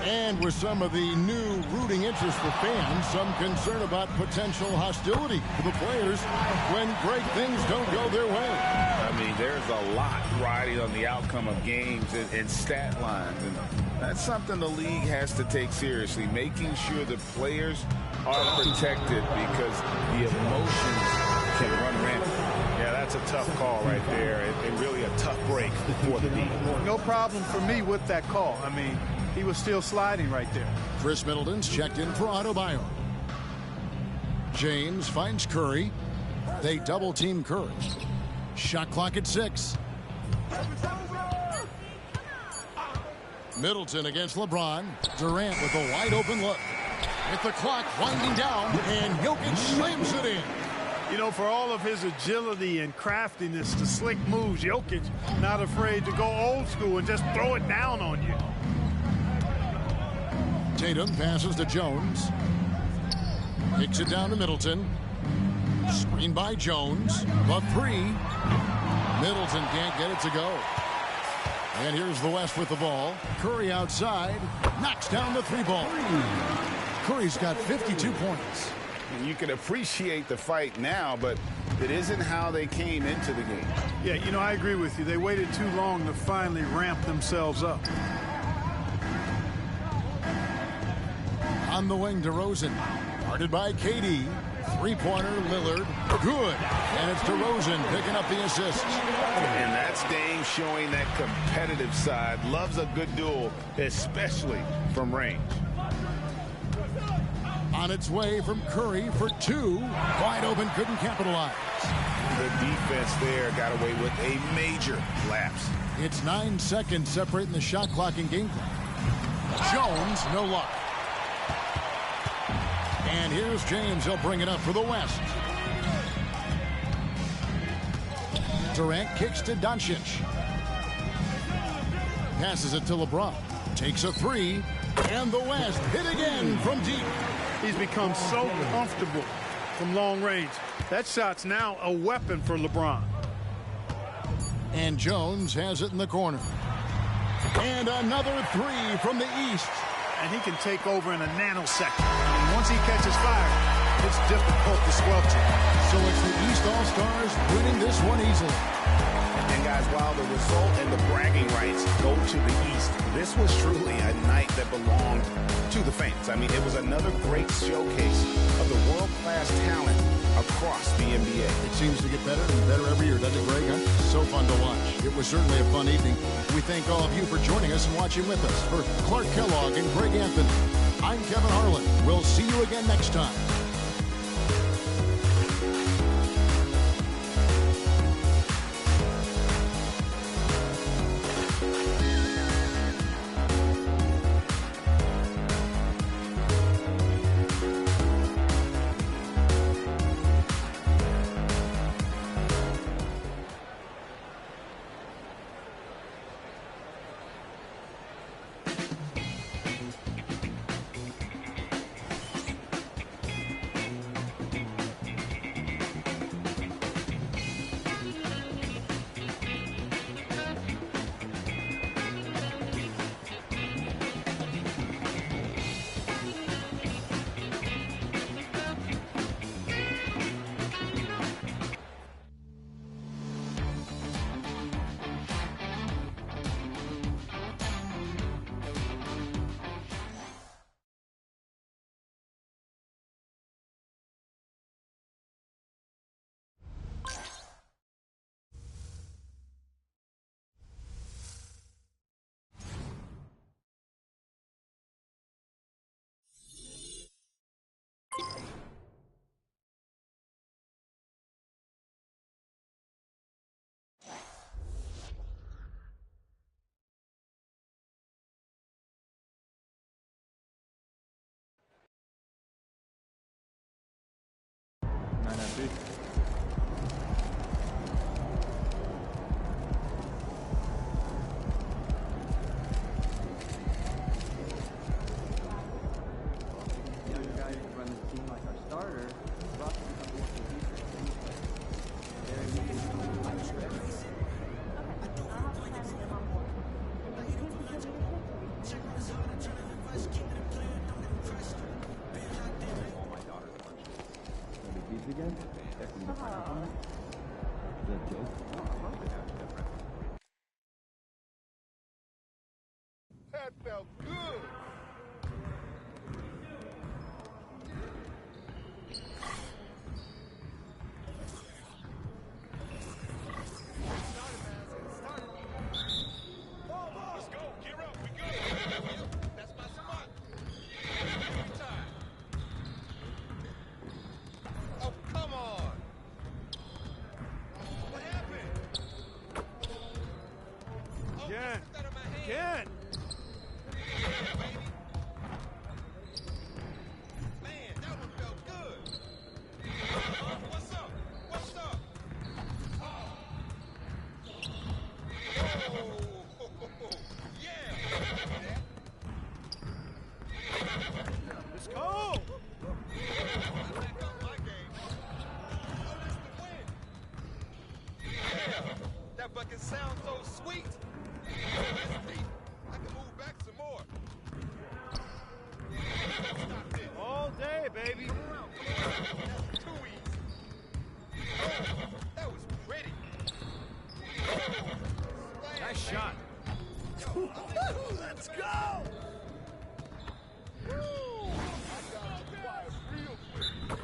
And with some of the new rooting interest for fans, some concern about potential hostility for the players when great things don't go their way. I mean, there's a lot riding on the outcome of games and stat lines. And that's something the league has to take seriously, making sure the players are protected because the emotions can run rampant. Yeah, that's a tough call right there, and really a tough break for the team. No problem for me with that call. I mean, he was still sliding right there. Chris Middleton's checked in for Adebayo. James finds Curry. They double-team Curry. Shot clock at 6. Middleton against LeBron. Durant with a wide-open look. With the clock winding down, and Jokic slams it in. You know, for all of his agility and craftiness, the slick moves, Jokic not afraid to go old school and just throw it down on you. Tatum passes to Jones. Kicks it down to Middleton. Screen by Jones. The 3. Middleton can't get it to go. And here's the West with the ball. Curry outside. Knocks down the 3 ball. Curry's got 52 points. You can appreciate the fight now, but it isn't how they came into the game. Yeah, you know, I agree with you. They waited too long to finally ramp themselves up. On the wing, DeRozan. Guarded by KD. Three-pointer, Lillard, good. And it's DeRozan picking up the assists. And that's Dame showing that competitive side. Loves a good duel, especially from range. On its way from Curry for two. Wide open, couldn't capitalize. The defense there got away with a major lapse. It's 9 seconds separating the shot clock and game clock. Jones, no luck. And here's James. He'll bring it up for the West. Durant kicks to Doncic. Passes it to LeBron. Takes a three. And the West hit again from deep. He's become so comfortable from long range. That shot's now a weapon for LeBron. And Jones has it in the corner. And another three from the East. And he can take over in a nanosecond. And once he catches fire, it's difficult to squelch it. So it's the East All-Stars winning this one easily. And guys, while the result and the bragging rights go to the East, this was truly a night that belonged to the fans. I mean, it was another great showcase of the world-class talent across the NBA. It seems to get better and better every year, doesn't it, Greg? Huh? So fun to watch. It was certainly a fun evening. We thank all of you for joining us and watching with us. For Clark Kellogg and Greg Anthony, I'm Kevin Harlan. We'll see you again next time. That felt good. Let's go. Gear up. We good. That's my spot. Time. Oh, come on. What happened? Oh, Again. I took that in my hand. Again. Man, that one felt good. What's up? What's up? Oh. Yeah. Let's go. Back up my game. Oh, this the win. Yeah. That bucket sounds so sweet. It's deep. I can move back some more. Stop this. All day, baby. Come around. That's too easy. Oh, that was pretty. Oh, Nice shot. Let's go. Woo. I got you quiet real quick.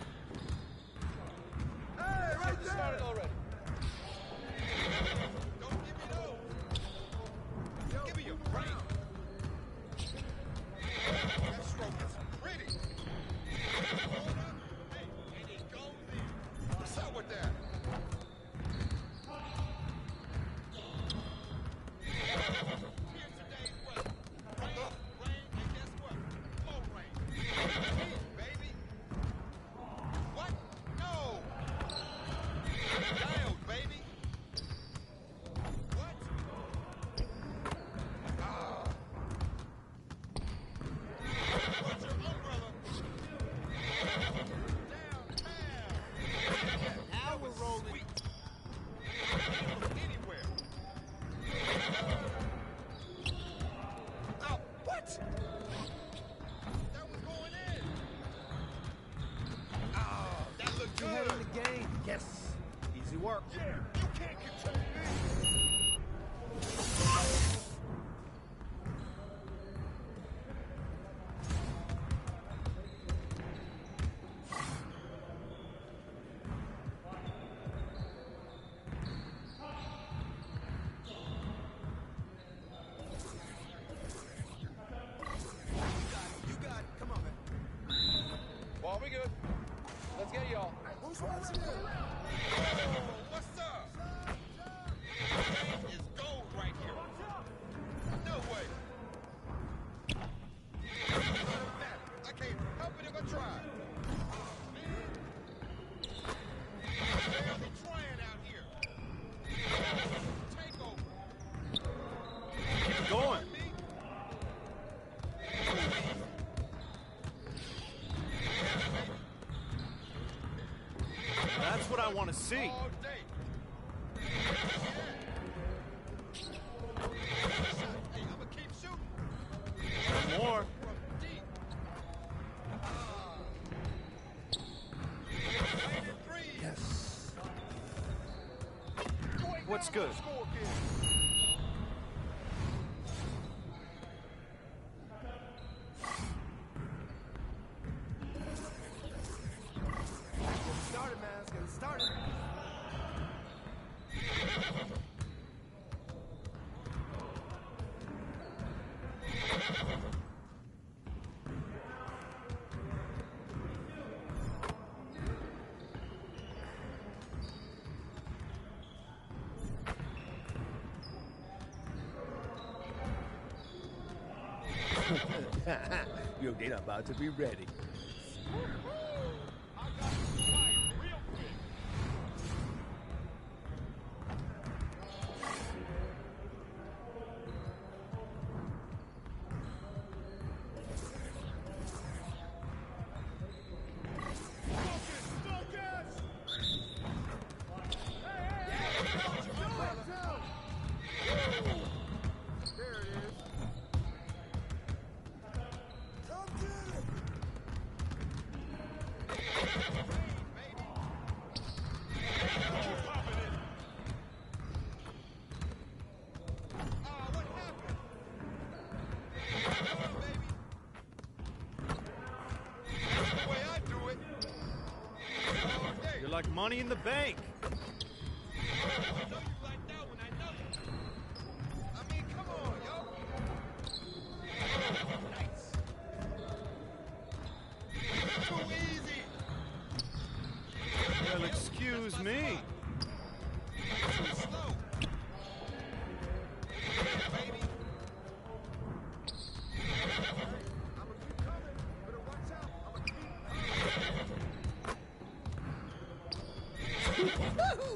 Easy work. Yeah, you can't contain me. You got it. Come on, man. Ball, we good. Let's get y'all. Who's watching you? Oh, what's up? Game is gold right here. No way. I can't help it if I try. Barely trying out here. Take over. Keep going. That's what I want to see. All day. Hey, I'ma keep shooting. One more. From deep. Yes. What's good? Started, man. Let's get it started. Your date about to be ready. You're like money in the bank. Well, excuse me.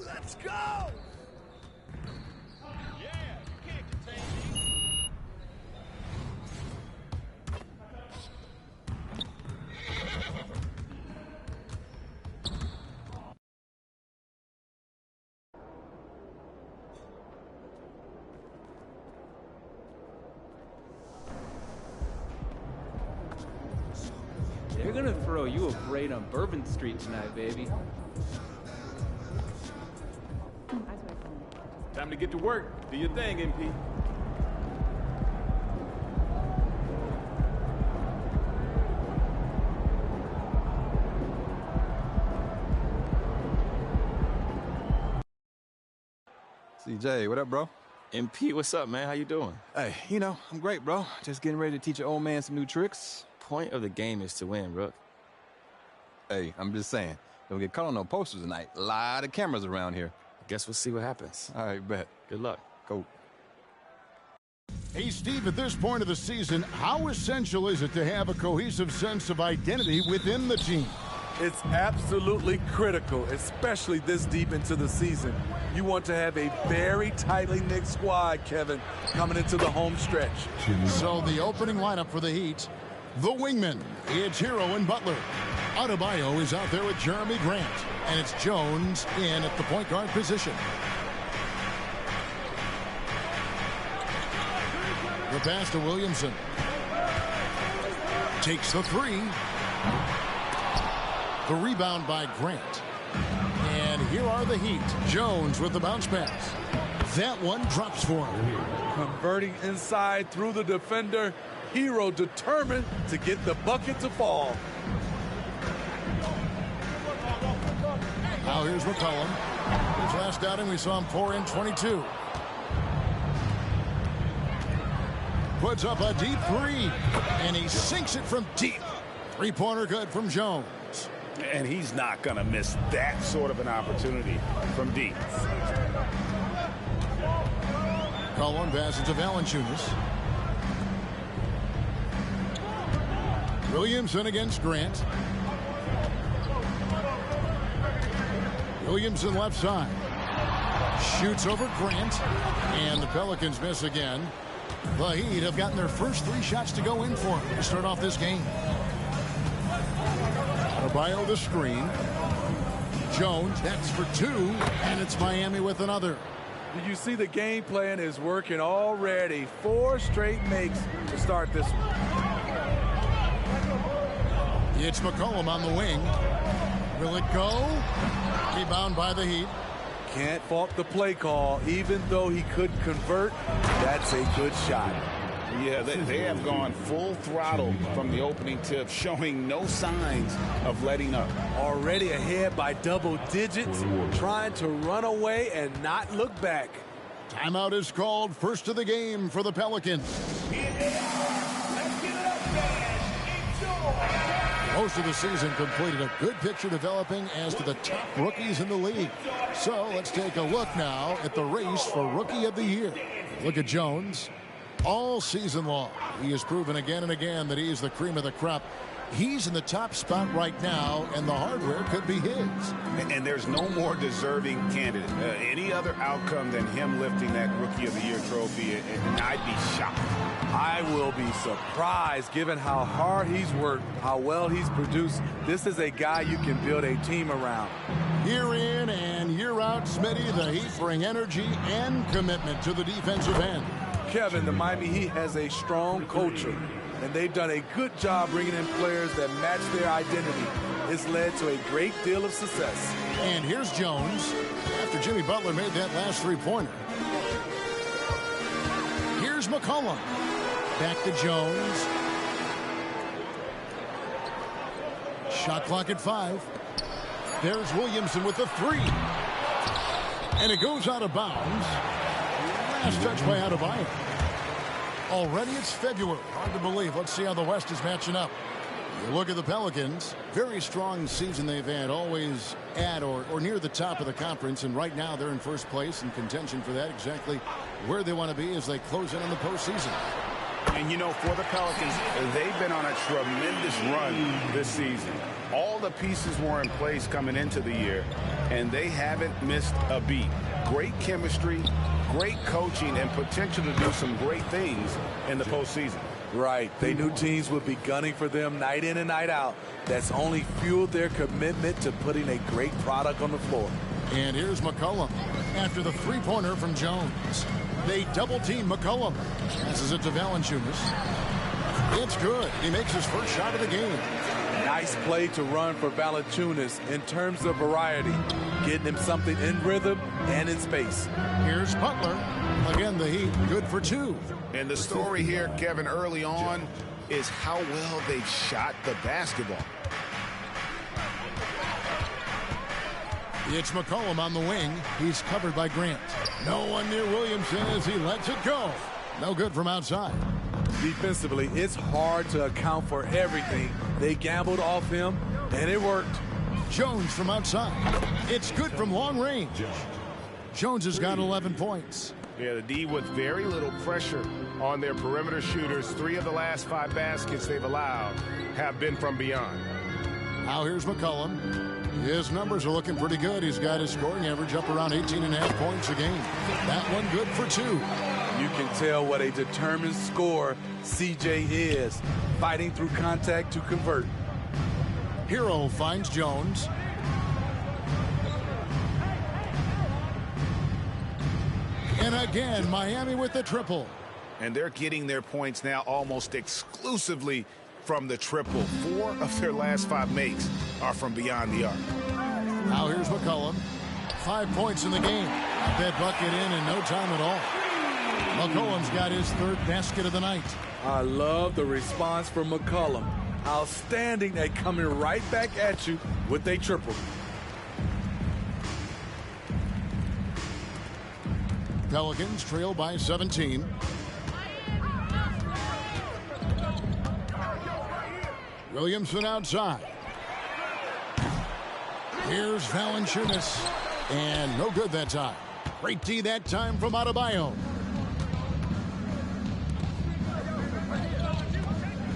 Let's go! They're gonna throw you a braid on Bourbon Street tonight, baby. Time to get to work. Do your thing, MP. CJ, what up, bro? MP, what's up, man? How you doing? Hey, you know, I'm great, bro. Just getting ready to teach an old man some new tricks. Point of the game is to win, Rook. Hey, I'm just saying, don't get caught on no posters tonight. A lot of cameras around here. Guess we'll see what happens. All right, bet. Good luck. Go. Hey, Steve, at this point of the season, how essential is it to have a cohesive sense of identity within the team? It's absolutely critical, especially this deep into the season. You want to have a very tightly knit squad, Kevin, coming into the home stretch. So the opening lineup for the Heat, the wingmen, it's Hero and Butler. Adebayo is out there with Jeremy Grant, and it's Jones in at the point guard position. The pass to Williamson. Takes the three. The rebound by Grant. And here are the Heat. Jones with the bounce pass. That one drops for him. Converting inside through the defender. Hero determined to get the bucket to fall. Now here's McCollum. His last outing, we saw him pour in 22. Puts up a deep three, and he sinks it from deep. Three-pointer good from Jones. And he's not going to miss that sort of an opportunity from deep. McCollum passes to Valanciunas. Williamson against Grant. Williamson left side. Shoots over Grant. And the Pelicans miss again. The Heat have gotten their first 3 shots to go in for him to start off this game. Adebayo the screen. Jones, that's for 2. And it's Miami with another. You see the game plan is working already. 4 straight makes to start this one. It's McCollum on the wing. Will it go? Rebound by the Heat. Can't fault the play call. Even though he couldn't convert, that's a good shot. Yeah, they have gone full throttle from the opening tip, showing no signs of letting up. Already ahead by double digits, trying to run away and not look back. Timeout is called. First of the game for the Pelicans. Most of the season completed, a good picture developing as to the top rookies in the league. So let's take a look now at the race for Rookie of the Year. Look at Jones. All season long, he has proven again and again that he is the cream of the crop. He's in the top spot right now, and the hardware could be his. And there's no more deserving candidate. Any other outcome than him lifting that Rookie of the Year trophy, and I'd be shocked. I will be surprised given how hard he's worked, how well he's produced. This is a guy you can build a team around. Year in and year out, Smitty, the Heat bring energy and commitment to the defensive end. Kevin, the Miami Heat has a strong culture, and they've done a good job bringing in players that match their identity. It's led to a great deal of success. And here's Jones after Jimmy Butler made that last three-pointer. Here's McCollum. Back to Jones. Shot clock at 5. There's Williamson with the 3. And it goes out of bounds. Last touch by Adebayo. Already it's February. Hard to believe. Let's see how the West is matching up. You look at the Pelicans. Very strong season they've had. Always at or near the top of the conference. And right now they're in first place in contention for that. Exactly where they want to be as they close in on the postseason. And, you know, for the Pelicans, they've been on a tremendous run this season. All the pieces were in place coming into the year, and they haven't missed a beat. Great chemistry, great coaching, and potential to do some great things in the postseason. Right. They knew teams would be gunning for them night in and night out. That's only fueled their commitment to putting a great product on the floor. And here's McCollum after the three-pointer from Jones. They double-team McCollum. Passes it to Valanciunas. It's good. He makes his first shot of the game. Nice play to run for Valanciunas in terms of variety. Getting him something in rhythm and in space. Here's Butler. Again, the Heat good for 2. And the story here, Kevin, early on is how well they shot the basketball. It's McCollum on the wing. He's covered by Grant. No one near Williamson as he lets it go. No good from outside. Defensively, it's hard to account for everything. They gambled off him, and it worked. Jones from outside. It's good from long range. Jones has got 11 points. Yeah, the D with very little pressure on their perimeter shooters. 3 of the last 5 baskets they've allowed have been from beyond. Now here's McCollum. His numbers are looking pretty good. He's got his scoring average up around 18.5 points a game. That one good for 2. You can tell what a determined scorer CJ is, fighting through contact to convert. Hero finds Jones. And again, Miami with the triple. And they're getting their points now almost exclusively from the triple. 4 of their last 5 makes are from beyond the arc. Now here's McCollum. 5 points in the game. Got that bucket in no time at all. McCollum's got his 3rd basket of the night. I love the response from McCollum. Outstanding at coming right back at you with a triple. Pelicans trail by 17. Williamson outside. Here's Valanciunas. And no good that time. Great D that time from Adebayo.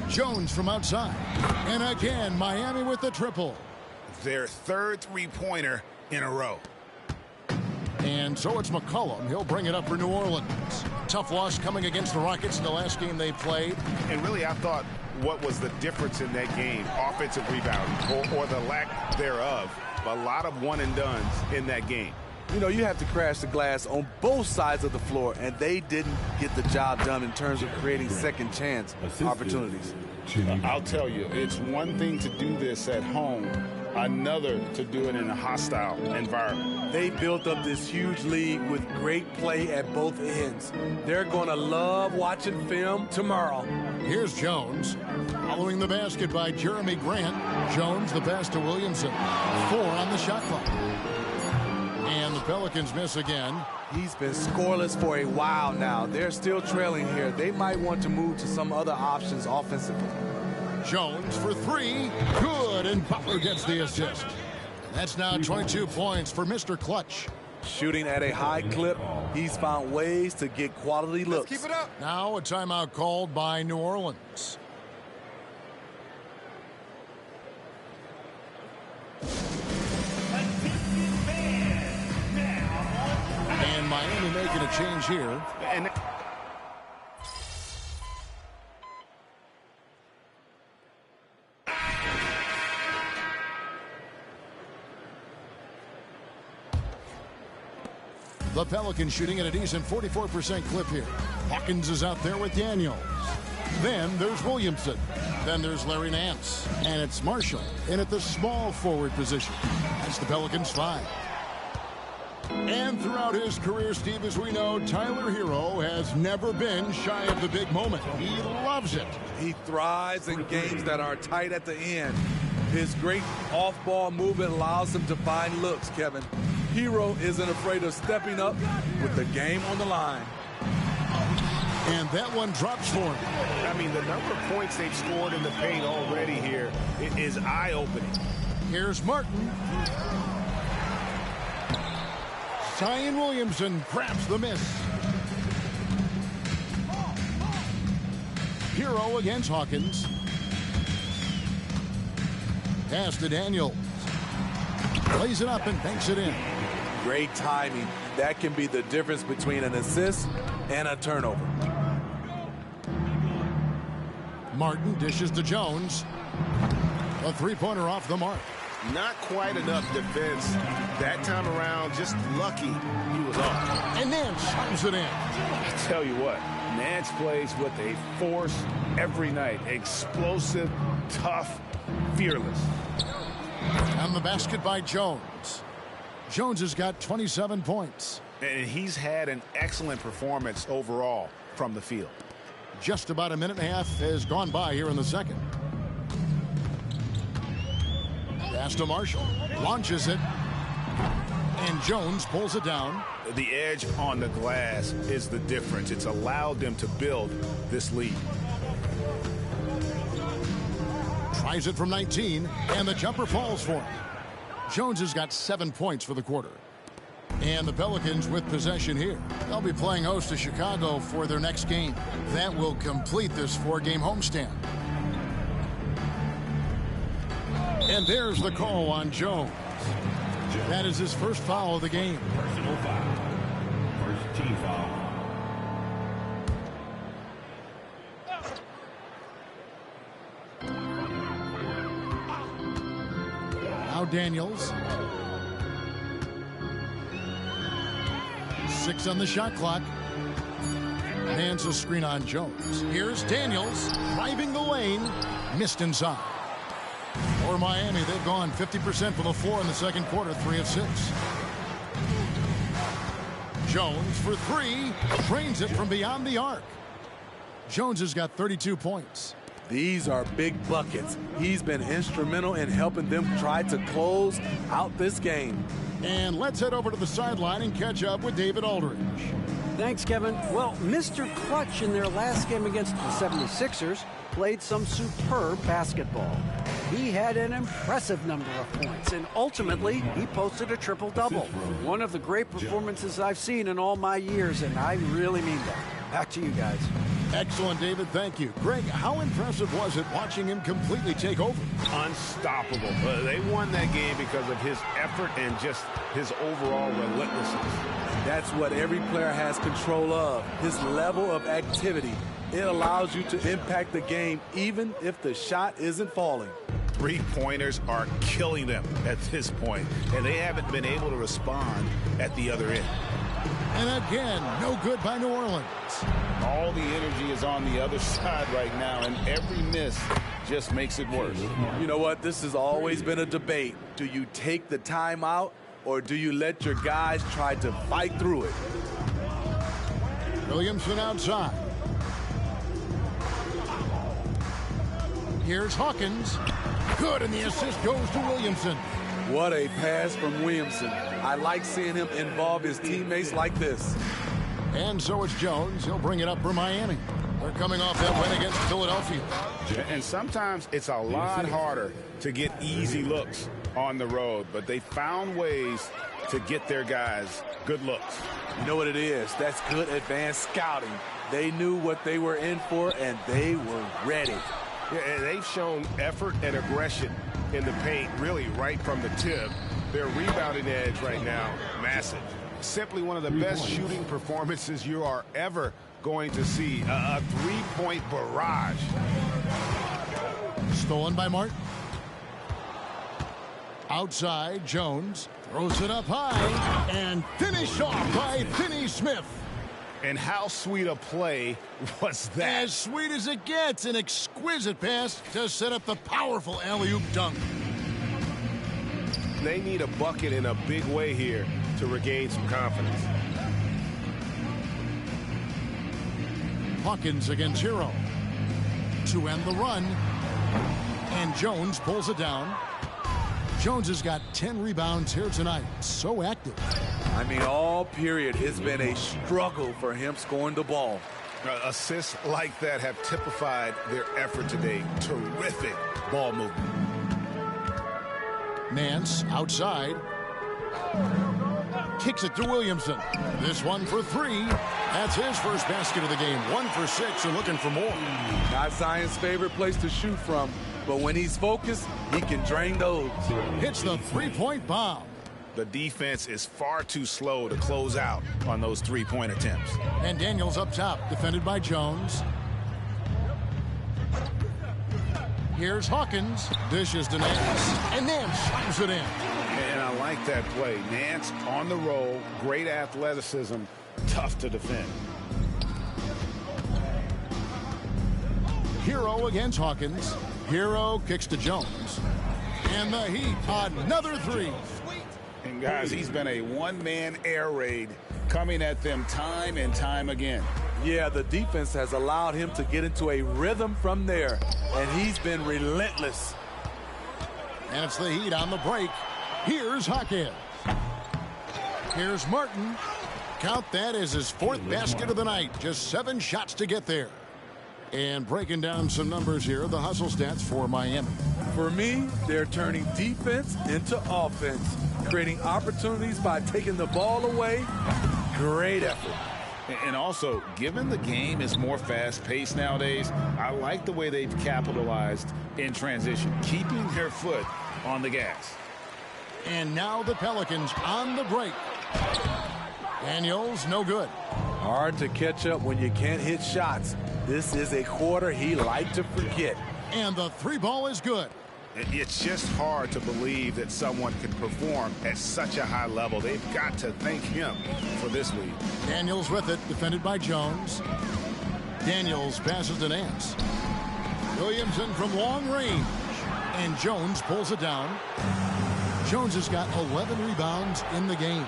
Jones from outside. And again, Miami with the triple. Their 3rd three-pointer in a row. And so it's McCollum. He'll bring it up for New Orleans. Tough loss coming against the Rockets in the last game they played. And really, I thought what was the difference in that game? Offensive rebounding or the lack thereof. A lot of one-and-dones in that game. You know, you have to crash the glass on both sides of the floor, and they didn't get the job done in terms of creating second chance opportunities. I'll tell you, it's one thing to do this at home, another to do it in a hostile environment. They built up this huge lead with great play at both ends. They're going to love watching film tomorrow. Here's Jones. Following the basket by Jeremy Grant. Jones the pass to Williamson. 4 on the shot clock. And the Pelicans miss again. He's been scoreless for a while now. They're still trailing here. They might want to move to some other options offensively. Jones for 3. Good, and Butler gets the assist. That's now 22 points for Mr. Clutch. Shooting at a high clip, he's found ways to get quality looks. Let's keep it up. Now a timeout called by New Orleans. And Miami making a change here. And the Pelicans shooting at a decent 44% clip here. Hawkins is out there with Daniels. Then there's Williamson. Then there's Larry Nance. And it's Marshall in at the small forward position. That's the Pelicans 5. And throughout his career, Steve, as we know, Tyler Hero has never been shy of the big moment. He loves it. He thrives in games that are tight at the end. His great off-ball movement allows him to find looks, Kevin. Hero isn't afraid of stepping up with the game on the line. And that one drops for him. I mean, the number of points they've scored in the paint already here is eye-opening. Here's Martin. Zion Williamson grabs the miss. Hero against Hawkins. Pass to Daniels. Plays it up and banks it in. Great timing. That can be the difference between an assist and a turnover. Martin dishes to Jones. A three-pointer off the mark. Not quite enough defense that time around. Just lucky he was off. And Nance slams it in. I tell you what, Nance plays with a force every night. Explosive, tough, fearless. On the basket by Jones. Jones has got 27 points. And he's had an excellent performance overall from the field. Just about a minute and a half has gone by here in the second. Pass to Marshall. Launches it. And Jones pulls it down. The edge on the glass is the difference. It's allowed them to build this lead. Tries it from 19, and the jumper falls for him. Jones has got 7 points for the quarter. And the Pelicans with possession here. They'll be playing host to Chicago for their next game. That will complete this 4-game homestand. And there's the call on Jones. That is his first foul of the game. Personal foul. First team foul. Now Daniels. 6 on the shot clock. Hands a screen on Jones. Here's Daniels driving the lane. Missed inside. For Miami, they've gone 50% from the floor in the second quarter, 3 of 6. Jones for three. Trains it from beyond the arc. Jones has got 32 points. These are big buckets. He's been instrumental in helping them try to close out this game. And let's head over to the sideline and catch up with David Aldridge. Thanks, Kevin. Well, Mr. Clutch in their last game against the 76ers played some superb basketball. He had an impressive number of points, and ultimately, he posted a triple-double. One of the great performances I've seen in all my years, and I really mean that. Back to you guys. Excellent, David. Thank you. Greg, how impressive was it watching him completely take over? Unstoppable. They won that game because of his effort and just his overall relentlessness. That's what every player has control of, his level of activity. It allows you to impact the game even if the shot isn't falling. Three-pointers are killing them at this point, and they haven't been able to respond at the other end. And again, no good by New Orleans. All the energy is on the other side right now, and every miss just makes it worse. You know what? This has always been a debate. Do you take the timeout, or do you let your guys try to fight through it? Williamson outside. Here's Hawkins. Good, and the assist goes to Williamson. What a pass from Williamson. I like seeing him involve his teammates like this. And so it's Jones. He'll bring it up for Miami. They're coming off that win against Philadelphia. And sometimes it's a lot harder to get easy looks on the road, but they found ways to get their guys good looks. You know what it is? That's good advanced scouting. They knew what they were in for, and they were ready. Yeah, and they've shown effort and aggression in the paint, really right from the tip. Their rebounding edge right now, massive. Simply one of the best shooting performances you are ever going to see. A three-point barrage. Stolen by Martin. Outside, Jones throws it up high and finished off by Finney Smith. And how sweet a play was that? As sweet as it gets, an exquisite pass to set up the powerful alley-oop dunk. They need a bucket in a big way here to regain some confidence. Hawkins against Hero to end the run. And Jones pulls it down. Jones has got 10 rebounds here tonight. So active. I mean, all period, it's been a struggle for him scoring the ball. Assists like that have typified their effort today. Terrific ball movement. Nance outside. Kicks it to Williamson. This one for three. That's his first basket of the game. 1 for 6 and looking for more. Not Zion's favorite place to shoot from, but when he's focused, he can drain those. Hits the three-point bomb. The defense is far too slow to close out on those three-point attempts. And Daniels up top, defended by Jones. Here's Hawkins. Dishes to Nance. And Nance slams it in. And I like that play. Nance on the roll. Great athleticism. Tough to defend. Hero against Hawkins. Hero kicks to Jones. And the Heat, another three. And guys, he's been a one-man air raid coming at them time and time again. Yeah, the defense has allowed him to get into a rhythm from there, and he's been relentless. And it's the Heat on the break. Here's Hawkins. Here's Martin. Count that as his 4th basket of the night. Just 7 shots to get there. And breaking down some numbers here, the hustle stats for Miami. For me, they're turning defense into offense, creating opportunities by taking the ball away. Great effort. And also, given the game is more fast-paced nowadays, I like the way they've capitalized in transition, keeping their foot on the gas. And now the Pelicans on the break. Daniels, no good. Hard to catch up when you can't hit shots. This is a quarter he liked to forget. And the 3-ball is good. It's just hard to believe that someone can perform at such a high level. They've got to thank him for this lead. Daniels with it, defended by Jones. Daniels passes to Nance. Williamson from long range. And Jones pulls it down. Jones has got 11 rebounds in the game.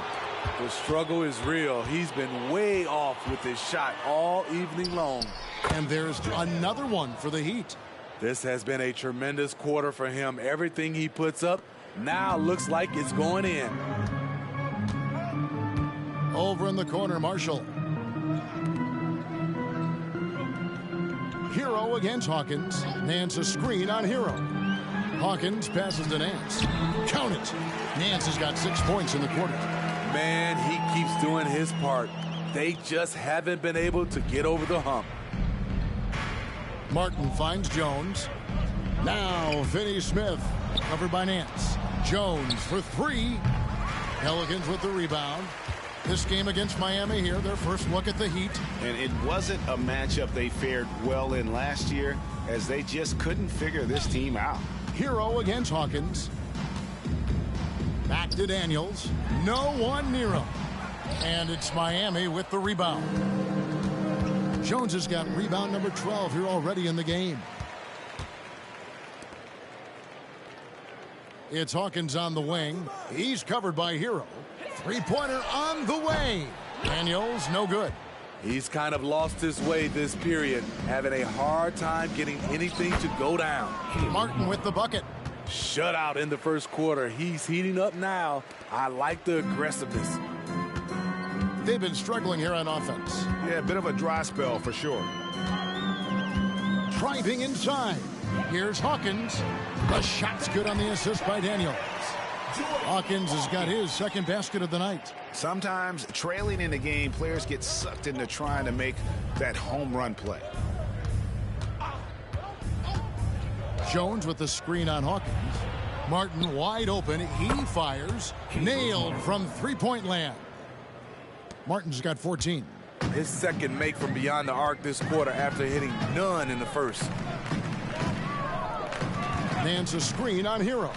The struggle is real. He's been way off with his shot all evening long. And there's another one for the Heat. This has been a tremendous quarter for him. Everything he puts up now looks like it's going in. Over in the corner, Marshall. Hero against Hawkins. Nance a screen on Hero. Hawkins passes to Nance. Count it. Nance has got 6 points in the quarter. Man, he keeps doing his part. They just haven't been able to get over the hump. Martin finds Jones. Now Finney Smith, covered by Nance. Jones for 3. Pelicans with the rebound. This game against Miami here, their first look at the Heat. And it wasn't a matchup they fared well in last year, as they just couldn't figure this team out. Hero against Hawkins. Back to Daniels. No one near him. And it's Miami with the rebound. Jones has got rebound number 12 here already in the game. It's Hawkins on the wing. He's covered by Hero. Three-pointer on the way. Daniels, no good. He's kind of lost his way this period, having a hard time getting anything to go down. Martin with the bucket. Shutout in the first quarter. He's heating up now. I like the aggressiveness. They've been struggling here on offense. Yeah, a bit of a dry spell for sure. Driving inside. Here's Hawkins. The shot's good on the assist by Daniels. Hawkins has got his second basket of the night. Sometimes trailing in the game, players get sucked into trying to make that home run play. Jones with the screen on Hawkins. Martin wide open. He fires. Nailed from three-point land. Martin's got 14. His second make from beyond the arc this quarter after hitting none in the first. Nance a screen on Hero.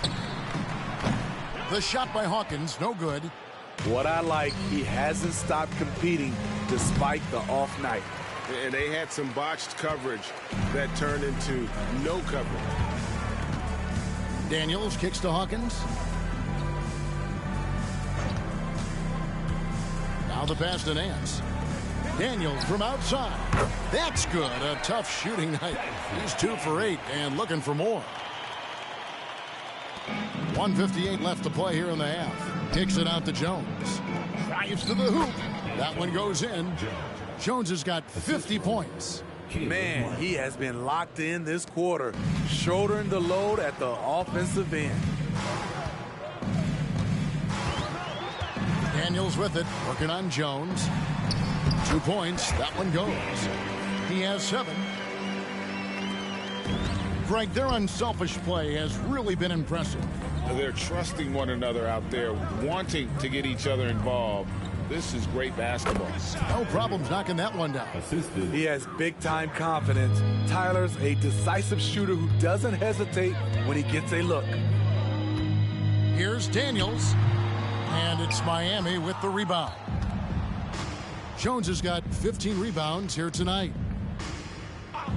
The shot by Hawkins, no good. What I like, he hasn't stopped competing despite the off night. And they had some botched coverage that turned into no coverage. Daniels kicks to Hawkins. Now the pass to Nance. Daniels from outside. That's good. A tough shooting night. He's 2 for 8 and looking for more. 1:58 left to play here in the half. Kicks it out to Jones. Drives to the hoop. That one goes in. Jones has got 50 points. Man, he has been locked in this quarter, shouldering the load at the offensive end. Daniels with it, working on Jones. 2 points. That one goes. He has 7. Greg, their unselfish play has really been impressive. They're trusting one another out there, wanting to get each other involved. This is great basketball. No problems knocking that one down. He has big-time confidence. Tyler's a decisive shooter who doesn't hesitate when he gets a look. Here's Daniels. And it's Miami with the rebound. Jones has got 15 rebounds here tonight.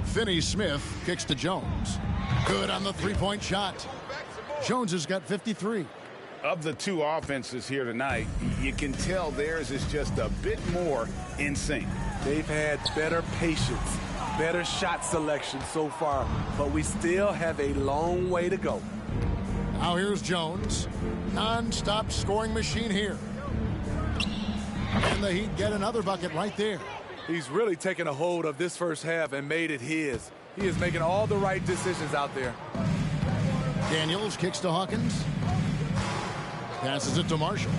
Finney Smith kicks to Jones. Good on the three-point shot. Jones has got 53. Of the two offenses here tonight, you can tell theirs is just a bit more in sync. They've had better patience, better shot selection so far, but we still have a long way to go. Now here's Jones. Non-stop scoring machine here. And the Heat get another bucket right there. He's really taken a hold of this first half and made it his. He is making all the right decisions out there. Daniels kicks to Hawkins. Passes it to Marshall.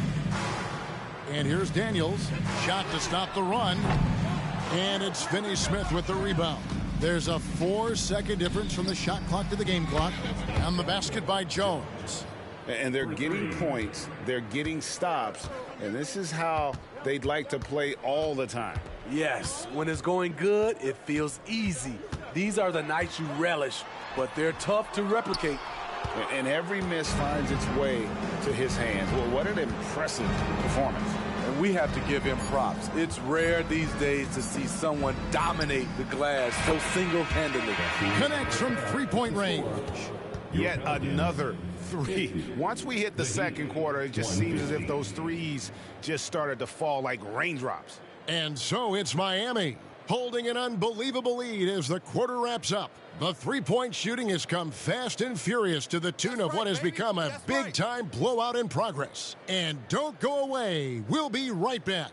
And here's Daniels. Shot to stop the run. And it's Finney Smith with the rebound. There's a 4-second difference from the shot clock to the game clock. And the basket by Jones. And they're getting points. They're getting stops. And this is how they'd like to play all the time. Yes, when it's going good, it feels easy. These are the nights you relish, but they're tough to replicate. And every miss finds its way to his hands. Well, what an impressive performance. And we have to give him props. It's rare these days to see someone dominate the glass so single-handedly. Connects from three-point range. Yet another three. Once we hit the second quarter, it just seems as if those threes just started to fall like raindrops. And so it's Miami holding an unbelievable lead as the quarter wraps up. The three-point shooting has come fast and furious to the tune of what has become a big-time blowout in progress. And don't go away. We'll be right back.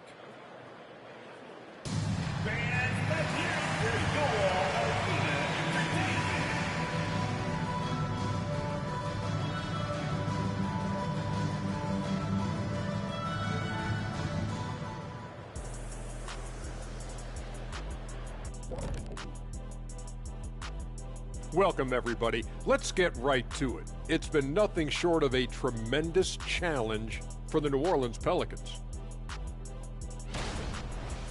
Welcome, everybody. Let's get right to it. It's been nothing short of a tremendous challenge for the New Orleans Pelicans.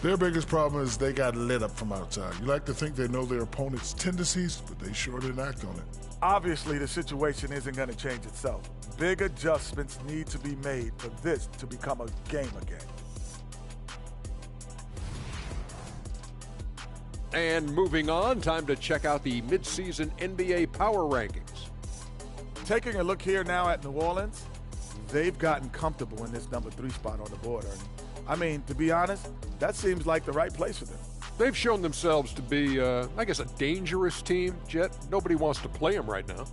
Their biggest problem is they got lit up from outside. You like to think they know their opponent's tendencies, but they sure didn't act on it. Obviously, the situation isn't going to change itself. Big adjustments need to be made for this to become a game again. And moving on, time to check out the midseason NBA Power Rankings. Taking a look here now at New Orleans, they've gotten comfortable in this number 3 spot on the board, Ernie. I mean, to be honest, that seems like the right place for them. They've shown themselves to be, I guess, a dangerous team, Jet. Nobody wants to play them right now.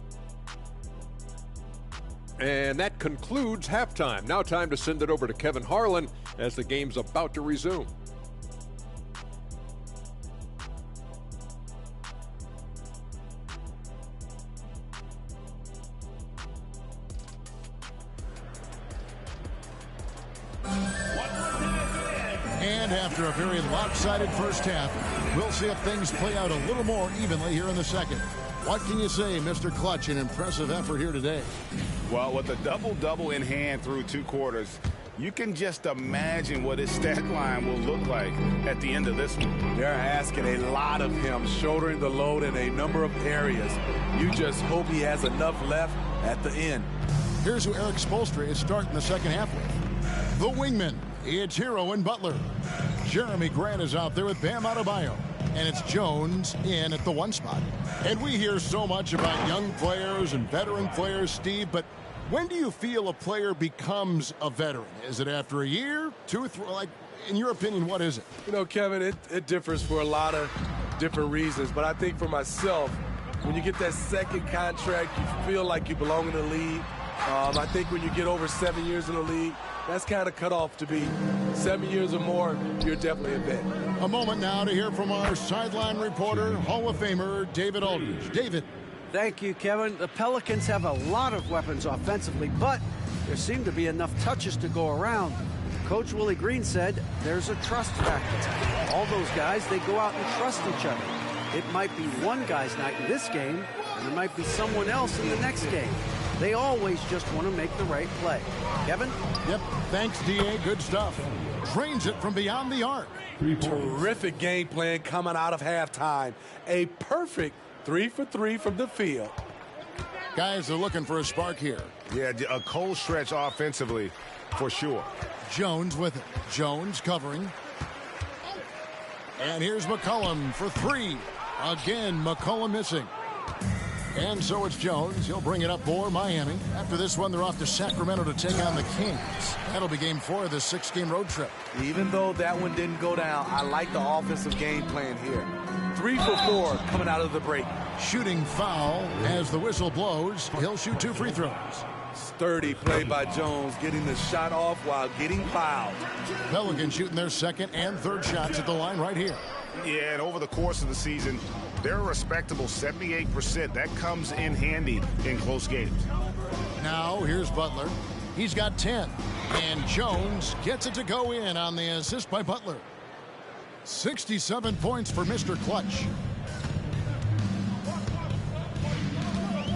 And that concludes halftime. Now time to send it over to Kevin Harlan as the game's about to resume. And after a very lopsided first half, we'll see if things play out a little more evenly here in the second. What can you say, Mr. Clutch? An impressive effort here today. Well, with a double-double in hand through 2 quarters, you can just imagine what his stat line will look like at the end of this one. They're asking a lot of him, shouldering the load in a number of areas. You just hope he has enough left at the end. Here's who Eric Spoelstra is starting the second half with. The wingman, it's Hero and Butler. Jeremy Grant is out there with Bam Adebayo. And it's Jones in at the 1 spot. And we hear so much about young players and veteran players, Steve, but when do you feel a player becomes a veteran? Is it after a year, 2, 3? Like, in your opinion, what is it? You know, Kevin, it differs for a lot of different reasons. But I think for myself, when you get that second contract, you feel like you belong in the league. I think when you get over 7 years in the league, that's kind of cut off to be 7 years or more, you're definitely a vet. A moment now to hear from our sideline reporter, Hall of Famer David Aldridge. David. Thank you, Kevin. The Pelicans have a lot of weapons offensively, but there seem to be enough touches to go around. Coach Willie Green said there's a trust factor. All those guys, they go out and trust each other. It might be one guy's night in this game, and there might be someone else in the next game. They always just want to make the right play. Kevin? Yep. Thanks, D.A. Good stuff. Drains it from beyond the arc. Terrific game plan coming out of halftime. A perfect 3 for 3 from the field. Guys are looking for a spark here. Yeah, a cold stretch offensively, for sure. Jones with it. Jones covering. And here's McCollum for 3. Again, McCollum missing. And so it's Jones. He'll bring it up for Miami. After this one, they're off to Sacramento to take on the Kings. That'll be game 4 of this 6-game road trip. Even though that one didn't go down, I like the offensive game plan here. 3 for 4 coming out of the break. Shooting foul as the whistle blows. He'll shoot 2 free throws. Sturdy play by Jones, getting the shot off while getting fouled. Pelicans shooting their second and third shots at the line right here. Yeah, and over the course of the season, they're a respectable 78%. That comes in handy in close games. Now, here's Butler. He's got 10. And Jones gets it to go in on the assist by Butler. 67 points for Mr. Clutch.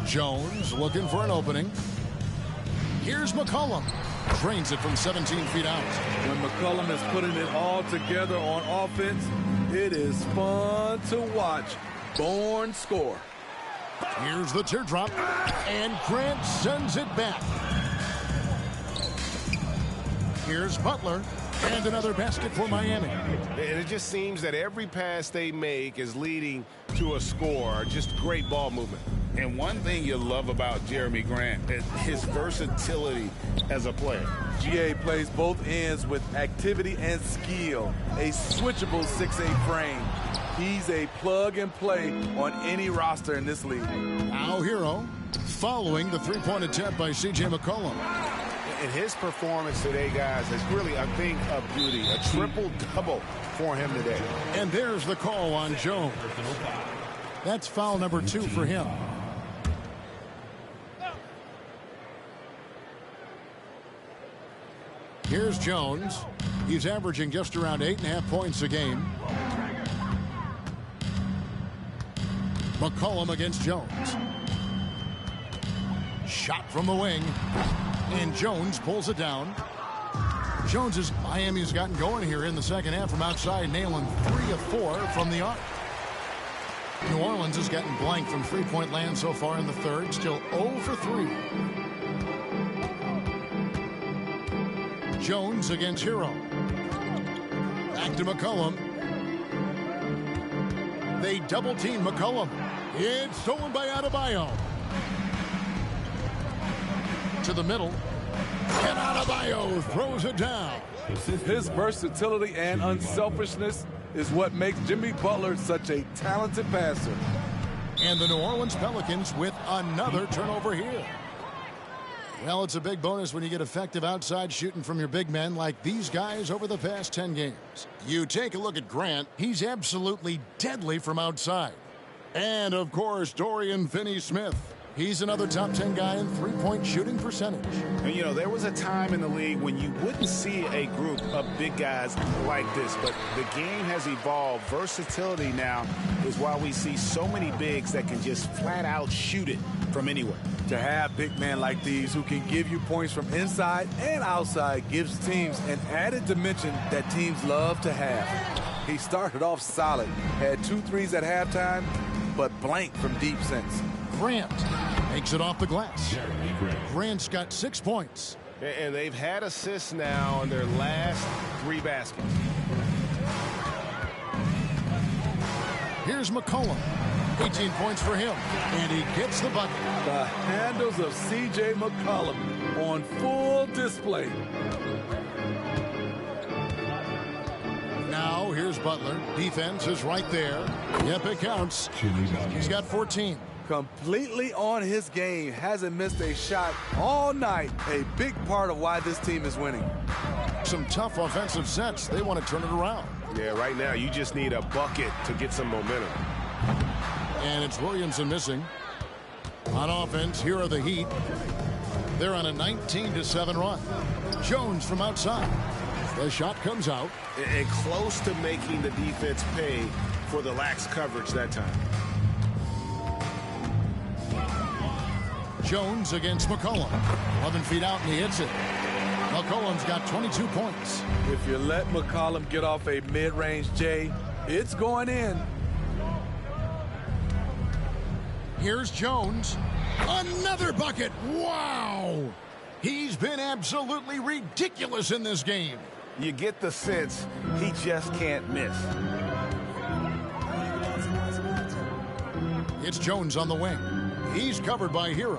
Jones looking for an opening. Here's McCollum. Drains it from 17 feet out. When McCollum is putting it all together on offense, it is fun to watch. Born score. Here's the teardrop. And Grant sends it back. Here's Butler. And another basket for Miami. And it just seems that every pass they make is leading to a score. Just great ball movement. And one thing you love about Jeremy Grant is his versatility as a player. GA plays both ends with activity and skill. A switchable 6'8" frame. He's a plug-and-play on any roster in this league. Now Hero following the three-point attempt by C.J. McCollum. And his performance today, guys, is really a thing of beauty. A triple-double for him today. And there's the call on Jones. That's foul number 2 for him. Here's Jones. He's averaging just around 8.5 points a game. McCollum against Jones. Shot from the wing. And Jones pulls it down. Miami's gotten going here in the second half from outside, nailing 3 of 4 from the arc. New Orleans has gotten blank from three-point land so far in the third, still 0 for 3. Jones against Hero. Back to McCollum. They double-team McCollum. It's stolen by Adebayo. To the middle. And Adebayo throws it down. His versatility and unselfishness is what makes Jimmy Butler such a talented passer. And the New Orleans Pelicans with another turnover here. Well, it's a big bonus when you get effective outside shooting from your big men like these guys over the past 10 games. You take a look at Grant. He's absolutely deadly from outside. And, of course, Dorian Finney-Smith. He's another top 10 guy in three-point shooting percentage. And, you know, there was a time in the league when you wouldn't see a group of big guys like this, but the game has evolved. Versatility now is why we see so many bigs that can just flat out shoot it from anywhere. To have big men like these who can give you points from inside and outside gives teams an added dimension that teams love to have. He started off solid, had 2 threes at halftime, but blank from deep since. Grant makes it off the glass. Grant's got 6 points. And they've had assists now on their last 3 baskets. Here's McCollum. 18 points for him. And he gets the bucket. The handles of C.J. McCollum on full display. Now here's Butler. Defense is right there. Yep, it counts. He's got 14. Completely on his game. Hasn't missed a shot all night. A big part of why this team is winning. Some tough offensive sets. They want to turn it around. Yeah, right now you just need a bucket to get some momentum. And it's Williamson missing. On offense, here are the Heat. They're on a 19-7 run. Jones from outside. The shot comes out. And close to making the defense pay for the lax coverage that time. Jones against McCollum. 11 feet out and he hits it. McCollum's got 22 points. If you let McCollum get off a mid-range J, it's going in. Here's Jones. Another bucket. Wow. He's been absolutely ridiculous in this game. You get the sense he just can't miss. It's Jones on the wing. He's covered by Hero.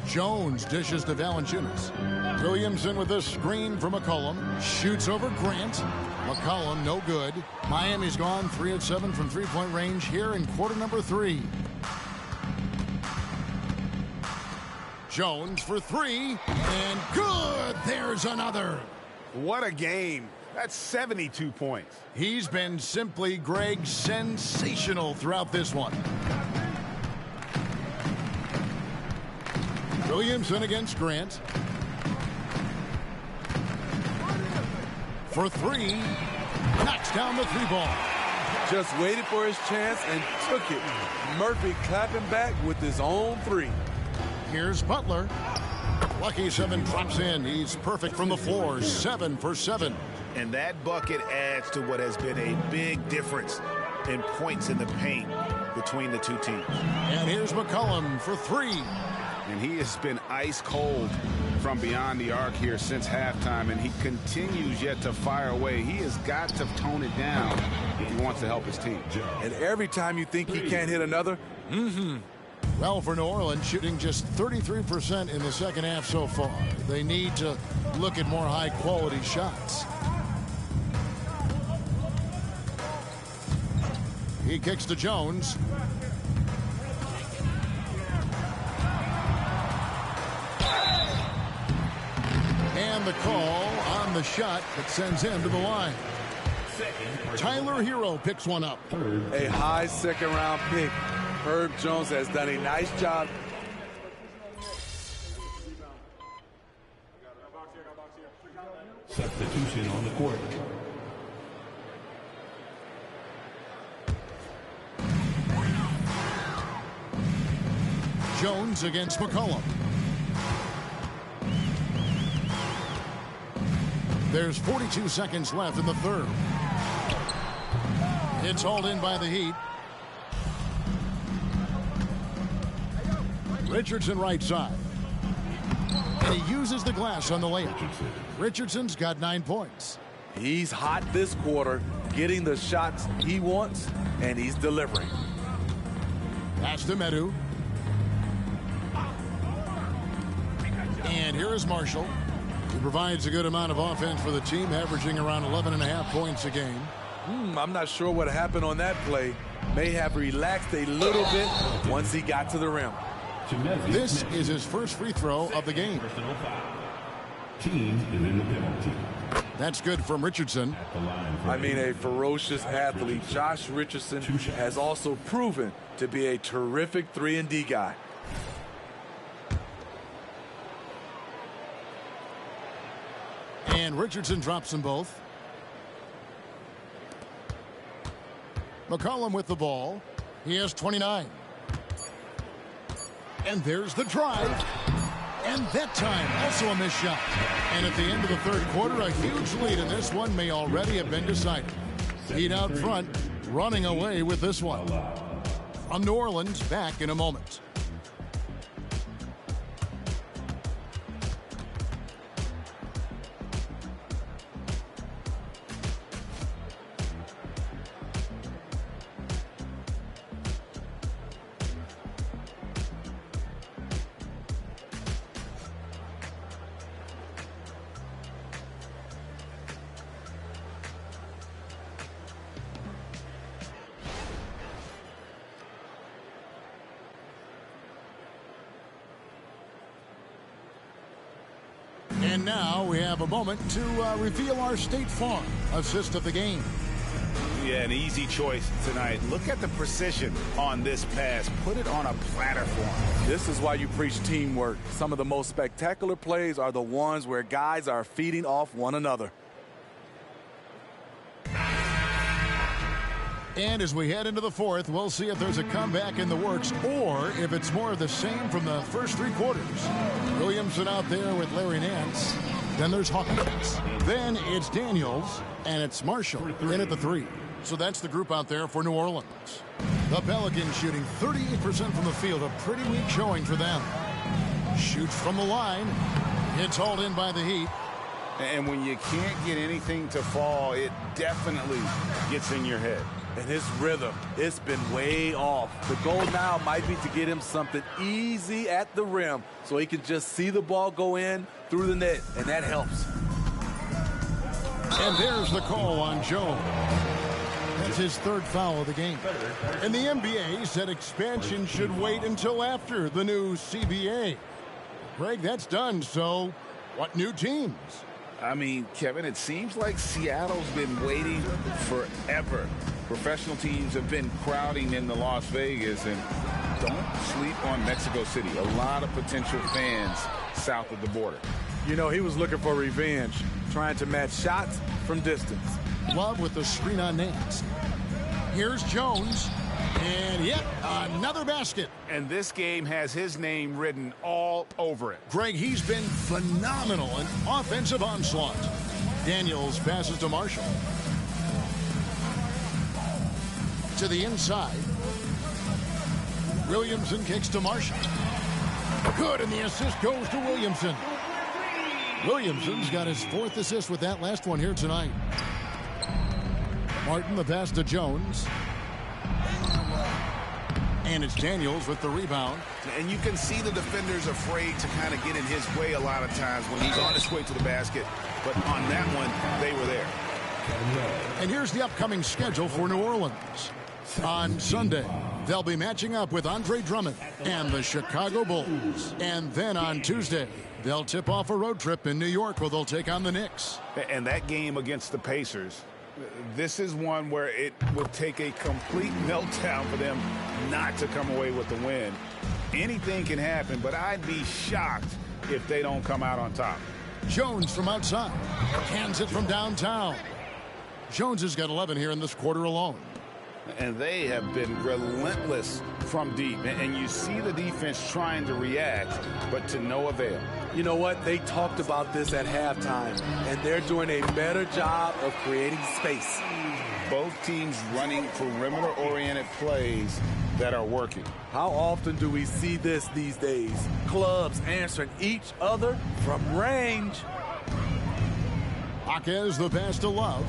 Jones dishes to Valanciunas. Williamson with a screen for McCollum. Shoots over Grant. McCollum no good. Miami's gone 3 of 7 from three-point range here in quarter number 3. Jones for 3. And good. There's another. What a game. That's 72 points. He's been simply, Greg, sensational throughout this one. Williamson against Grant. For 3. Knocks down the 3 ball. Just waited for his chance and took it. Murphy clapping back with his own 3. Here's Butler. Lucky 7 drops in. He's perfect from the floor. 7 for 7. And that bucket adds to what has been a big difference in points in the paint between the 2 teams. And here's McCollum for 3. And he has been ice cold from beyond the arc here since halftime, and he continues yet to fire away. He has got to tone it down if he wants to help his team. And every time you think he can't hit another, Well, for New Orleans, shooting just 33% in the second half so far. They need to look at more high-quality shots. He kicks to Jones. And the call on the shot that sends him to the line. Tyler Hero picks one up. A high second-round pick. Herb Jones has done a nice job. Substitution on the court. Jones against McCollum. There's 42 seconds left in the third. It's hauled in by the Heat. Richardson right side. And he uses the glass on the layup. Richardson's got 9 points. He's hot this quarter, getting the shots he wants, and he's delivering. Pass to Medu. And here is Marshall. He provides a good amount of offense for the team, averaging around 11.5 points a game. I'm not sure what happened on that play. May have relaxed a little bit once he got to the rim. This is his first free throw of the game. Team is in the penalty. That's good from Richardson. I mean, a ferocious athlete. Josh Richardson has also proven to be a terrific 3-and-D guy. And Richardson drops them both. McCollum with the ball. He has 29. And there's the drive. And that time, also a missed shot. And at the end of the third quarter, a huge lead, and this one may already have been decided. Heat out front, running away with this one. From New Orleans, back in a moment. And now we have a moment to reveal our State Farm assist of the game. Yeah, an easy choice tonight. Look at the precision on this pass. Put it on a platter for him. This is why you preach teamwork. Some of the most spectacular plays are the ones where guys are feeding off one another. And as we head into the fourth, we'll see if there's a comeback in the works or if it's more of the same from the first three quarters. Williamson out there with Larry Nance. Then there's Hawkins. Then it's Daniels, and it's Marshall in at the three. So that's the group out there for New Orleans. The Pelicans shooting 38% from the field, a pretty weak showing for them. Shoots from the line. It's hauled in by the Heat. And when you can't get anything to fall, it definitely gets in your head. And his rhythm, it's been way off. The goal now might be to get him something easy at the rim so he can just see the ball go in through the net, and that helps. And there's the call on Jones. That's his third foul of the game. And the NBA said expansion should wait until after the new CBA. Greg, that's done, so what new teams? I mean, Kevin, it seems like Seattle's been waiting forever. Professional teams have been crowding into Las Vegas, and don't sleep on Mexico City. A lot of potential fans south of the border. You know, he was looking for revenge, trying to match shots from distance. Love with the screen on Nance. Here's Jones, and yep, another basket. And this game has his name written all over it. Greg, he's been phenomenal in offensive onslaught. Daniels passes to Marshall. To the inside. Williamson kicks to Marshall. Good, and the assist goes to Williamson. Williamson's got his fourth assist with that last one here tonight. Martin, the pass to Jones. And it's Daniels with the rebound. And you can see the defenders afraid to kind of get in his way a lot of times when he's on his way to the basket. But on that one, they were there. And here's the upcoming schedule for New Orleans. On Sunday, they'll be matching up with Andre Drummond and the Chicago Bulls. And then on Tuesday, they'll tip off a road trip in New York where they'll take on the Knicks. And that game against the Pacers, this is one where it would take a complete meltdown for them not to come away with the win. Anything can happen, but I'd be shocked if they don't come out on top. Jones from outside. Hands it from downtown. Jones has got 11 here in this quarter alone. And they have been relentless from deep. And you see the defense trying to react, but to no avail. You know what? They talked about this at halftime, and they're doing a better job of creating space. Both teams running perimeter-oriented plays that are working. How often do we see this these days? Clubs answering each other from range. Jaquez the pass to Love.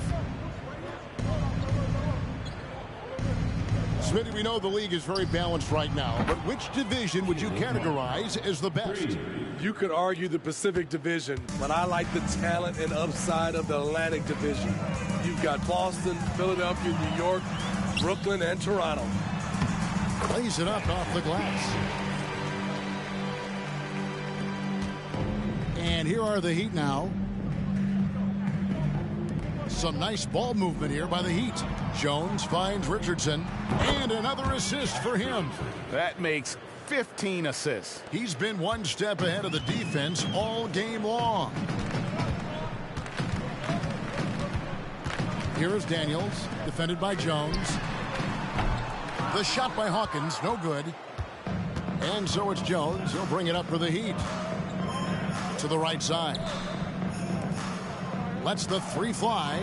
Smitty, we know the league is very balanced right now, but which division would you categorize as the best? You could argue the Pacific Division, but I like the talent and upside of the Atlantic Division. You've got Boston, Philadelphia, New York, Brooklyn, and Toronto. Plays it up off the glass. And here are the Heat now. Some nice ball movement here by the Heat. Jones finds Richardson, and another assist for him. That makes 15 assists. He's been one step ahead of the defense all game long. Here is Daniels, defended by Jones. The shot by Hawkins, no good. And so it's Jones. He'll bring it up for the Heat. To the right side. Lets the three fly.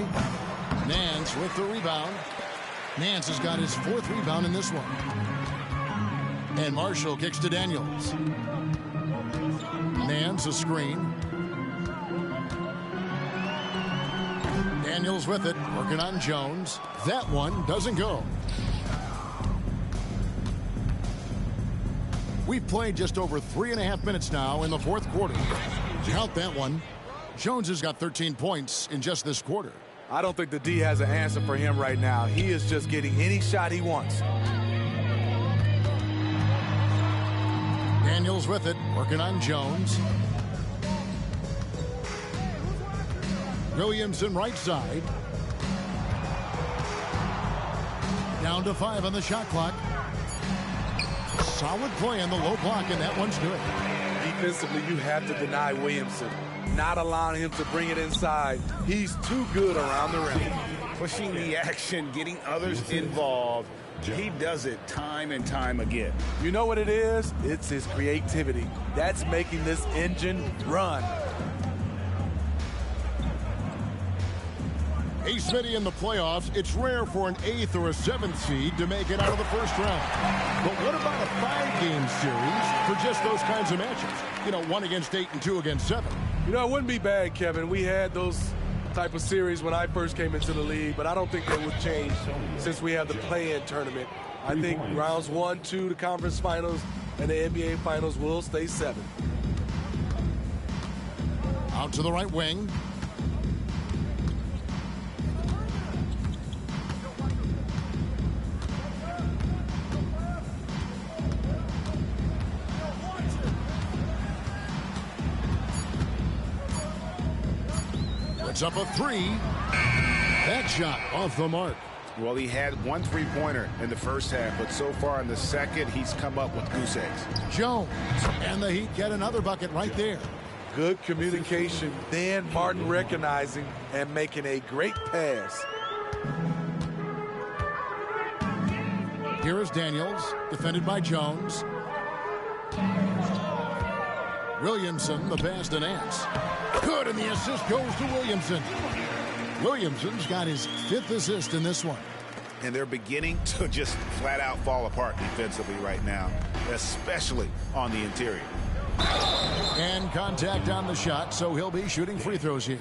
Nance with the rebound. Nance has got his fourth rebound in this one. And Marshall kicks to Daniels. Nance a screen. Daniels with it, working on Jones. That one doesn't go. We've played just over 3.5 minutes now in the fourth quarter. Count that one. Jones has got 13 points in just this quarter. I don't think the D has an answer for him right now. He is just getting any shot he wants. Daniels with it, working on Jones. Williamson right side. Down to 5 on the shot clock. Solid play on the low block, and that one's good. Defensively, you have to deny Williamson. Not allowing him to bring it inside. He's too good around the rim. Pushing the action, getting others involved. He does it time and time again. You know what it is? It's his creativity. That's making this engine run. Hey, Smitty, in the playoffs, it's rare for an 8th or a 7th seed to make it out of the first round. But what about a 5-game series for just those kinds of matchups? You know, 1 against 8 and 2 against 7. You know, it wouldn't be bad, Kevin. We had those type of series when I first came into the league, but I don't think they would change since we have the play-in tournament. I think rounds 1, 2, the conference finals, and the NBA finals will stay 7. Out to the right wing. It's up a 3. That shot off the mark. Well, he had 1 3-pointer in the first half, but so far in the second, he's come up with goose eggs. Jones, and the Heat get another bucket right there. Good communication, then Martin recognizing and making a great pass. Here is Daniels, defended by Jones. Williamson, the pass to Nance. Good, and the assist goes to Williamson. Williamson's got his 5th assist in this one. And they're beginning to just flat out fall apart defensively right now, especially on the interior. And contact on the shot, so he'll be shooting free throws here.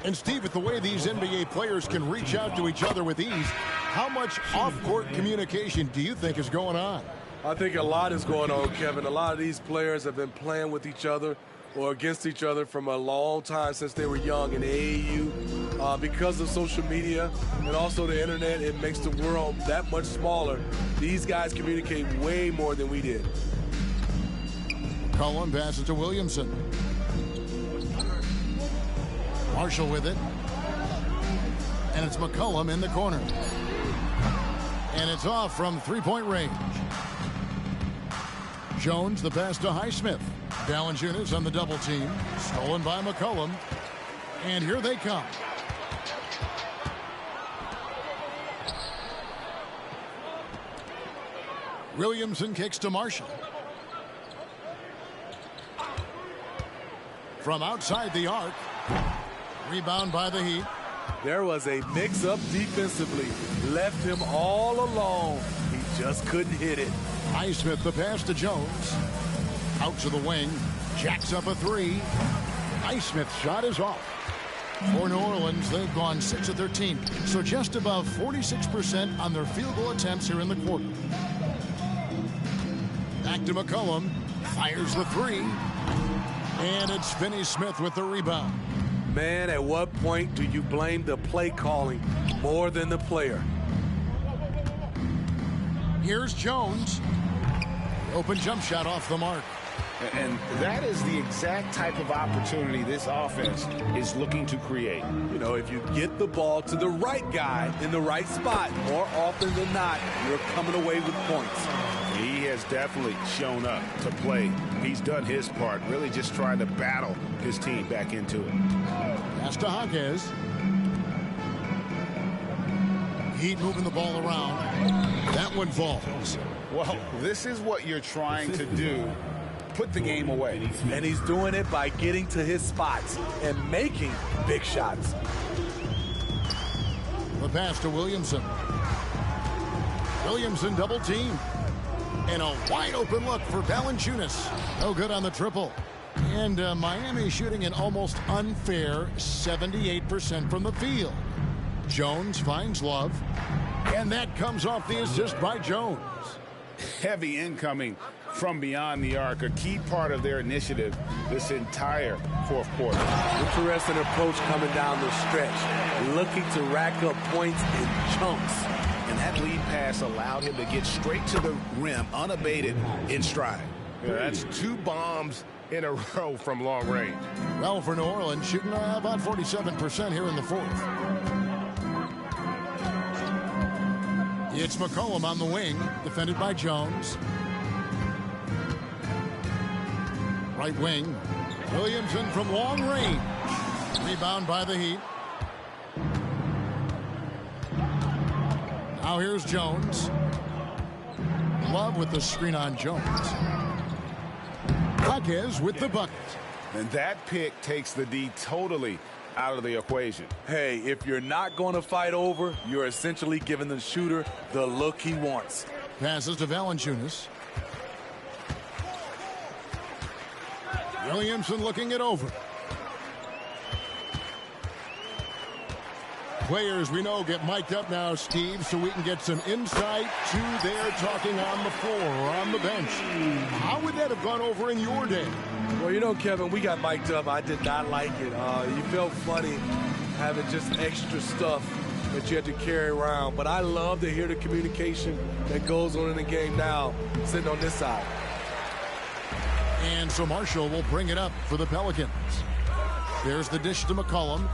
And Steve, with the way these NBA players can reach out to each other with ease, how much off-court communication do you think is going on? I think a lot is going on, Kevin. A lot of these players have been playing with each other or against each other from a long time since they were young in the AAU. Because of social media and also the internet, it makes the world that much smaller. These guys communicate way more than we did. Cullen passes to Williamson. Marshall with it. And it's McCollum in the corner. And it's off from three-point range. Jones, the pass to Highsmith. Valanciunas on the double team. Stolen by McCollum. And here they come. Williamson kicks to Marshall. From outside the arc. Rebound by the Heat. There was a mix-up defensively. Left him all alone. He just couldn't hit it. Highsmith the pass to Jones. Out to the wing. Jacks up a three. Highsmith's shot is off. For New Orleans, they've gone 6 of 13. So just above 46% on their field goal attempts here in the quarter. Back to McCollum. Fires the three. And it's Finney Smith with the rebound. Man, at what point do you blame the play calling more than the player? Here's Jones. Open jump shot off the mark. And that is the exact type of opportunity this offense is looking to create. You know, if you get the ball to the right guy in the right spot, more often than not, you're coming away with points. He has definitely shown up to play. He's done his part, really just trying to battle his team back into it. Pass to Jaquez. Heat moving the ball around. That one falls. Well, this is what you're trying to do. Put the game away. And he's doing it by getting to his spots and making big shots. The pass to Williamson. Williamson double team. And a wide open look for Valanciunas. No good on the triple. And Miami shooting an almost unfair 78% from the field. Jones finds Love. And that comes off the assist by Jones. Heavy incoming from beyond the arc, a key part of their initiative this entire fourth quarter. Interesting approach coming down the stretch, looking to rack up points in chunks. And that lead pass allowed him to get straight to the rim, unabated, in stride. Yeah, that's 2 bombs in a row from long range. Well, for New Orleans, shooting about 47% here in the fourth. It's McCollum on the wing, defended by Jones. Right wing, Williamson from long range. Rebound by the Heat. Now here's Jones. Love with the screen on Jones. Jaquez with the bucket. And that pick takes the D totally out of the equation. Hey, if you're not going to fight over, you're essentially giving the shooter the look he wants. Passes to Valanciunas. Williamson looking it over. Players we know get mic'd up now, Steve, so we can get some insight to their talking on the floor or on the bench. How would that have gone over in your day? Well, you know, Kevin, we got mic'd up. I did not like it. You felt funny having just extra stuff that you had to carry around. But I love to hear the communication that goes on in the game now, sitting on this side. And so Marshall will bring it up for the Pelicans. There's the dish to McCollum.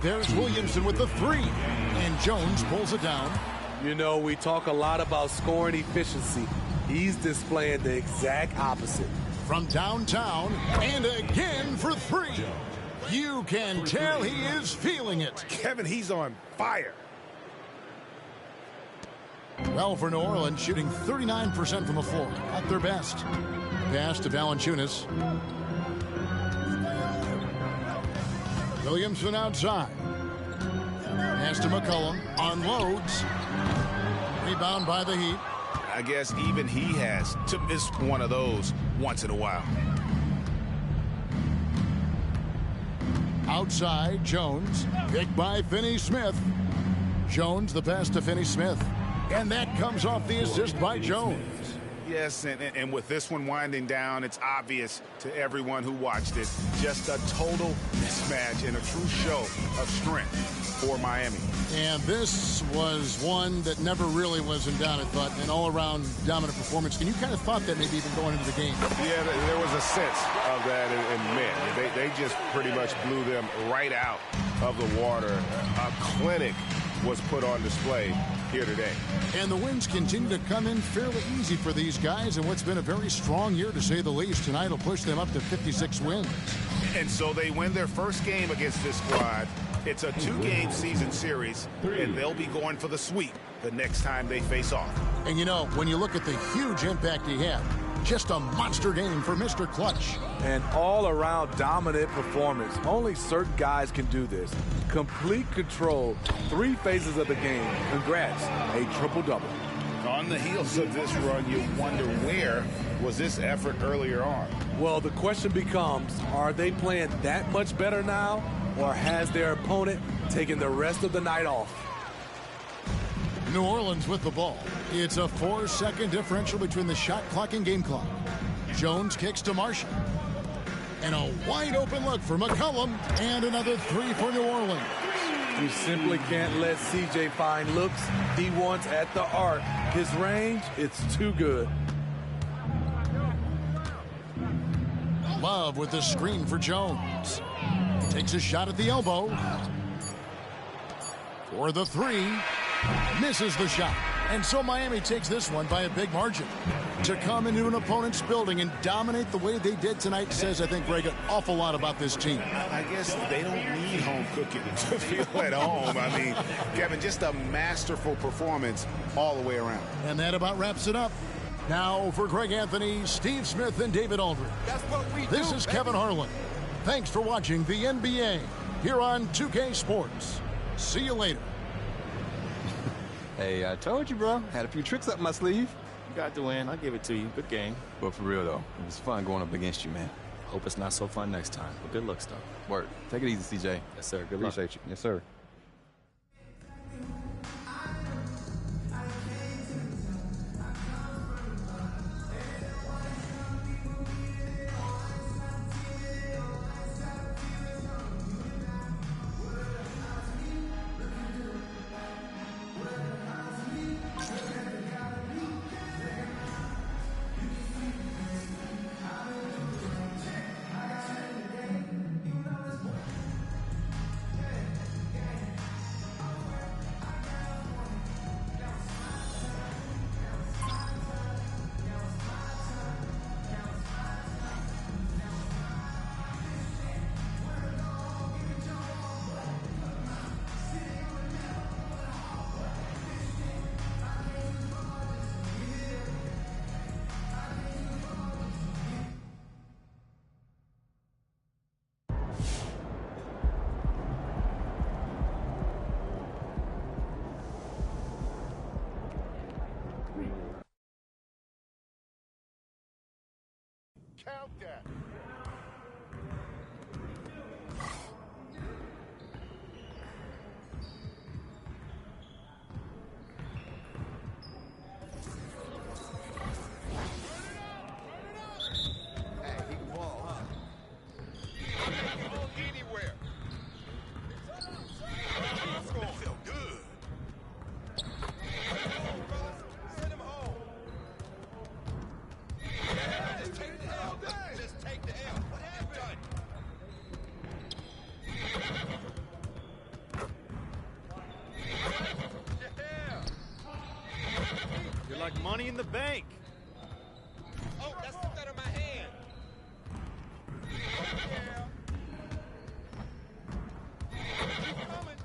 There's Williamson with the three. And Jones pulls it down. You know, we talk a lot about scoring efficiency. He's displaying the exact opposite. From downtown, and again for three. You can tell he is feeling it. Kevin, he's on fire. Well, for New Orleans, shooting 39% from the floor, at their best. Pass to Valanciunas. Williamson outside. Pass to McCollum. Unloads. Rebound by the Heat. I guess even he has to miss one of those once in a while. Outside, Jones. Picked by Finney Smith. Jones, the pass to Finney Smith. And that comes off the assist by Jones. Yes, and with this one winding down, it's obvious to everyone who watched it, just a total mismatch and a true show of strength for Miami. And this was one that never really was in doubt, I thought, an all-around dominant performance. And you kind of thought that maybe even going into the game. Yeah, there was a sense of that in men. They just pretty much blew them right out of the water. A clinic was put on display here today. And the wins continue to come in fairly easy for these guys in what's been a very strong year, to say the least. Tonight will push them up to 56 wins. And so they win their first game against this squad. It's a 2-game season series, and they'll be going for the sweep the next time they face off. And you know, when you look at the huge impact he had, just a monster game for Mr. Clutch. An all-around dominant performance. Only certain guys can do this. Complete control, 3 phases of the game. Congrats, a triple-double. On the heels of this run, you wonder where was this effort earlier on? Well, the question becomes, are they playing that much better now, or has their opponent taken the rest of the night off? New Orleans with the ball. It's a 4-second differential between the shot clock and game clock. Jones kicks to Marshall. And a wide open look for McCollum. And another 3 for New Orleans. You simply can't let CJ find looks he wants at the arc. His range, it's too good. Love with the screen for Jones. Takes a shot at the elbow. For the 3. Misses the shot. And so Miami takes this one by a big margin. To come into an opponent's building and dominate the way they did tonight says, I think, Greg, an awful lot about this team. I guess they don't need home cooking to feel at home. I mean, Kevin, just a masterful performance all the way around. And that about wraps it up. Now for Greg Anthony, Steve Smith, and David Aldridge. That's what we do. This is Kevin Harlan. Thanks for watching the NBA here on 2K Sports. See you later. Hey, I told you, bro. Had a few tricks up my sleeve. You got the win. I'll give it to you. Good game. But for real, though, it was fun going up against you, man. Hope it's not so fun next time. But good looks, though. Word. Take it easy, CJ. Yes, sir. Good luck. Appreciate you. Yes, sir. Count that. Hey, he can ball, huh? Anywhere. That felt good. Send him home. Just take the L. Just take the L. What happened? Yeah. You're like money in the bank. Oh, that slipped out of my hand. Oh, yeah. Keep coming.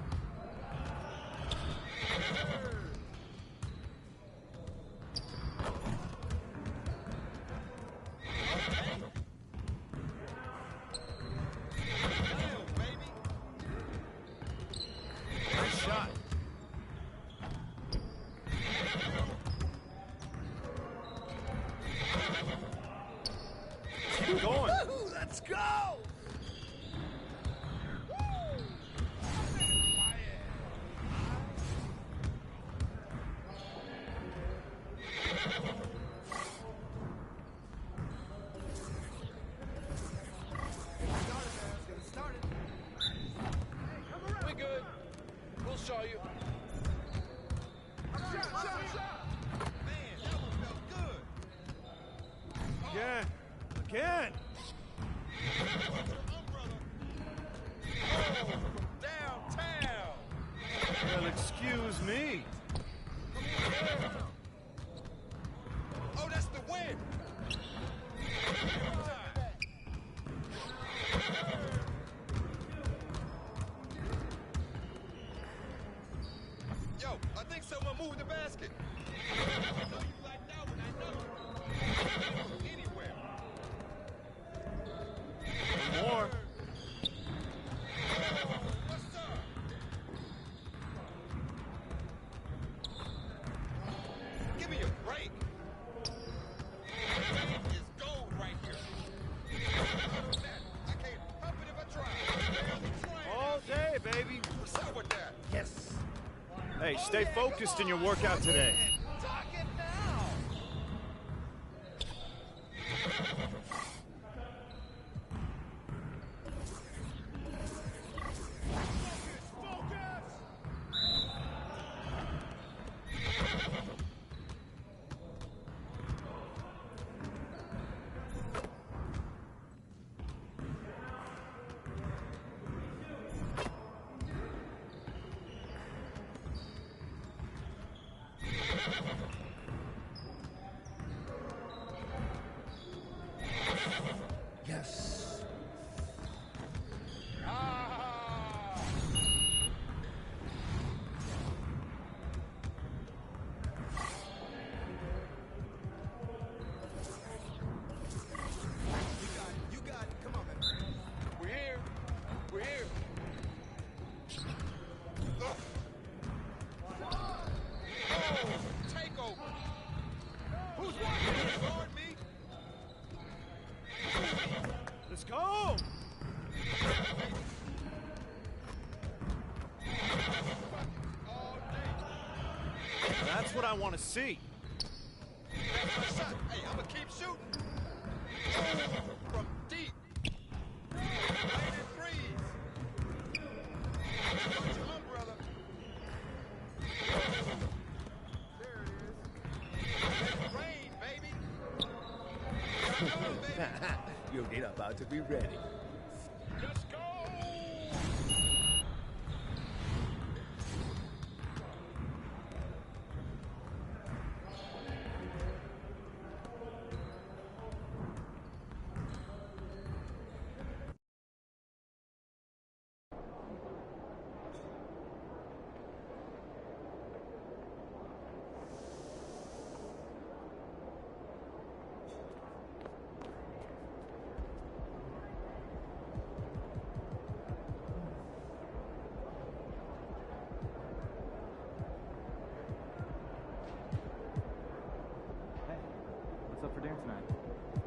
Nice shot. Keep going. Let's go. We good. We'll show you. Man, that one felt good. Again. Again. Downtown. Well, excuse me. Oh, that's the win. Yo, I think someone moved the basket. I know you like that one, I know. Anywhere. More. What's up? Give me a break. This game is gold right here. I can't help it if I try. All day, baby. What's up with that? Yes. Hey, stay focused in your workout today. Talk it now. Yes. You got it. Come on, man. We're here. We're here. Oh, take over. Who's watching? Guard me. Let's go. That's what I want to see. That's my shot. Hey, I'm gonna keep shooting. From deep. Landing threes. Got your umbrella. There it is. Let it rain, baby. Come on, baby. You're about to be ready. Let's go. What's up for dinner tonight?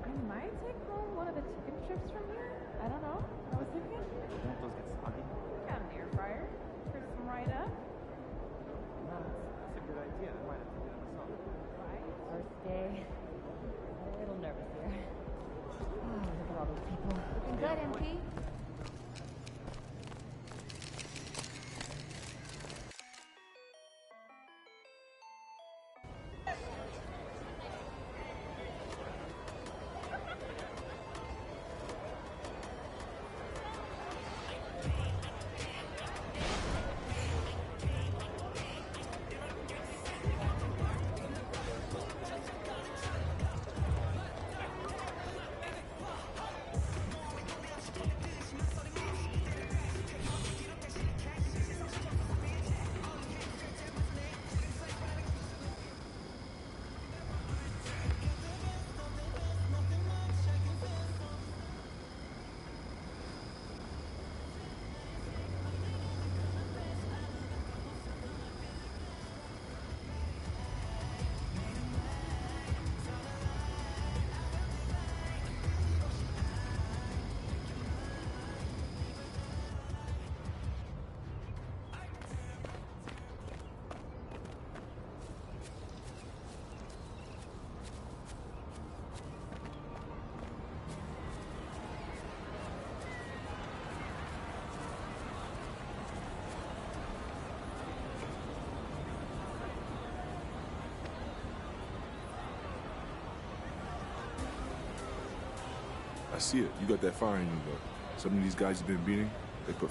I might take home one of the chicken strips from here. I don't know. I was thinking. Don't those get soggy? Got an air fryer. Crisp them right up. No, that's a good idea. I might have to do that myself. Right? First day. A little nervous here. Oh, look at all those people. Looking good, MP. I see it. You got that fire in you, but some of these guys you've been beating, they put